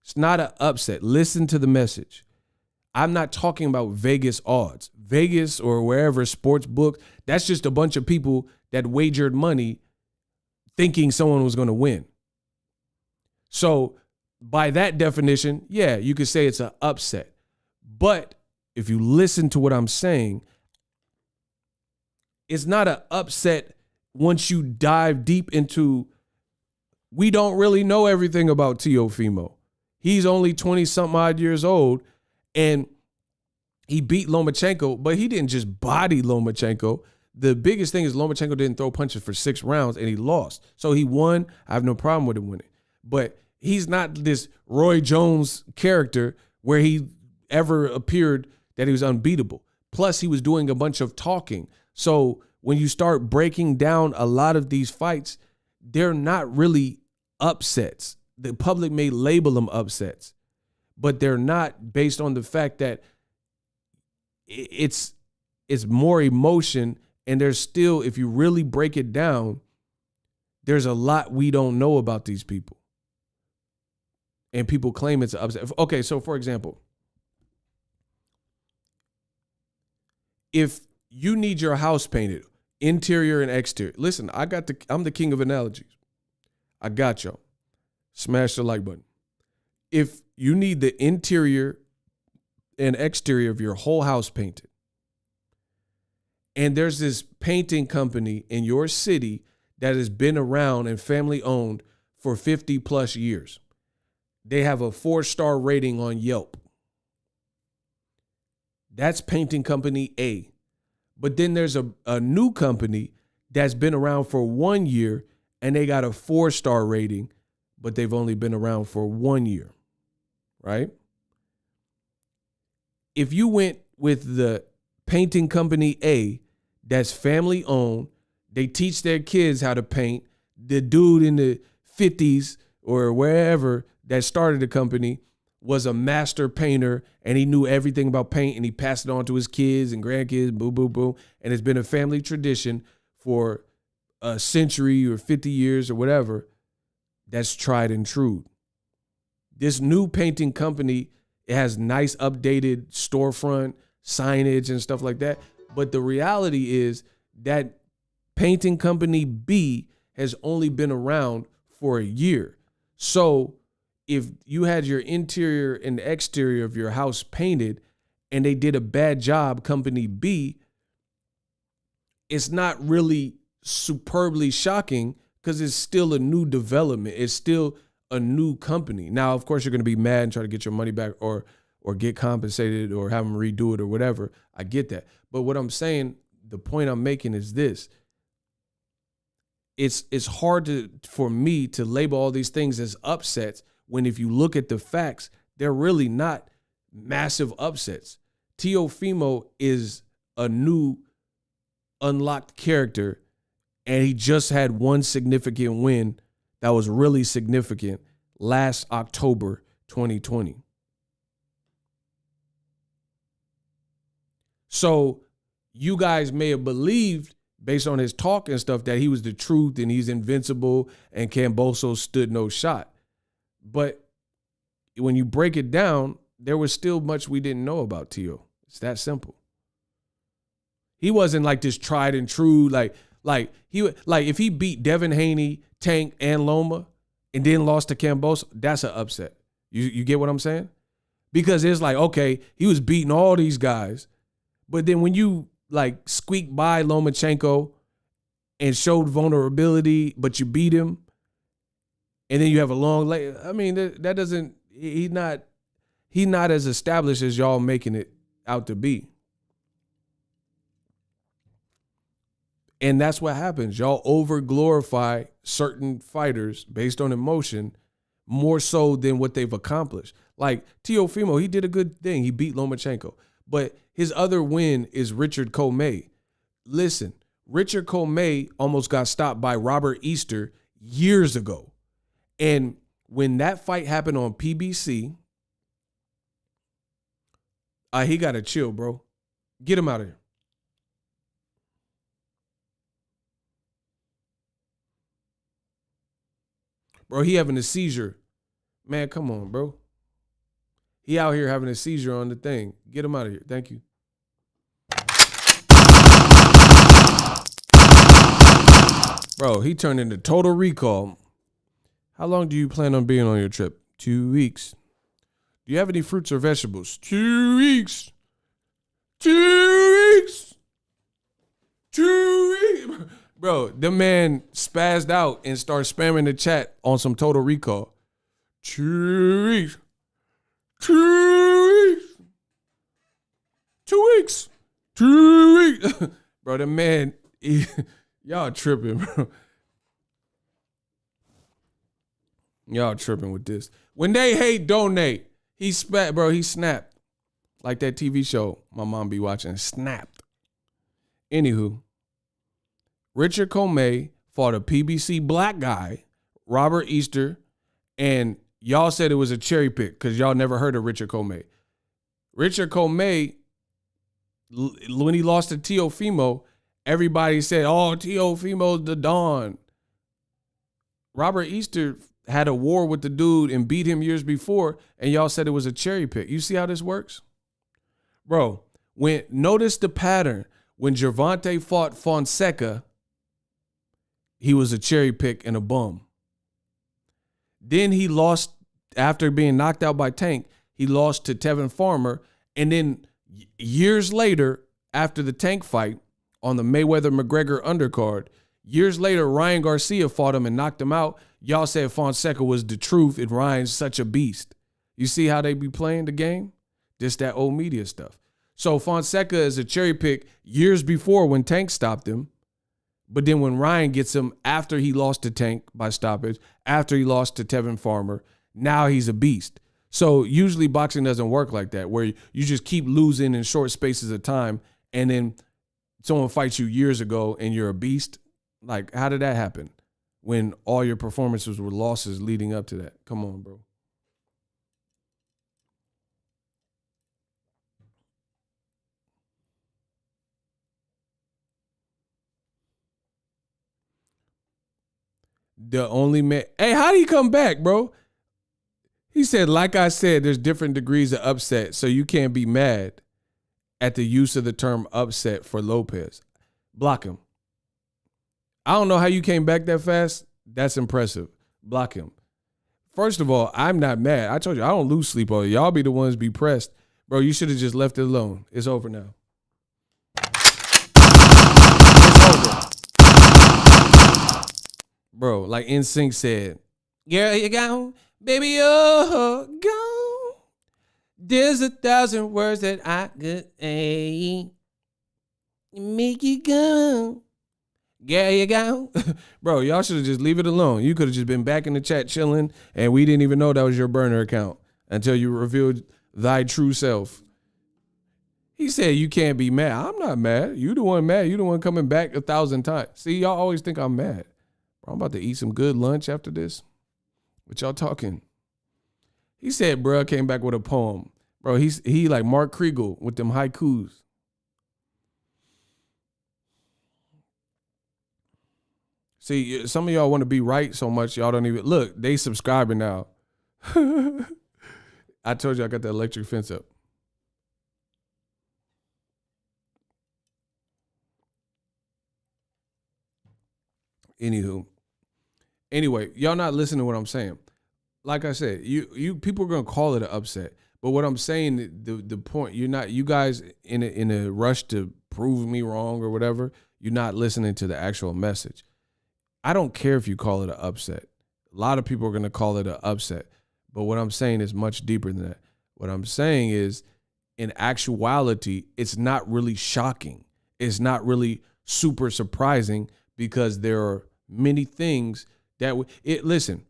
S1: It's not an upset. Listen to the message. I'm not talking about Vegas odds. Vegas or wherever, sports book, that's just a bunch of people that wagered money thinking someone was going to win. So by that definition, yeah, you could say it's an upset. But if you listen to what I'm saying, it's not an upset once you dive deep into, we don't really know everything about Teofimo. He's only 20-something odd years old, and he beat Lomachenko, but he didn't just body Lomachenko. The biggest thing is Lomachenko didn't throw punches for 6 rounds, and he lost. So he won. I have no problem with him winning. But he's not this Roy Jones character where he ever appeared that he was unbeatable. Plus, he was doing a bunch of talking. So when you start breaking down a lot of these fights, they're not really upsets. The public may label them upsets, but they're not, based on the fact that it's more emotion, and there's still, if you really break it down, there's a lot we don't know about these people. And people claim it's an upset. Okay, so for example, if you need your house painted, interior and exterior, listen, I'm the king of analogies. I got y'all. Smash the like button. If you need the interior and exterior of your whole house painted, and there's this painting company in your city that has been around and family owned for 50 plus years. They have a 4-star rating on Yelp. That's painting company A. But then there's a new company that's been around for 1 year and they got a 4-star rating, but they've only been around for 1 year, right? If you went with the painting company A that's family owned, they teach their kids how to paint, the dude in the 50s or wherever that started the company was a master painter and he knew everything about paint and he passed it on to his kids and grandkids, boom, boom, boom. And it's been a family tradition for a century or 50 years or whatever. That's tried and true. This new painting company, it has nice updated storefront signage and stuff like that. But the reality is that painting company B has only been around for a year. So if you had your interior and exterior of your house painted and they did a bad job, company B, it's not really superbly shocking because it's still a new development. It's still a new company. Now, of course, you're going to be mad and try to get your money back or get compensated or have them redo it or whatever. I get that. But what I'm saying, the point I'm making is this. It's hard for me to label all these things as upsets when if you look at the facts, they're really not massive upsets. Teofimo is a new unlocked character, and he just had one significant win that was really significant last October 2020. So you guys may have believed, based on his talk and stuff, that he was the truth and he's invincible and Kambosos stood no shot. But when you break it down, there was still much we didn't know about Teo. It's that simple. He wasn't like this tried and true, like if he beat Devin Haney, Tank, and Loma and then lost to Kambosos, that's an upset. You get what I'm saying? Because it's like, okay, he was beating all these guys, but then when you like squeak by Lomachenko and showed vulnerability, but you beat him, and then you have a long leg. I mean, that doesn't. He's not as established as y'all making it out to be. And that's what happens. Y'all over glorify certain fighters based on emotion more so than what they've accomplished. Like Teofimo, he did a good thing. He beat Lomachenko. But his other win is Richard Comey. Listen, Richard Comey almost got stopped by Robert Easter years ago. And when that fight happened on PBC, he got to chill, bro. Get him out of here. Bro, he having a seizure. Man, come on, bro. He out here having a seizure on the thing. Get him out of here. Thank you. Bro, he turned into total recall. How long do you plan on being on your trip? 2 weeks. Do you have any fruits or vegetables? 2 weeks. 2 weeks. 2 weeks. Bro, the man spazzed out and started spamming the chat on some total recall. 2 weeks. 2 weeks. 2 weeks. 2 weeks. Bro, the man, y'all tripping, bro. Y'all tripping with this. When they hate, donate. He spat, bro. He snapped. Like that TV show my mom be watching. Snapped. Anywho, Richard Comey fought a PBC black guy, Robert Easter, and y'all said it was a cherry pick because y'all never heard of Richard Comey. Richard Comey, when he lost to Teofimo, everybody said, oh, Teofimo's the Don. Robert Easter had a war with the dude and beat him years before, and y'all said it was a cherry pick. You see how this works? Bro, notice the pattern. When Gervonta fought Fonseca, he was a cherry pick and a bum. Then he lost, after being knocked out by Tank, he lost to Tevin Farmer, and then years later, after the Tank fight on the Mayweather-McGregor undercard, years later, Ryan Garcia fought him and knocked him out. Y'all said Fonseca was the truth and Ryan's such a beast. You see how they be playing the game? Just that old media stuff. So Fonseca is a cherry pick years before when Tank stopped him. But then when Ryan gets him after he lost to Tank by stoppage, after he lost to Tevin Farmer, now he's a beast. So usually boxing doesn't work like that, where you just keep losing in short spaces of time and then someone fights you years ago and you're a beast. Like, how did that happen when all your performances were losses leading up to that? Come on, bro. The only man. Hey, how did he come back, bro? He said, like I said, there's different degrees of upset, so you can't be mad at the use of the term upset for Lopez. Block him. I don't know how you came back that fast. That's impressive. Block him. First of all, I'm not mad. I told you, I don't lose sleep on it. Y'all be the ones be pressed. Bro, you should have just left it alone. It's over now. It's over. Bro, like NSYNC said, girl, you gone, baby, you're gone. There's 1,000 words that I could say. Make you go. Girl, you gone. Bro, y'all should have just leave it alone. You could have just been back in the chat chilling, and we didn't even know that was your burner account until you revealed thy true self. He said you can't be mad. I'm not mad. You the one mad. You the one coming back 1,000 times. See, y'all always think I'm mad. I'm about to eat some good lunch after this. What y'all talking? He said, bro, came back with a poem. Bro, he like Mark Kriegel with them haikus. See, some of y'all want to be right so much, y'all don't even, look, they subscribing now. I told you I got the electric fence up. Anyway, y'all not listening to what I'm saying. Like I said, you people are gonna call it an upset, but what I'm saying, the point, you guys in a rush to prove me wrong or whatever, you're not listening to the actual message. I don't care if you call it an upset. A lot of people are gonna call it an upset, but what I'm saying is much deeper than that. What I'm saying is, in actuality, it's not really shocking. It's not really super surprising because there are many things that listen,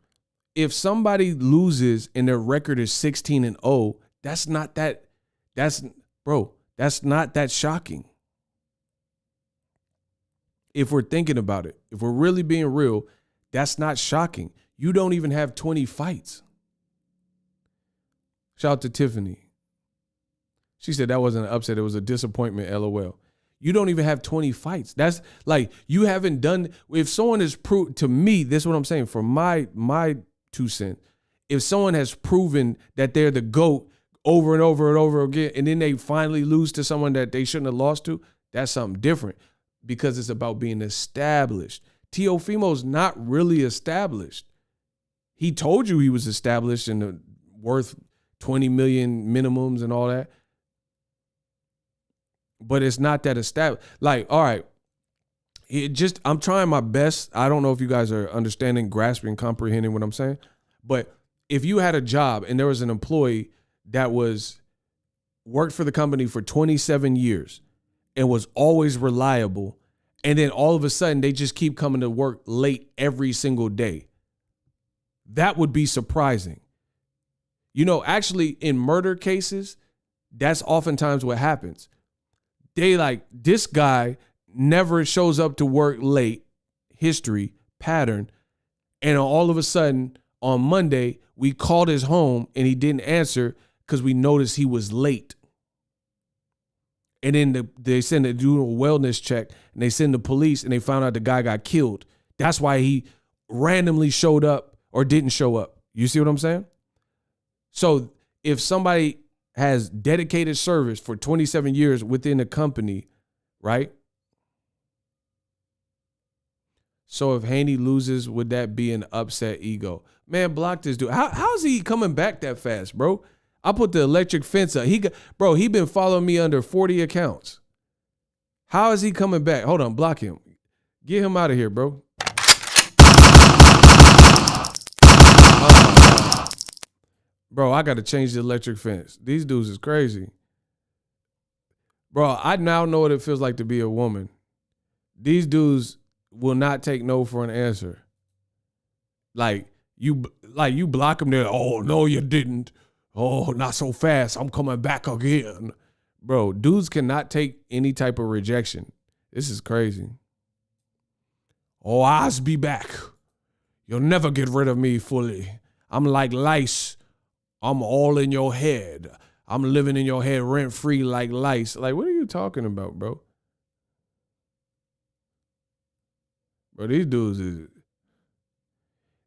S1: if somebody loses and their record is 16-0, that's not that shocking. If we're thinking about it, if we're really being real, that's not shocking. You don't even have 20 fights. Shout out to Tiffany. She said that wasn't an upset, it was a disappointment, LOL. You don't even have 20 fights. That's like, you haven't done, if someone has proved, to me, this is what I'm saying, for my 2 cents, if someone has proven that they're the GOAT over and over and over again, and then they finally lose to someone that they shouldn't have lost to, that's something different because it's about being established. Teofimo's not really established. He told you he was established and worth 20 million minimums and all that. But it's not that established. Like, all right, I'm trying my best. I don't know if you guys are understanding, grasping, comprehending what I'm saying. But if you had a job and there was an employee that worked for the company for 27 years and was always reliable, and then all of a sudden they just keep coming to work late every single day, that would be surprising. You know, actually in murder cases, that's oftentimes what happens. They like, this guy never shows up to work late, history, pattern, and all of a sudden on Monday, we called his home and he didn't answer because we noticed he was late. And then they send to do a wellness check and they send the police and they found out the guy got killed. That's why he randomly showed up or didn't show up. You see what I'm saying? So if somebody has dedicated service for 27 years within a company, right? So if Haney loses, would that be an upset ego? Man, block this dude. How's he coming back that fast, bro? I put the electric fence up. He been following me under 40 accounts. How is he coming back? Hold on, block him. Get him out of here, bro. Bro, I got to change the electric fence. These dudes is crazy. Bro, I now know what it feels like to be a woman. These dudes will not take no for an answer. Like you block them there. Oh, no, you didn't. Oh, not so fast. I'm coming back again. Bro, dudes cannot take any type of rejection. This is crazy. Oh, I'll be back. You'll never get rid of me fully. I'm like lice. I'm all in your head. I'm living in your head rent-free like lice. Like, what are you talking about, bro? Bro, these dudes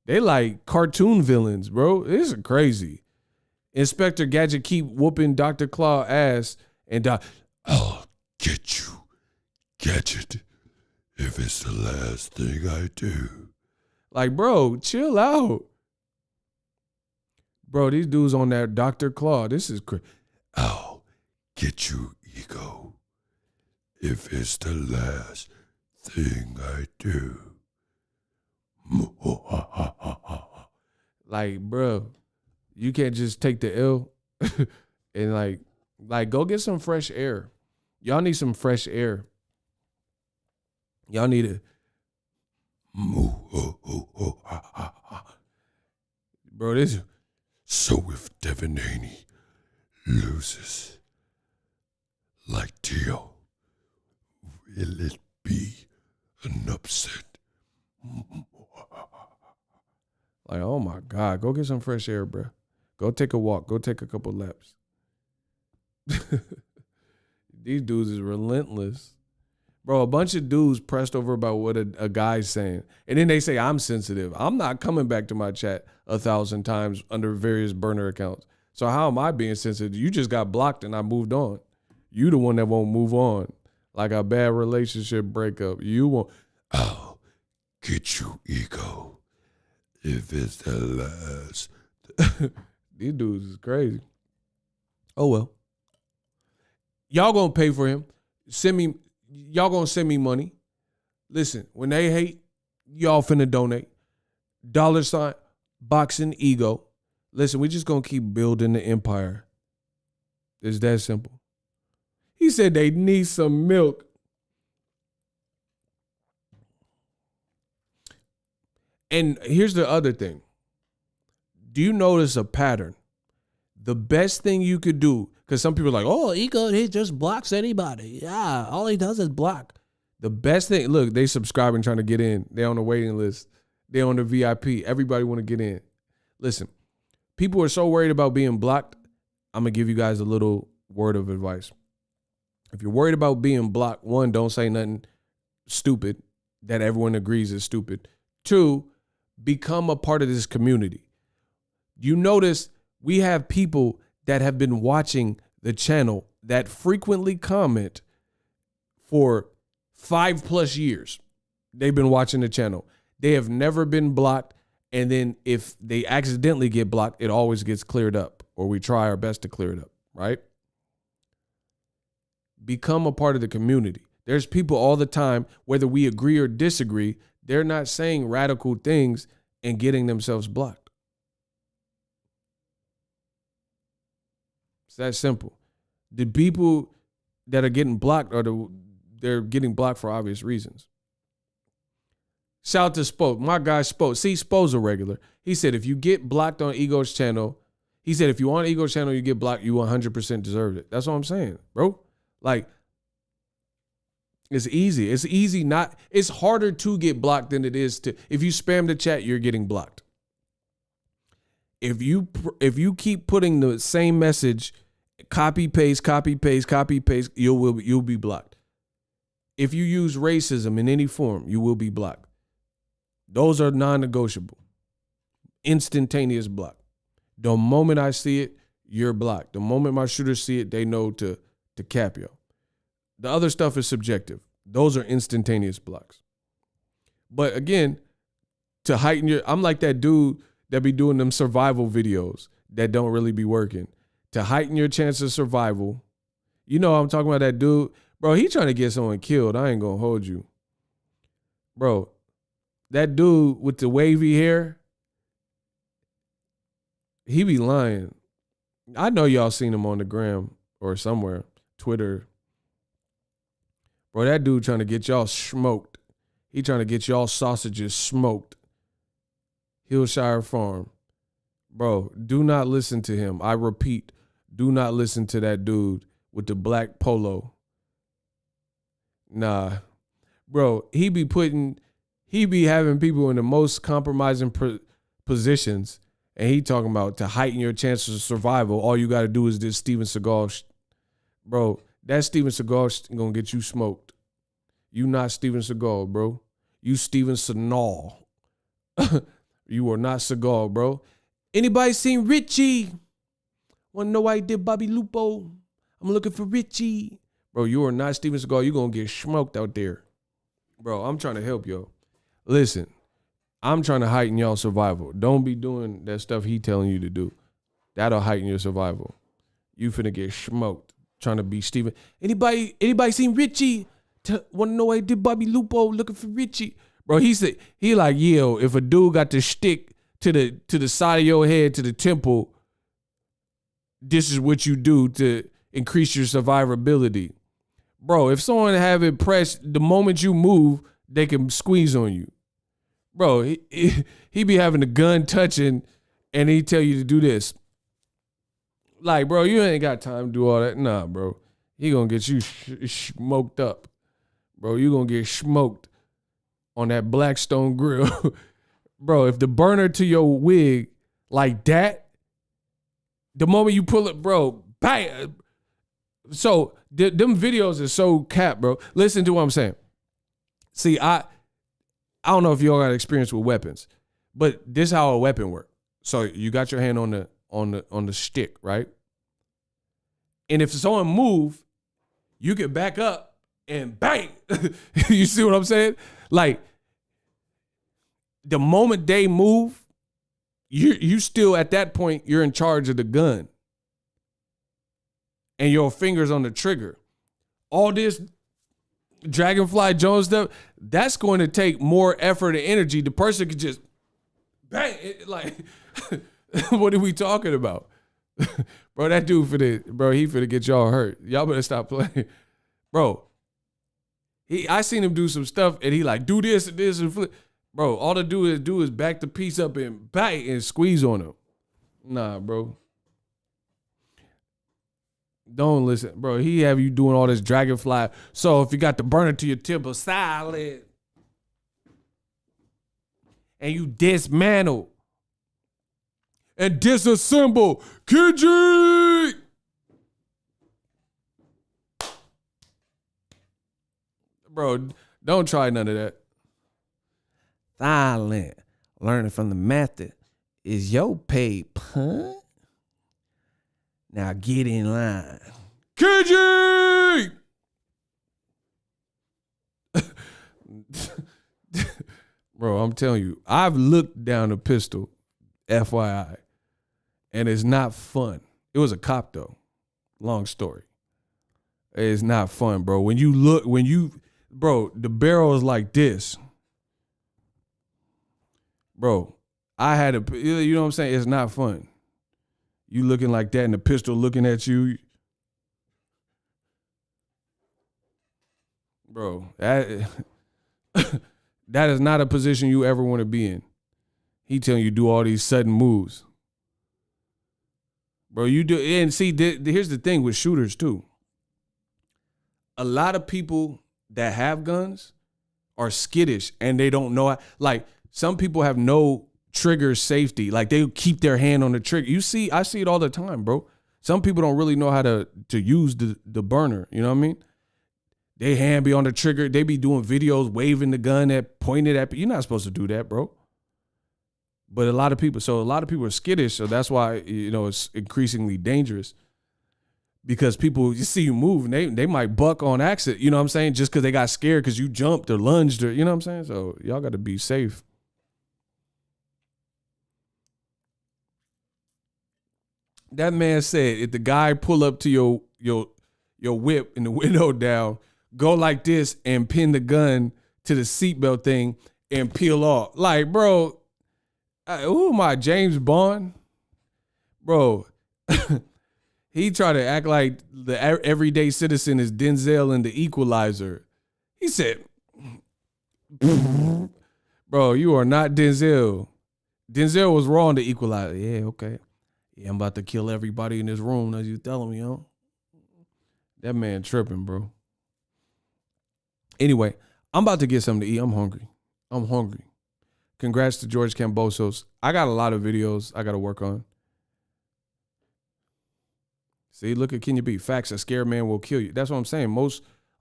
S1: they like cartoon villains, bro. This is crazy. Inspector Gadget keep whooping Dr. Claw ass and I'll get you, Gadget, if it's the last thing I do. Like, bro, chill out. Bro, these dudes on that Dr. Claw, this is crazy. I'll get you, Ego, if it's the last thing I do. Like, bro, you can't just take the L and like go get some fresh air. Y'all need some fresh air. Y'all need it. Bro, this. So if Devin Haney loses like Teo, will it be an upset? Like, oh my God, go get some fresh air, bro. Go take a walk. Go take a couple laps. These dudes is relentless. Bro, a bunch of dudes pressed over about what a guy's saying. And then they say, I'm sensitive. I'm not coming back to my chat 1,000 times under various burner accounts. So how am I being sensitive? You just got blocked and I moved on. You the one that won't move on. Like a bad relationship breakup. You won't. I'll get you, Ego, if it's the last. These dudes is crazy. Oh, well. Y'all gonna pay for him. Y'all gonna send me money. Listen, when they hate, y'all finna donate. $ boxing ego. Listen, we just gonna keep building the empire. It's that simple. He said they need some milk. And here's the other thing. Do you notice a pattern? The best thing you could do, because some people are like, oh, Ego, he just blocks anybody. Yeah, all he does is block. The best thing, look, they subscribing trying to get in. They on the waiting list. They on the VIP. Everybody want to get in. Listen, people are so worried about being blocked. I'm going to give you guys a little word of advice. If you're worried about being blocked, one, don't say nothing stupid that everyone agrees is stupid. Two, become a part of this community. You notice we have people that have been watching the channel that frequently comment for 5+ years. They've been watching the channel. They have never been blocked. And then if they accidentally get blocked, it always gets cleared up, or we try our best to clear it up, right? Become a part of the community. There's people all the time, whether we agree or disagree, they're not saying radical things and getting themselves blocked. It's that simple. The people that are getting blocked they're getting blocked for obvious reasons. Shout out to Spoke. My guy Spoke. See, Spo's a regular. He said if you get blocked on Ego's channel, he said if you on Ego's channel, you get blocked, you 100% deserve it. That's what I'm saying, bro. Like, it's easy. It's easy not. It's harder to get blocked than it is to. If you spam the chat, you're getting blocked. If you keep putting the same message, copy paste, you'll be blocked. If you use racism in any form, you will be blocked. Those are non-negotiable. Instantaneous block. The moment I see it, you're blocked. The moment my shooters see it, they know to cap you. The other stuff is subjective. Those are instantaneous blocks. But again, to heighten I'm like that dude that be doing them survival videos that don't really be working. To heighten your chance of survival, you know I'm talking about that dude. Bro, he trying to get someone killed. I ain't gonna hold you. Bro, that dude with the wavy hair, he be lying. I know y'all seen him on the gram or somewhere, Twitter. Bro, that dude trying to get y'all smoked. He trying to get y'all sausages smoked. Hillshire Farm. Bro, do not listen to him. I repeat, do not listen to that dude with the black polo. Nah. Bro, he be having people in the most compromising positions, and he talking about to heighten your chances of survival, all you got to do is this Steven Seagal. Bro, that Steven Seagal going to get you smoked. You not Steven Seagal, bro. You Steven Seagal. You are not Seagal, bro. Anybody seen Richie? Want to know why he did Bobby Lupo? I'm looking for Richie. Bro, you are not Steven Seagal. You're going to get smoked out there. Bro, I'm trying to help yo. Listen, I'm trying to heighten y'all survival. Don't be doing that stuff he telling you to do. That'll heighten your survival. You finna get smoked trying to be Steven. Anybody seen Richie? Want to know why he did Bobby Lupo? Looking for Richie. Bro, he like, yo, if a dude got the stick to the side of your head, to the temple, this is what you do to increase your survivability. Bro, if someone have it pressed, the moment you move, they can squeeze on you. Bro, he be having the gun touching, and he tell you to do this. Like, bro, you ain't got time to do all that. Nah, bro. He gonna get you smoked up. Bro, you gonna get smoked on that Blackstone grill. Bro, if the burner to your wig like that, the moment you pull it, bro, bang. So them videos are so cap, bro. Listen to what I'm saying. See, I don't know if y'all got experience with weapons, but this is how a weapon works. So you got your hand on the stick, right? And if someone move, you can back up and bang. You see what I'm saying? Like, the moment they move, you still at that point, you're in charge of the gun. And your fingers on the trigger. All this Dragonfly Jones stuff, that's going to take more effort and energy. The person could just bang it, like, what are we talking about? Bro, that dude he finna get y'all hurt. Y'all better stop playing. Bro, I seen him do some stuff and he like, do this and this and flip. Bro, all to do is back the piece up and bang and squeeze on him. Nah, bro. Don't listen, bro. He have you doing all this Dragonfly. So if you got the burner to your temple, silent, and you dismantle and disassemble Kenji. Bro, don't try none of that. Silent. Learning from the method is your pay punt. Now get in line. KG! Bro, I'm telling you, I've looked down a pistol, FYI, and it's not fun. It was a cop, though. Long story. It's not fun, bro. Bro, the barrel is like this. Bro, you know what I'm saying? It's not fun. You looking like that and the pistol looking at you. Bro, that is not a position you ever want to be in. He telling you do all these sudden moves. Bro, you do. And see, here's the thing with shooters too. A lot of people that have guns are skittish and they don't know. Like, some people have no trigger safety. Like, they keep their hand on the trigger. I see it all the time, bro. Some people don't really know how to use the burner. You know what I mean? They hand be on the trigger. They be doing videos waving the gun pointed at. You're not supposed to do that, bro. But a lot of people are skittish. So that's why, it's increasingly dangerous. Because people, you see you move and they might buck on accident. You know what I'm saying? Just because they got scared because you jumped or lunged or, you know what I'm saying? So y'all got to be safe. That man said, if the guy pull up to your whip and the window down, go like this and pin the gun to the seatbelt thing and peel off. Like, bro, who am I, James Bond? Bro, He tried to act like the everyday citizen is Denzel in The Equalizer. He said, bro, you are not Denzel. Denzel was wrong to Equalizer. Yeah, okay. Yeah, I'm about to kill everybody in this room as you telling me, huh? That man tripping, bro. Anyway, I'm about to get something to eat. I'm hungry. Congrats to George Kambosos. I got a lot of videos I got to work on. See, look at Kenya B. Facts, a scared man will kill you. That's what I'm saying.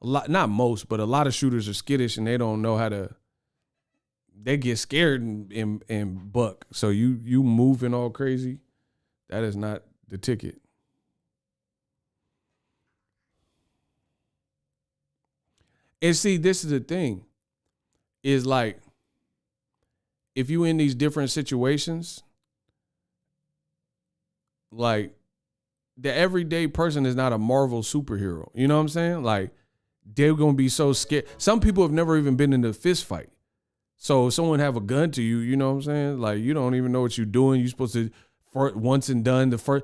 S1: Not most, but a lot of shooters are skittish and they don't know how to. They get scared and buck. So you moving all crazy. That is not the ticket. And see, this is the thing. Is like, if you in these different situations, like, the everyday person is not a Marvel superhero. You know what I'm saying? Like, they're going to be so scared. Some people have never even been in a fist fight. So if someone have a gun to you, you know what I'm saying? Like, you don't even know what you're doing. You're supposed to, once and done, so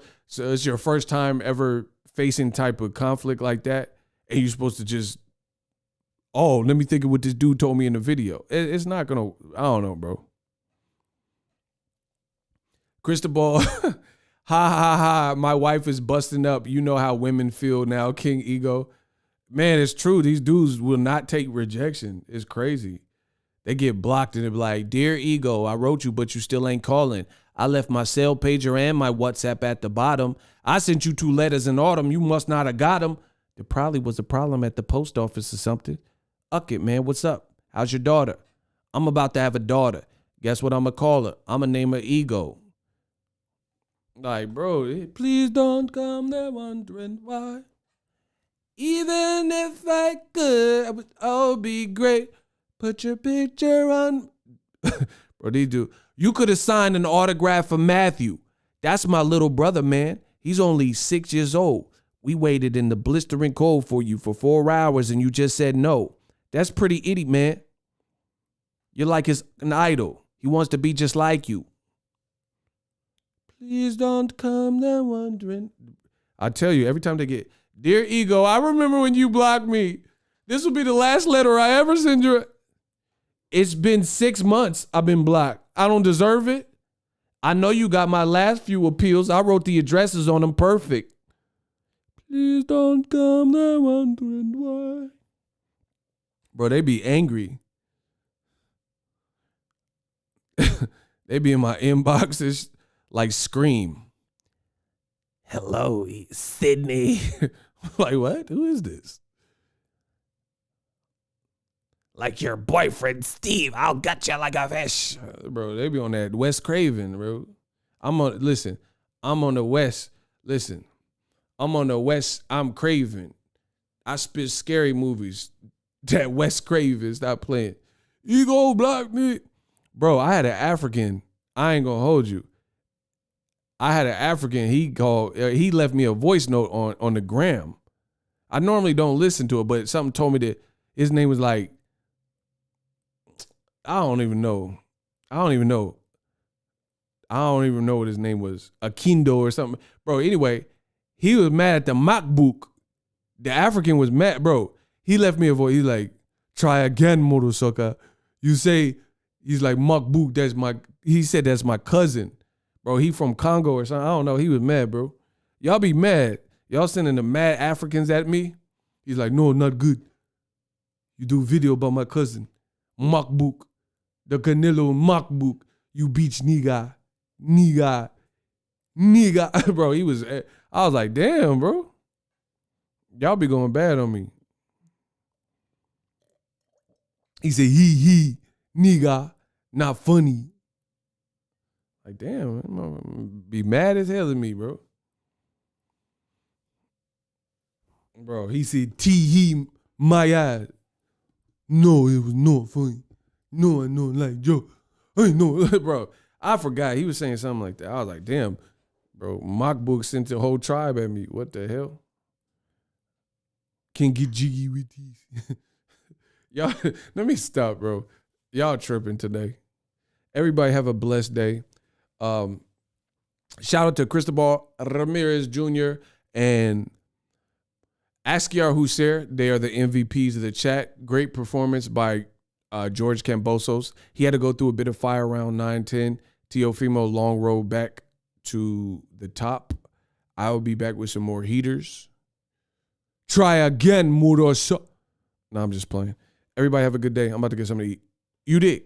S1: it's your first time ever facing type of conflict like that. And you're supposed to just, oh, let me think of what this dude told me in the video. It's not going to, I don't know, bro. Cristobal, ha ha ha, my wife is busting up. You know how women feel now, King Ego. Man, it's true. These dudes will not take rejection. It's crazy. They get blocked and they're like, dear Ego, I wrote you, but you still ain't calling. I left my cell pager and my WhatsApp at the bottom. I sent you 2 letters in autumn. You must not have got them. There probably was a problem at the post office or something. Uck it, man. What's up? How's your daughter? I'm about to have a daughter. Guess what I'm going to call her? I'm going to name her Ego. Like, bro, please don't come there wondering why. Even if I could, I would all be great. Put your picture on. Bro, these dude, you could have signed an autograph for Matthew. That's my little brother, man. He's only 6 years old. We waited in the blistering cold for you for 4 hours and you just said no. That's pretty itty, man. You're like an idol. He wants to be just like you. Please don't come there wondering. I tell you, every time they get, dear Ego, I remember when you blocked me. This will be the last letter I ever send you. It's been 6 months I've been blocked. I don't deserve it. I know you got my last few appeals. I wrote the addresses on them perfect. Please don't come there wondering why. Bro, they be angry. They be in my inboxes like scream. Hello, Sydney. Like, what? Who is this? Like your boyfriend, Steve. I'll gut you like a fish. Bro, they be on that Wes Craven, bro. I'm on the West. Listen, I'm on the West. I'm Craven. I spit scary movies that Wes Craven stop playing. You go block me. Bro, I had an African. I ain't gonna hold you. I had an African. He left me a voice note on the gram. I normally don't listen to it, but something told me that his name was like, I don't even know what his name was. Akindo or something. Bro, anyway, he was mad at the MacBook. The African was mad, bro. He left me a voice. He's like, try again, Motosoka. You say, he's like, MacBook, he said that's my cousin. Bro, he from Congo or something. I don't know. He was mad, bro. Y'all be mad. Y'all sending the mad Africans at me. He's like, no, not good. You do video about my cousin. MacBook. The Canelo MacBook. You beach nigga. Bro, I was like, damn, bro. Y'all be going bad on me. He said, he, nigga, not funny. Like, damn, man, be mad as hell at me, bro. Bro, he said, he, my ass. No, it was not funny. No, I know, like, Joe. I know, bro. I forgot. He was saying something like that. I was like, damn, bro. MacBook sent the whole tribe at me. What the hell? Can't get jiggy with these. Y'all, let me stop, bro. Y'all tripping today. Everybody have a blessed day. Shout out to Cristobal Ramirez Jr. And Askiar Hussein, they are the MVPs of the chat. Great performance by George Kambosos. He had to go through a bit of fire around 9-10. Teofimo long road back to the top. I will be back with some more heaters. Try again, Muros. No, I'm just playing. Everybody have a good day. I'm about to get something to eat. You did.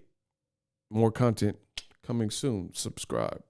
S1: More content coming soon. Subscribe.